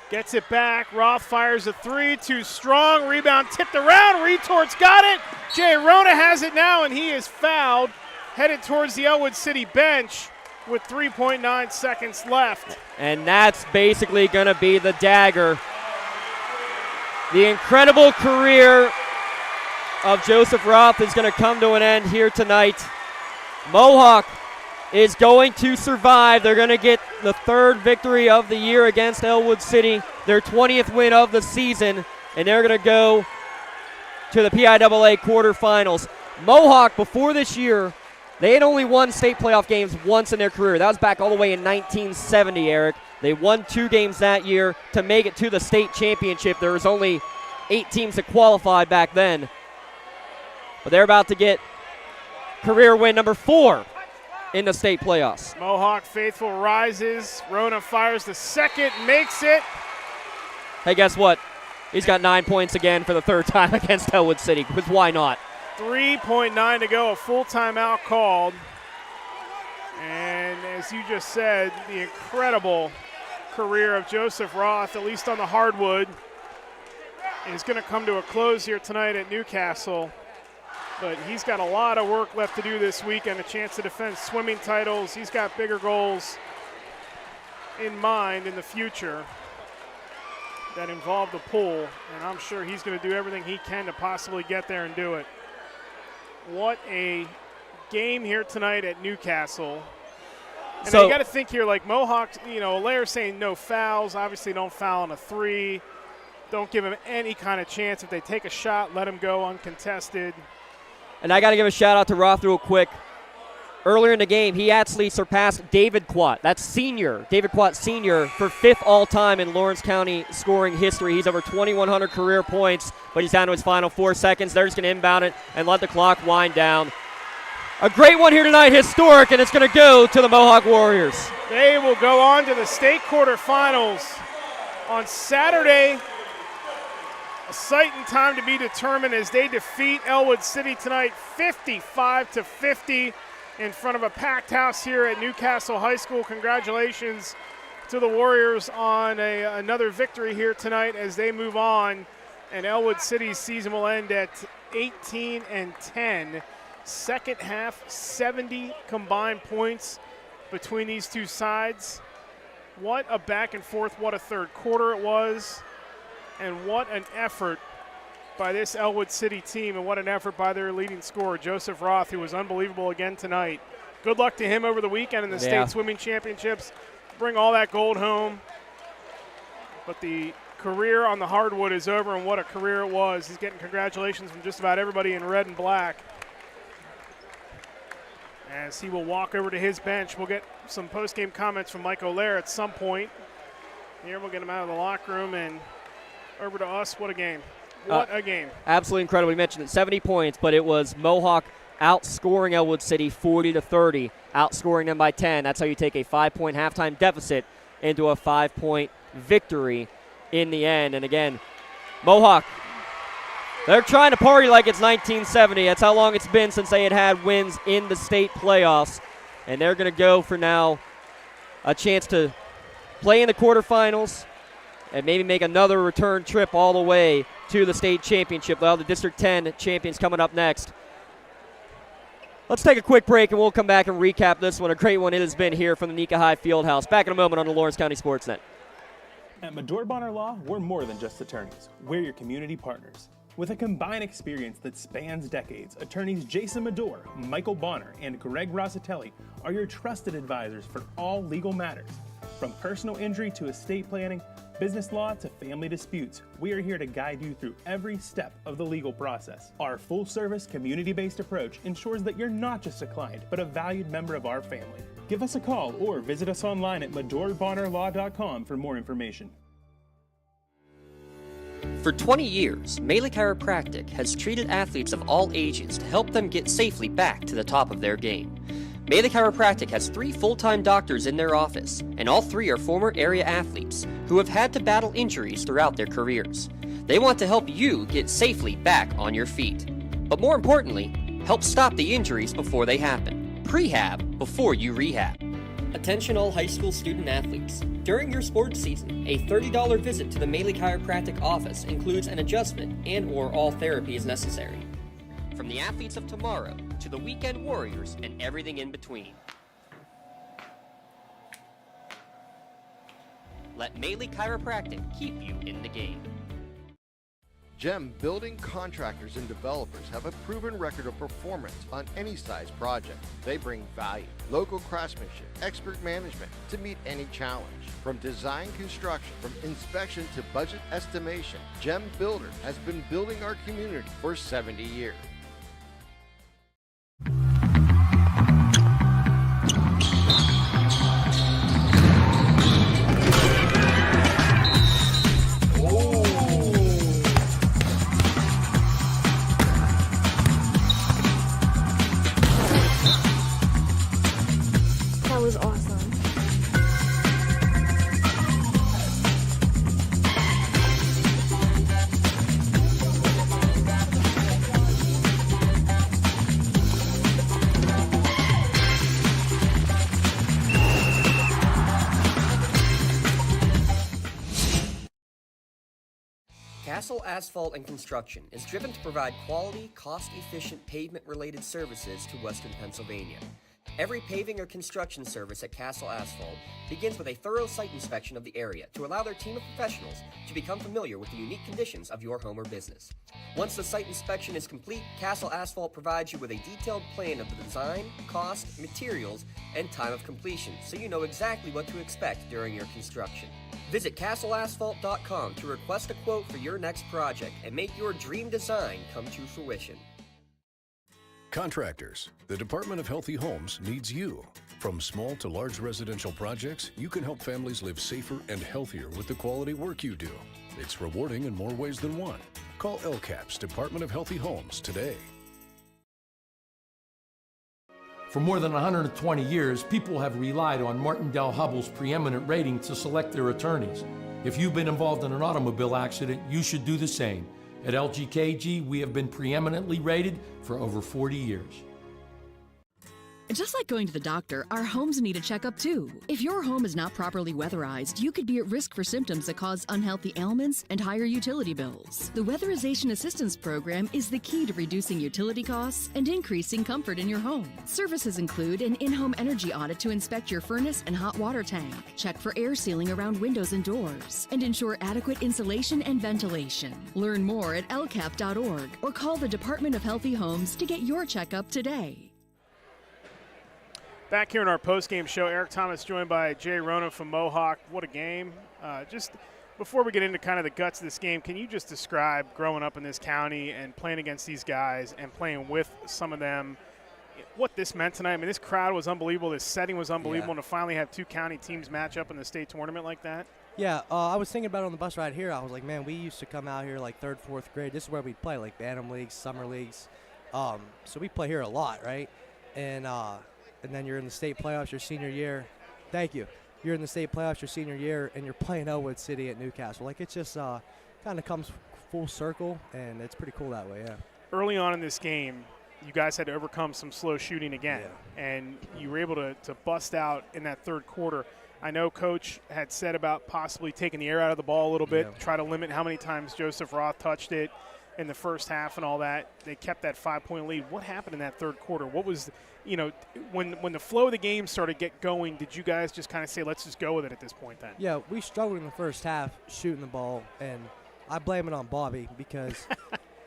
Speaker 8: gets it back. Roth fires a three, too strong. Rebound tipped around. Retort's got it. Jay Rona has it now, and he is fouled. Headed towards the Ellwood City bench with 3.9 seconds left.
Speaker 2: And that's basically going to be the dagger. The incredible career of Joseph Roth is going to come to an end here tonight. Mohawk is going to survive. They're going to get the third victory of the year against Ellwood City, their 20th win of the season, and they're going to go to the PIAA quarterfinals. Mohawk, before this year, they had only won state playoff games once in their career. That was back all the way in 1970, Eric. They won 2 games that year to make it to the state championship. There was only 8 teams that qualified back then. But they're about to get career win number 4 in the state playoffs.
Speaker 8: Mohawk faithful rises. Rona fires the second, makes it.
Speaker 2: Hey, guess what? He's got 9 points again for the third time against Ellwood City, because why not?
Speaker 8: 3.9 to go, a full timeout called. And as you just said, the incredible career of Joseph Roth, at least on the hardwood, is going to come to a close here tonight at Newcastle. But he's got a lot of work left to do this weekend, a chance to defend swimming titles. He's got bigger goals in mind in the future that involve the pool, and I'm sure he's going to do everything he can to possibly get there and do it. What a game here tonight at Newcastle. And
Speaker 2: so
Speaker 8: you got to think here, like Mohawk, O'Leary's saying no fouls. Obviously don't foul on a 3. Don't give him any kind of chance. If they take a shot, let him go uncontested.
Speaker 2: And I got to give a shout-out to Roth real quick. Earlier in the game, he actually surpassed David Quat. That's senior, David Quat Sr., for 5th all-time in Lawrence County scoring history. He's over 2,100 career points, but he's down to his final 4 seconds. They're just going to inbound it and let the clock wind down. A great one here tonight, historic, and it's going to go to the Mohawk Warriors.
Speaker 8: They will go on to the state quarterfinals on Saturday. A sight and time to be determined as they defeat Ellwood City tonight 55-50 in front of a packed house here at Newcastle High School. Congratulations to the Warriors on another victory here tonight as they move on, and Ellwood City's season will end at 18-10. Second half, 70 combined points between these two sides. What a back and forth, what a third quarter it was, and what an effort by this Ellwood City team, and what an effort by their leading scorer, Joseph Roth, who was unbelievable again tonight. Good luck to him over the weekend in the state swimming championships. Bring all that gold home. But the career on the hardwood is over, and what a career it was. He's getting congratulations from just about everybody in red and black. As he will walk over to his bench, we'll get some post-game comments from Mike O'Leary at some point. Here we'll get him out of the locker room and over to us. What a game. What a game.
Speaker 2: Absolutely incredible. We mentioned it, 70 points, but it was Mohawk outscoring Ellwood City 40-30, outscoring them by 10. That's how you take a 5-point halftime deficit into a 5-point victory in the end. And again, Mohawk, they're trying to party like it's 1970. That's how long it's been since they had wins in the state playoffs. And they're going to go for now a chance to play in the quarterfinals and maybe make another return trip all the way to the state championship. Well, the District 10 champions coming up next. Let's take a quick break, and we'll come back and recap this one. A great one it has been here from the Nika High Fieldhouse. Back in a moment on the Lawrence County SportsNet.
Speaker 16: At Medore Law, we're more than just attorneys. We're your community partners. With a combined experience that spans decades, attorneys Jason Medore, Michael Bonner, and Greg Rossitelli are your trusted advisors for all legal matters. From personal injury to estate planning, business law to family disputes, we are here to guide you through every step of the legal process. Our full-service, community-based approach ensures that you're not just a client, but a valued member of our family. Give us a call or visit us online at Rd-Mar.12 for more information.
Speaker 1: For 20 years, Melee Chiropractic has treated athletes of all ages to help them get safely back to the top of their game. Melee Chiropractic has 3 full-time doctors in their office, and all 3 are former area athletes who have had to battle injuries throughout their careers. They want to help you get safely back on your feet. But more importantly, help stop the injuries before they happen. Prehab before you rehab. Attention all high school student athletes. During your sports season, a $30 visit to the Melee Chiropractic office includes an adjustment and/or all therapy is necessary. From the athletes of tomorrow to the weekend warriors and everything in between. Let Melee Chiropractic keep you in the game.
Speaker 18: GEM building contractors and developers have a proven record of performance on any size project. They bring value, local craftsmanship, expert management to meet any challenge. From design construction, from inspection to budget estimation, GEM Builder has been building our community for 70 years.
Speaker 9: That was awesome.
Speaker 1: Castle Asphalt and Construction is driven to provide quality, cost-efficient pavement-related services to Western Pennsylvania. Every paving or construction service at Castle Asphalt begins with a thorough site inspection of the area to allow their team of professionals to become familiar with the unique conditions of your home or business. Once the site inspection is complete, Castle Asphalt provides you with a detailed plan of the design, cost, materials, and time of completion, so you know exactly what to expect during your construction. Visit castleasphalt.com to request a quote for your next project and make your dream design come to fruition.
Speaker 11: Contractors, the Department of Healthy Homes needs you. From small to large residential projects, you can help families live safer and healthier with the quality work you do. It's rewarding in more ways than one. Call LCAP's Department of Healthy Homes today.
Speaker 19: For more than 120 years, people have relied on Martindale-Hubbell's preeminent rating to select their attorneys. If you've been involved in an automobile accident, you should do the same. At LGKG, we have been preeminently rated for over 40 years.
Speaker 22: Just like going to the doctor, our homes need a checkup too. If your home is not properly weatherized, you could be at risk for symptoms that cause unhealthy ailments and higher utility bills. The Weatherization Assistance Program is the key to reducing utility costs and increasing comfort in your home. Services include an in-home energy audit to inspect your furnace and hot water tank, check for air sealing around windows and doors, and ensure adequate insulation and ventilation. Learn more at lcap.org or call the Department of Healthy Homes to get your checkup today.
Speaker 8: Back here in our post-game show, Eric Thomas joined by Jay Rona from Mohawk. What a game. Just before we get into kind of the guts of this game, can you just describe growing up in this county and playing against these guys and playing with some of them, what this meant tonight? I mean, this crowd was unbelievable. This setting was unbelievable. And to finally have two county teams match up in the state tournament like that.
Speaker 9: Yeah, I was thinking about it on the bus ride here. I was like, man, we used to come out here like 3rd, 4th grade. This is where we'd play, like Bantam leagues, summer leagues. So we play here a lot, right? And then you're in the state playoffs your senior year. Thank you. You're in the state playoffs your senior year, and you're playing Ellwood City at Newcastle. Like, it just kind of comes full circle, and it's pretty cool that way, yeah.
Speaker 8: Early on in this game, you guys had to overcome some slow shooting again, and you were able to bust out in that 3rd quarter. I know Coach had said about possibly taking the air out of the ball a little bit, try to limit how many times Joseph Roth touched it in the first half and all that. They kept that 5-point lead. What happened in that 3rd quarter? What was, when the flow of the game started get going, did you guys just kind of say, let's just go with it at this point then?
Speaker 9: Yeah, we struggled in the first half shooting the ball, and I blame it on Bobby because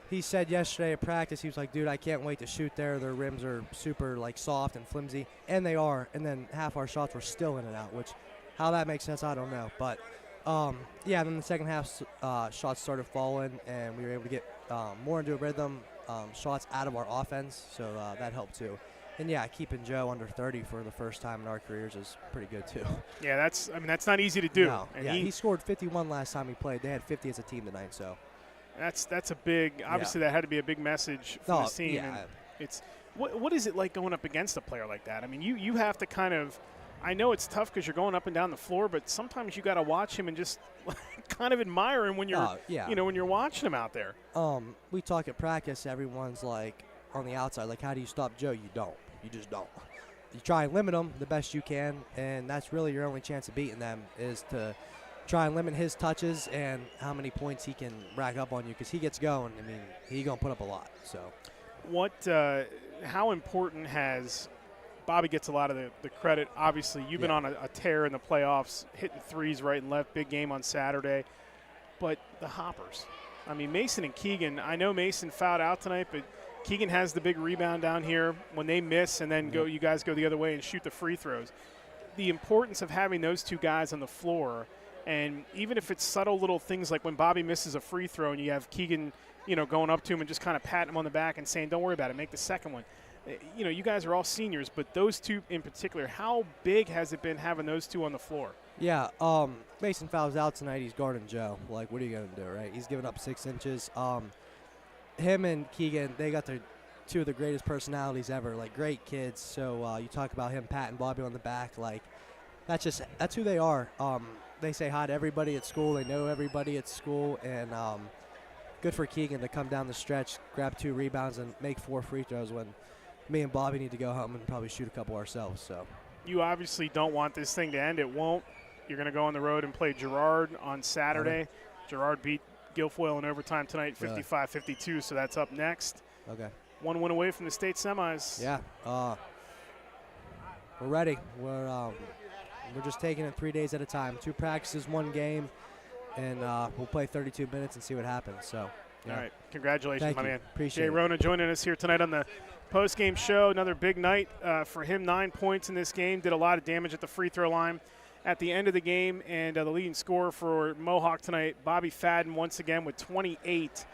Speaker 9: he said yesterday at practice, he was like, dude, I can't wait to shoot there. Their rims are super, like, soft and flimsy, and they are. And then half our shots were still in and out, which how that makes sense, I don't know. But, yeah, then the second half shots started falling, and we were able to get more into a rhythm, shots out of our offense, so that helped too. And yeah, keeping Joe under 30 for the first time in our careers is pretty good too.
Speaker 8: Yeah, that's not easy to do.
Speaker 9: No.
Speaker 8: And
Speaker 9: yeah, he scored 51 last time he played. They had 50 as a team tonight, so
Speaker 8: that's a big. Obviously, that had to be a big message for the team.
Speaker 9: Yeah.
Speaker 8: And it's what is it like going up against a player like that? I mean, you have to kind of. I know it's tough because you're going up and down the floor, but sometimes you got to watch him and just kind of admire him when you're, when you're watching him out there.
Speaker 9: We talk at practice. Everyone's like on the outside, like, how do you stop Joe? You don't. You just don't. You try and limit him the best you can, and that's really your only chance of beating them is to try and limit his touches and how many points he can rack up on you because he gets going. I mean, he's going to put up a lot. So,
Speaker 8: how important has Bobby gets a lot of the credit. Obviously, you've been on a tear in the playoffs, hitting threes right and left, big game on Saturday. But the hoppers. I mean, Mason and Keegan, I know Mason fouled out tonight, but Keegan has the big rebound down here when they miss and then you guys go the other way and shoot the free throws. The importance of having those two guys on the floor, and even if it's subtle little things like when Bobby misses a free throw and you have Keegan, going up to him and just kind of patting him on the back and saying, don't worry about it, make the second one. You guys are all seniors, but those two in particular, how big has it been having those two on the floor?
Speaker 9: Yeah, Mason fouls out tonight. He's guarding Joe. Like, what are you going to do, right? He's giving up 6 inches. Him and Keegan, they got two of the greatest personalities ever, like great kids. So you talk about him patting Bobby on the back, like that's who they are. They say hi to everybody at school. They know everybody at school, and good for Keegan to come down the stretch, grab 2 rebounds, and make 4 free throws when me and Bobby need to go home and probably shoot a couple ourselves. So
Speaker 8: you obviously don't want this thing to end. It won't. You're going to go on the road and play Girard on Saturday.
Speaker 9: Okay.
Speaker 8: Girard beat Guilfoyle in overtime tonight, 55-52, so that's up next.
Speaker 9: Okay.
Speaker 8: 1 win away from the state semis.
Speaker 9: Yeah. We're ready. We're just taking it 3 days at a time. 2 practices, 1 game, and we'll play 32 minutes and see what happens. So, yeah.
Speaker 8: All right. Congratulations,
Speaker 9: Thank
Speaker 8: my
Speaker 9: you.
Speaker 8: man.
Speaker 9: Appreciate
Speaker 8: Jay
Speaker 9: it.
Speaker 8: Rona joining us here tonight on the post-game show. Another big night for him. 9 points in this game. Did a lot of damage at the free throw line at the end of the game. And the leading scorer for Mohawk tonight, Bobby Fadden, once again with 28.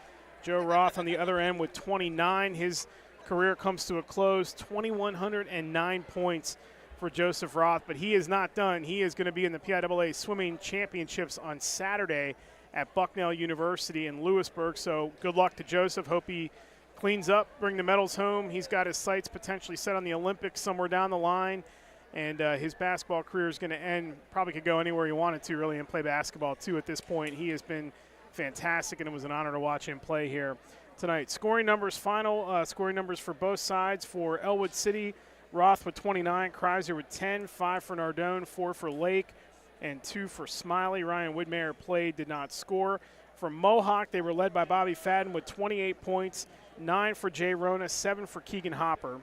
Speaker 8: Joe Roth on the other end with 29. His career comes to a close. 2,109 points for Joseph Roth. But he is not done. He is going to be in the PIAA Swimming Championships on Saturday at Bucknell University in Lewisburg. So good luck to Joseph. Hope he cleans up, bring the medals home. He's got his sights potentially set on the Olympics somewhere down the line. And his basketball career is going to end, probably could go anywhere he wanted to really and play basketball too at this point. He has been fantastic, and it was an honor to watch him play here tonight. Scoring numbers for both sides for Ellwood City. Roth with 29, Kreiser with 10, 5 for Nardone, 4 for Lake, and 2 for Smiley. Ryan Widmeyer played, did not score. For Mohawk, they were led by Bobby Fadden with 28 points, 9 for Jay Rona, 7 for Keegan Hopper,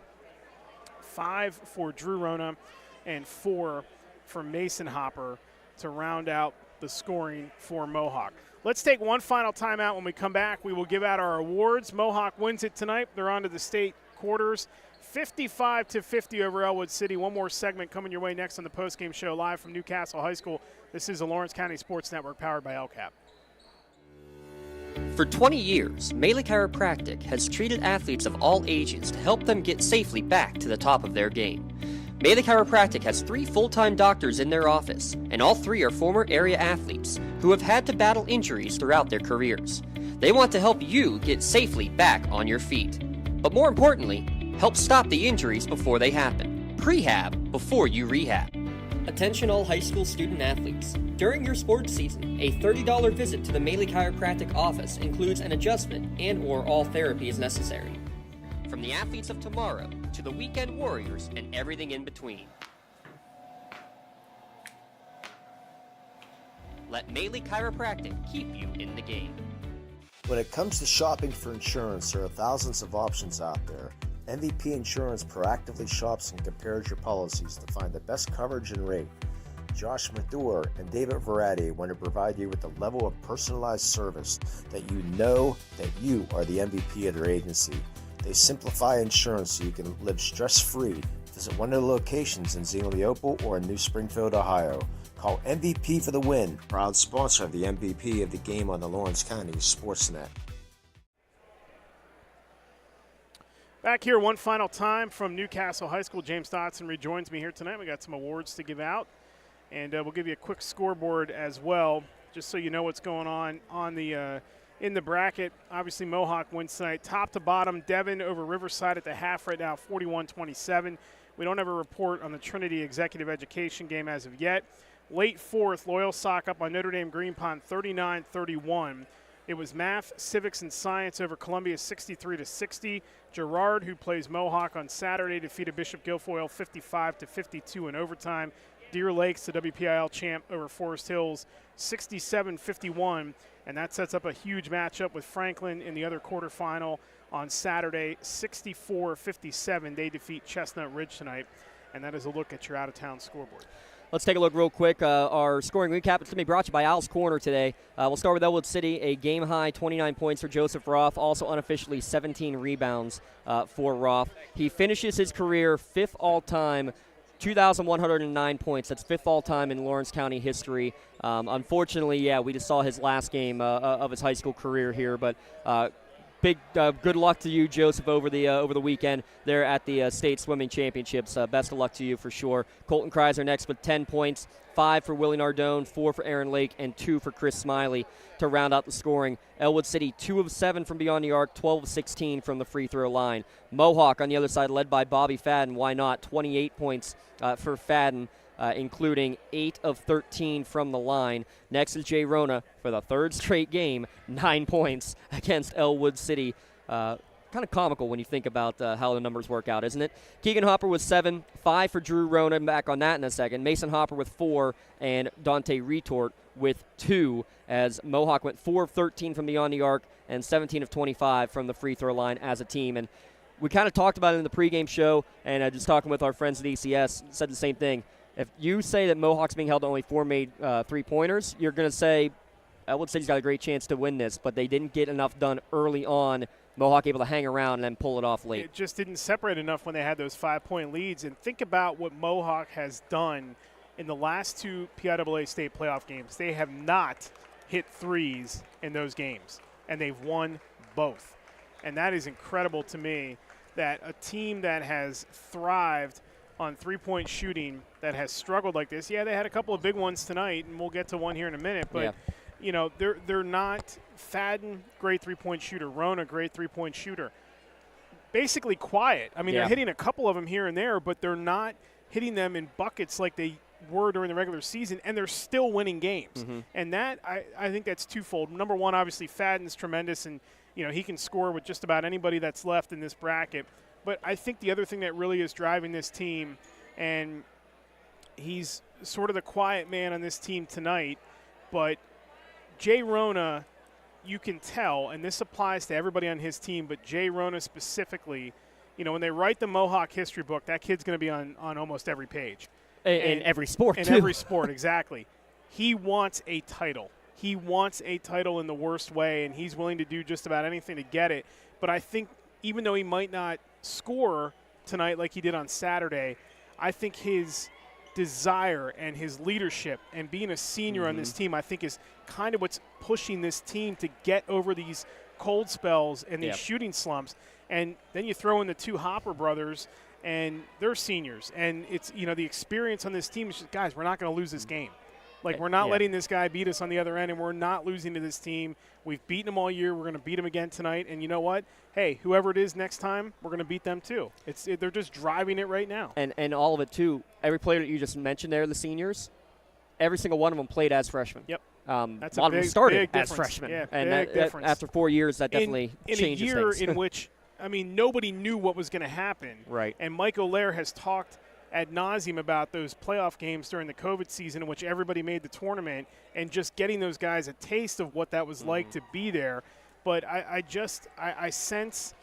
Speaker 8: 5 for Drew Rona, and 4 for Mason Hopper to round out the scoring for Mohawk. Let's take one final timeout. When we come back, we will give out our awards. Mohawk wins it tonight. They're on to the state quarters, 55-50 over Ellwood City. One more segment coming your way next on the postgame show live from Newcastle High School. This is the Lawrence County Sports Network powered by LCAP.
Speaker 1: For 20 years, Melee Chiropractic has treated athletes of all ages to help them get safely back to the top of their game. Melee Chiropractic has 3 full-time doctors in their office, and all 3 are former area athletes who have had to battle injuries throughout their careers. They want to help you get safely back on your feet. But more importantly, help stop the injuries before they happen. Prehab before you rehab. Attention all high school student athletes. During your sports season, a $30 visit to the Melee Chiropractic office includes an adjustment and/or all therapy is necessary. From the athletes of tomorrow to the weekend warriors and everything in between. Let Melee Chiropractic keep you in the game.
Speaker 3: When it comes to shopping for insurance, there are thousands of options out there. MVP Insurance proactively shops and compares your policies to find the best coverage and rate. Josh Mathur and David Verratti want to provide you with the level of personalized service that you know that you are the MVP of their agency. They simplify insurance so you can live stress-free. Visit one of the locations in Zeno-Leopold or in New Springfield, Ohio. Call MVP for the win. Proud sponsor of the MVP of the game on the Lawrence County SportsNet.
Speaker 8: Back here one final time from Newcastle High School. James Dotson rejoins me here tonight. We got some awards to give out, and we'll give you a quick scoreboard as well, just so you know what's going on the in the bracket. Obviously, Mohawk wins tonight. Top to bottom, Devon over Riverside at the half right now, 41-27. We don't have a report on the Trinity Executive Education game as of yet. Late fourth, Loyal Sock up on Notre Dame Green Pond, 39-31. It was math, civics, and science over Columbia, 63-60. Girard, who plays Mohawk on Saturday, defeated Bishop Guilfoyle 55-52 in overtime. Deer Lakes, the WPIL champ, over Forest Hills, 67-51. And that sets up a huge matchup with Franklin in the other quarterfinal on Saturday, 64-57. They defeat Chestnut Ridge tonight. And that is a look at your out-of-town scoreboard.
Speaker 2: Let's take a look real quick. Our scoring recap is going to be brought to you by Al's Corner today. We'll start with Ellwood City, a game-high 29 points for Joseph Roth, also unofficially 17 rebounds for Roth. He finishes his career 5th all-time, 2,109 points. That's 5th all-time in Lawrence County history. Unfortunately, we just saw his last game of his high school career here, but big good luck to you, Joseph, over the weekend there at the state swimming championships. Best of luck to you for sure. Colton Kreiser next with 10 points, 5 for Willie Nardone, 4 for Aaron Lake, and 2 for Chris Smiley to round out the scoring. Ellwood City 2 of 7 from beyond the arc, 12 of 16 from the free throw line. Mohawk on the other side, led by Bobby Fadden. Why not? 28 points for Fadden. Including 8 of 13 from the line. Next is Jay Rona for the 3rd straight game, 9 points against Ellwood City. Kind of comical when you think about how the numbers work out, isn't it? Keegan Hopper with 7, 5 for Drew Rona, back on that in a second. Mason Hopper with 4, and Dante Retort with 2, as Mohawk went 4 of 13 from beyond the arc and 17 of 25 from the free throw line as a team. And we kind of talked about it in the pregame show, and just talking with our friends at ECS, said the same thing. If you say that Mohawk's being held to only 4 made three-pointers, you're going to say Ellwood City's got a great chance to win this, but they didn't get enough done early on. Mohawk able to hang around and then pull it off late.
Speaker 8: It just didn't separate enough when they had those 5-point leads. And think about what Mohawk has done in the last 2 PIAA state playoff games. They have not hit threes in those games, and they've won both. And that is incredible to me, that a team that has thrived on three-point shooting that has struggled like this. Yeah, they had a couple of big ones tonight, and we'll get to one here in a minute. But, you know, they're not Fadden, great three-point shooter. Rona, great three-point shooter. Basically quiet. I mean, they're hitting a couple of them here and there, but they're not hitting them in buckets like they were during the regular season, and they're still winning games. And that, I think that's twofold. Number one, obviously, Fadden's tremendous, and he can score with just about anybody that's left in this bracket. But I think the other thing that really is driving this team, and he's sort of the quiet man on this team tonight, but Jay Rona, you can tell, and this applies to everybody on his team, but Jay Rona specifically, when they write the Mohawk history book, that kid's going to be on almost every page.
Speaker 2: In every sport,
Speaker 8: In
Speaker 2: too.
Speaker 8: every sport, exactly. He wants a title. He wants a title in the worst way, and he's willing to do just about anything to get it. But I think even though he might not score tonight like he did on Saturday, I think his desire and his leadership and being a senior on this team, I think, is kind of what's pushing this team to get over these cold spells and these shooting slumps. And then you throw in the two Hopper brothers, and they're seniors. And it's, the experience on this team is just, guys, we're not going to lose this game. Like, we're not letting this guy beat us on the other end, and we're not losing to this team. We've beaten them all year. We're going to beat them again tonight. And you know what? Hey, whoever it is next time, we're going to beat them too. They're just driving it right now.
Speaker 2: And all of it, too. Every player that you just mentioned there, the seniors, every single one of them played as freshmen.
Speaker 8: Yep.
Speaker 2: That's a lot of them started as freshmen.
Speaker 8: Yeah,
Speaker 2: and
Speaker 8: big difference.
Speaker 2: After 4 years, that definitely
Speaker 8: in
Speaker 2: changes
Speaker 8: a year
Speaker 2: things.
Speaker 8: in which, nobody knew what was going to happen.
Speaker 2: Right.
Speaker 8: And Mike O'Leary has talked ad nauseum about those playoff games during the COVID season in which everybody made the tournament, and just getting those guys a taste of what that was like to be there. But I sense,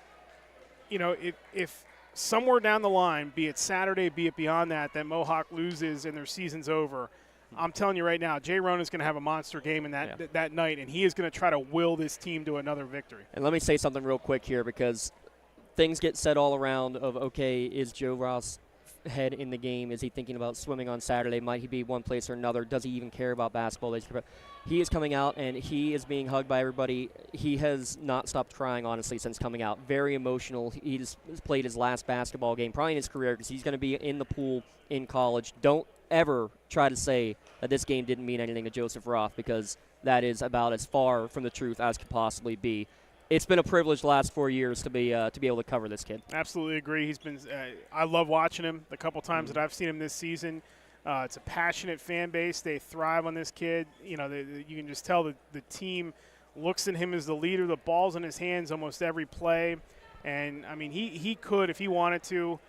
Speaker 8: if somewhere down the line, be it Saturday, be it beyond that Mohawk loses and their season's over, I'm telling you right now, Jay Rona's going to have a monster game in that night, and he is going to try to will this team to another victory.
Speaker 2: And let me say something real quick here, because things get said all around of, okay, is Joe Ross head in the game? Is he thinking about swimming on Saturday? Might he be one place or another? Does he even care about basketball? He is coming out, and he is being hugged by everybody. He has not stopped crying, honestly, since coming out. Very emotional. He just played his last basketball game, probably in his career, because he's going to be in the pool in college. Don't ever try to say that this game didn't mean anything to Joseph Roth, because that is about as far from the truth as could possibly be. It's been a privilege the last 4 years to be able to cover this kid. Absolutely agree. He's been. I love watching him. The couple times that I've seen him this season, it's a passionate fan base. They thrive on this kid. You can just tell that the team looks at him as the leader. The ball's in his hands almost every play, and he could, if he wanted to,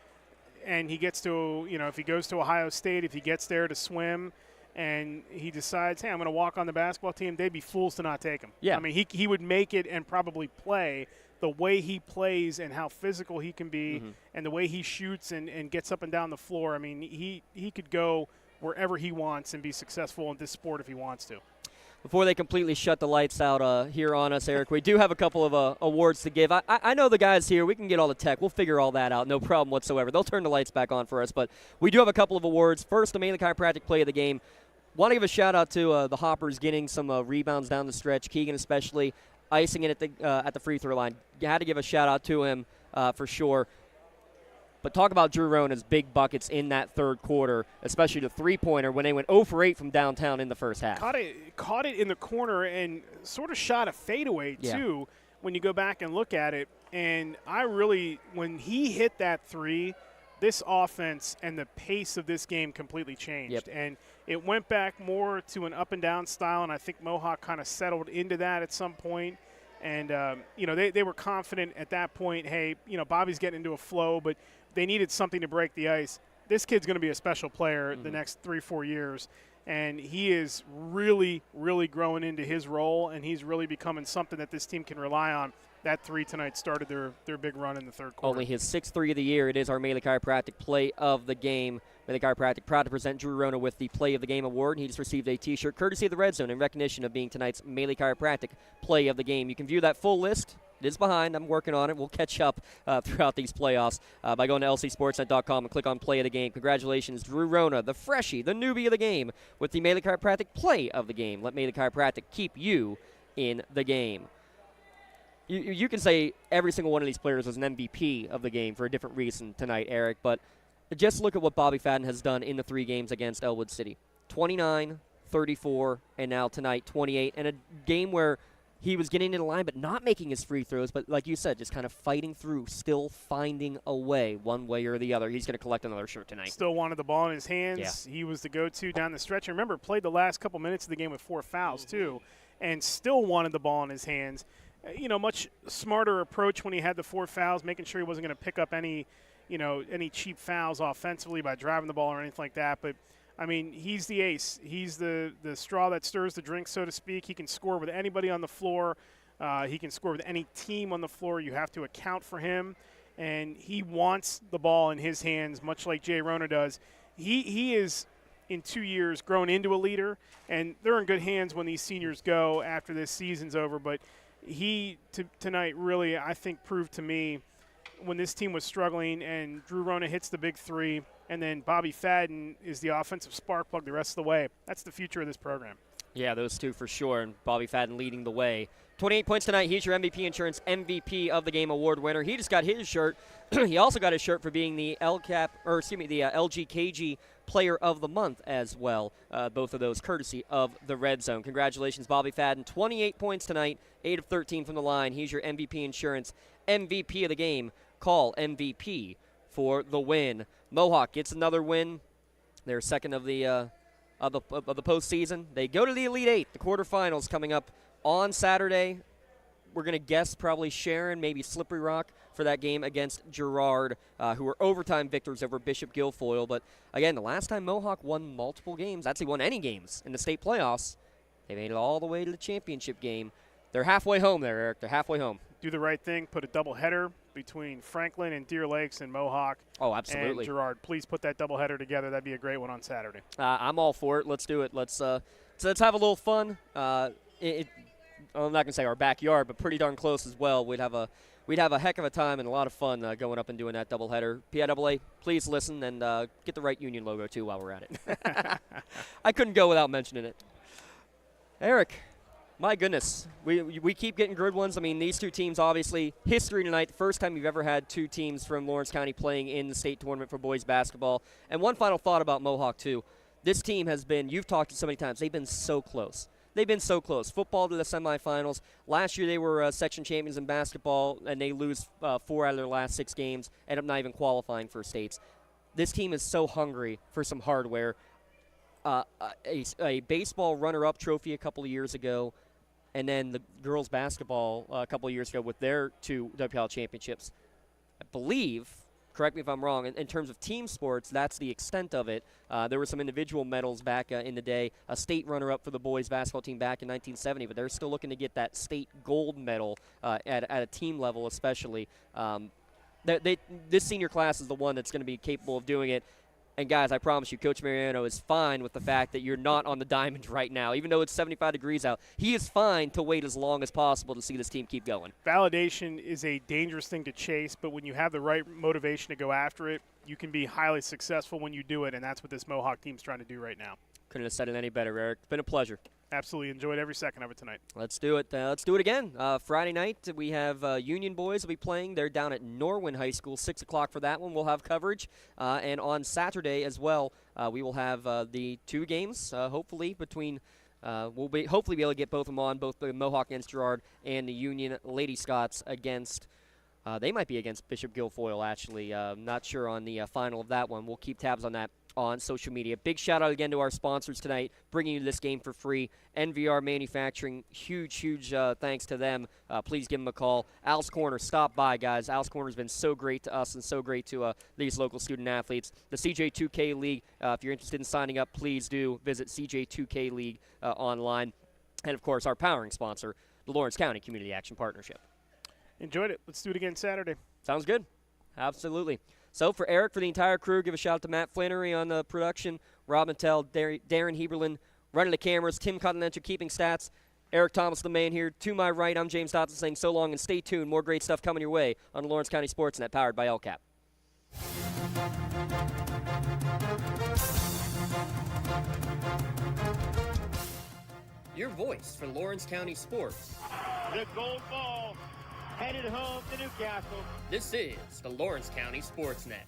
Speaker 2: and he gets to, if he goes to Ohio State, if he gets there to swim, and he decides, hey, I'm going to walk on the basketball team, they'd be fools to not take him. Yeah. He would make it and probably play the way he plays and how physical he can be and the way he shoots and gets up and down the floor. He could go wherever he wants and be successful in this sport if he wants to. Before they completely shut the lights out here on us, Eric, we do have a couple of awards to give. I know the guys here. We can get all the tech. We'll figure all that out. No problem whatsoever. They'll turn the lights back on for us. But we do have a couple of awards. First, the Mainly Chiropractic Play of the Game. Want to give a shout-out to the Hoppers getting some rebounds down the stretch. Keegan especially icing it at the free throw line. You had to give a shout-out to him for sure. But talk about Drew Rona's big buckets in that third quarter, especially the three-pointer when they went 0 for 8 from downtown in the first half. Caught it in the corner and sort of shot a fadeaway, too, when you go back and look at it. And when he hit that three, this offense and the pace of this game completely changed. And it went back more to an up-and-down style, and I think Mohawk kind of settled into that at some point. And, they were confident at that point, hey, Bobby's getting into a flow, but they needed something to break the ice. This kid's going to be a special player the next 3-4 years, and he is really, really growing into his role, and he's really becoming something that this team can rely on. That three tonight started their big run in the third quarter. Only his 6th three of the year. It is our Mainly Chiropractic Play of the Game. Mainly Chiropractic proud to present Drew Rona with the Play of the Game award. He just received a T-shirt courtesy of the Red Zone in recognition of being tonight's Mainly Chiropractic Play of the Game. You can view that full list. It is behind. I'm working on it. We'll catch up throughout these playoffs by going to lcsportsnet.com and click on Play of the Game. Congratulations, Drew Rona, the freshie, the newbie of the game, with the Mainly Chiropractic Play of the Game. Let Mainly Chiropractic keep you in the game. You can say every single one of these players was an MVP of the game for a different reason tonight, Eric, but just look at what Bobby Fadden has done in the 3 games against Ellwood City. 29, 34, and now tonight 28, and a game where he was getting into the line but not making his free throws. But like you said, just kind of fighting through, still finding a way, one way or the other. He's going to collect another shirt tonight.
Speaker 8: Still wanted the ball in his hands.
Speaker 2: Yeah.
Speaker 8: He was the go-to down the stretch. And remember, played the last couple minutes of the game with 4 fouls, too, and still wanted the ball in his hands. Much smarter approach when he had the 4 fouls, making sure he wasn't going to pick up any cheap fouls offensively by driving the ball or anything like that. But, I mean, he's the ace. He's the straw that stirs the drink, so to speak. He can score with anybody on the floor. He can score with any team on the floor. You have to account for him. And he wants the ball in his hands, much like Jay Rona does. He is, in 2 years, grown into a leader. And they're in good hands when these seniors go after this season's over. But he, tonight, really, I think, proved to me when this team was struggling and Drew Rona hits the big three and then Bobby Fadden is the offensive spark plug the rest of the way. That's the future of this program.
Speaker 2: Yeah, those two for sure, and Bobby Fadden leading the way. 28 points tonight. He's your MVP Insurance MVP of the Game award winner. He just got his shirt. He also got his shirt for being the LGKG Player of the Month as well. Both of those courtesy of the Red Zone. Congratulations, Bobby Fadden. 28 points tonight, 8 of 13 from the line. He's your MVP Insurance MVP of the game. Call MVP for the win. Mohawk gets another win. They're second of the postseason. They go to the Elite Eight. The quarterfinals coming up on Saturday. We're going to guess probably Sharon, maybe Slippery Rock for that game against Girard, who were overtime victors over Bishop Guilfoyle. But again, the last time Mohawk won multiple games, actually won any games in the state playoffs, they made it all the way to the championship game. They're halfway home there, Eric. They're halfway home.
Speaker 8: Do the right thing. Put a doubleheader between Franklin and Deer Lakes and Mohawk.
Speaker 2: Oh, absolutely.
Speaker 8: And Girard. Please put that doubleheader together. That'd be a great one on Saturday.
Speaker 2: I'm all for it. Let's do it. Let's have a little fun. I'm not going to say our backyard, but pretty darn close as well. We'd have a heck of a time and a lot of fun going up and doing that doubleheader. Piaa, please listen and get the right Union logo too while we're at it. I couldn't go without mentioning it. Eric, my goodness, we keep getting good ones. I mean, these two teams, obviously, history tonight. The first time you've ever had two teams from Lawrence County playing in the state tournament for boys basketball. And one final thought about Mohawk, too. This team has been, you've talked to so many times, they've been so close. They've been so close. Football to the semifinals. Last year they were section champions in basketball, and they lose 4 out of their last 6 games, end up not even qualifying for states. This team is so hungry for some hardware. A baseball runner-up trophy a couple of years ago, and then the girls' basketball a couple of years ago with their 2 WPL championships. I believe, correct me if I'm wrong, in terms of team sports, that's the extent of it. There were some individual medals back in the day, a state runner-up for the boys' basketball team back in 1970, but they're still looking to get that state gold medal at a team level especially. This senior class is the one that's going to be capable of doing it. And, guys, I promise you, Coach Mariano is fine with the fact that you're not on the diamond right now. Even though it's 75 degrees out, he is fine to wait as long as possible to see this team keep going.
Speaker 8: Validation is a dangerous thing to chase, but when you have the right motivation to go after it, you can be highly successful when you do it, and that's what this Mohawk team's trying to do right now.
Speaker 2: Couldn't have said it any better, Eric. It's been a pleasure.
Speaker 8: Absolutely. Enjoyed every second of it tonight.
Speaker 2: Let's do it. Let's do it again. Friday night, we have Union boys will be playing. They're down at Norwin High School, 6 o'clock for that one. We'll have coverage. And on Saturday as well, we will have the 2 games, hopefully, between we'll hopefully be able to get both of them on, both the Mohawk against Girard and the Union Lady Scots against they might be against Bishop Guilfoyle, actually. Not sure on the final of that one. We'll keep tabs on that on social media. Big shout out again to our sponsors tonight, bringing you this game for free. NVR Manufacturing, huge thanks to them. Please give them a call. Al's Corner, stop by, guys. Al's Corner has been so great to us and so great to these local student athletes. The CJ2K League, if you're interested in signing up, please do visit CJ2K League online. And, of course, our powering sponsor, the Lawrence County Community Action Partnership.
Speaker 8: Enjoyed it. Let's do it again Saturday.
Speaker 2: Sounds good. Absolutely. So for Eric, for the entire crew, give a shout out to Matt Flannery on the production, Rob Mattel, Darren Heberlin running the cameras, Tim Continental keeping stats, Eric Thomas, the man here. To my right, I'm James Dotson saying so long and stay tuned. More great stuff coming your way on the Lawrence County SportsNet, powered by LCAP.
Speaker 1: Your voice for Lawrence County sports.
Speaker 10: The gold ball headed home to Newcastle.
Speaker 1: This is the Lawrence County SportsNet.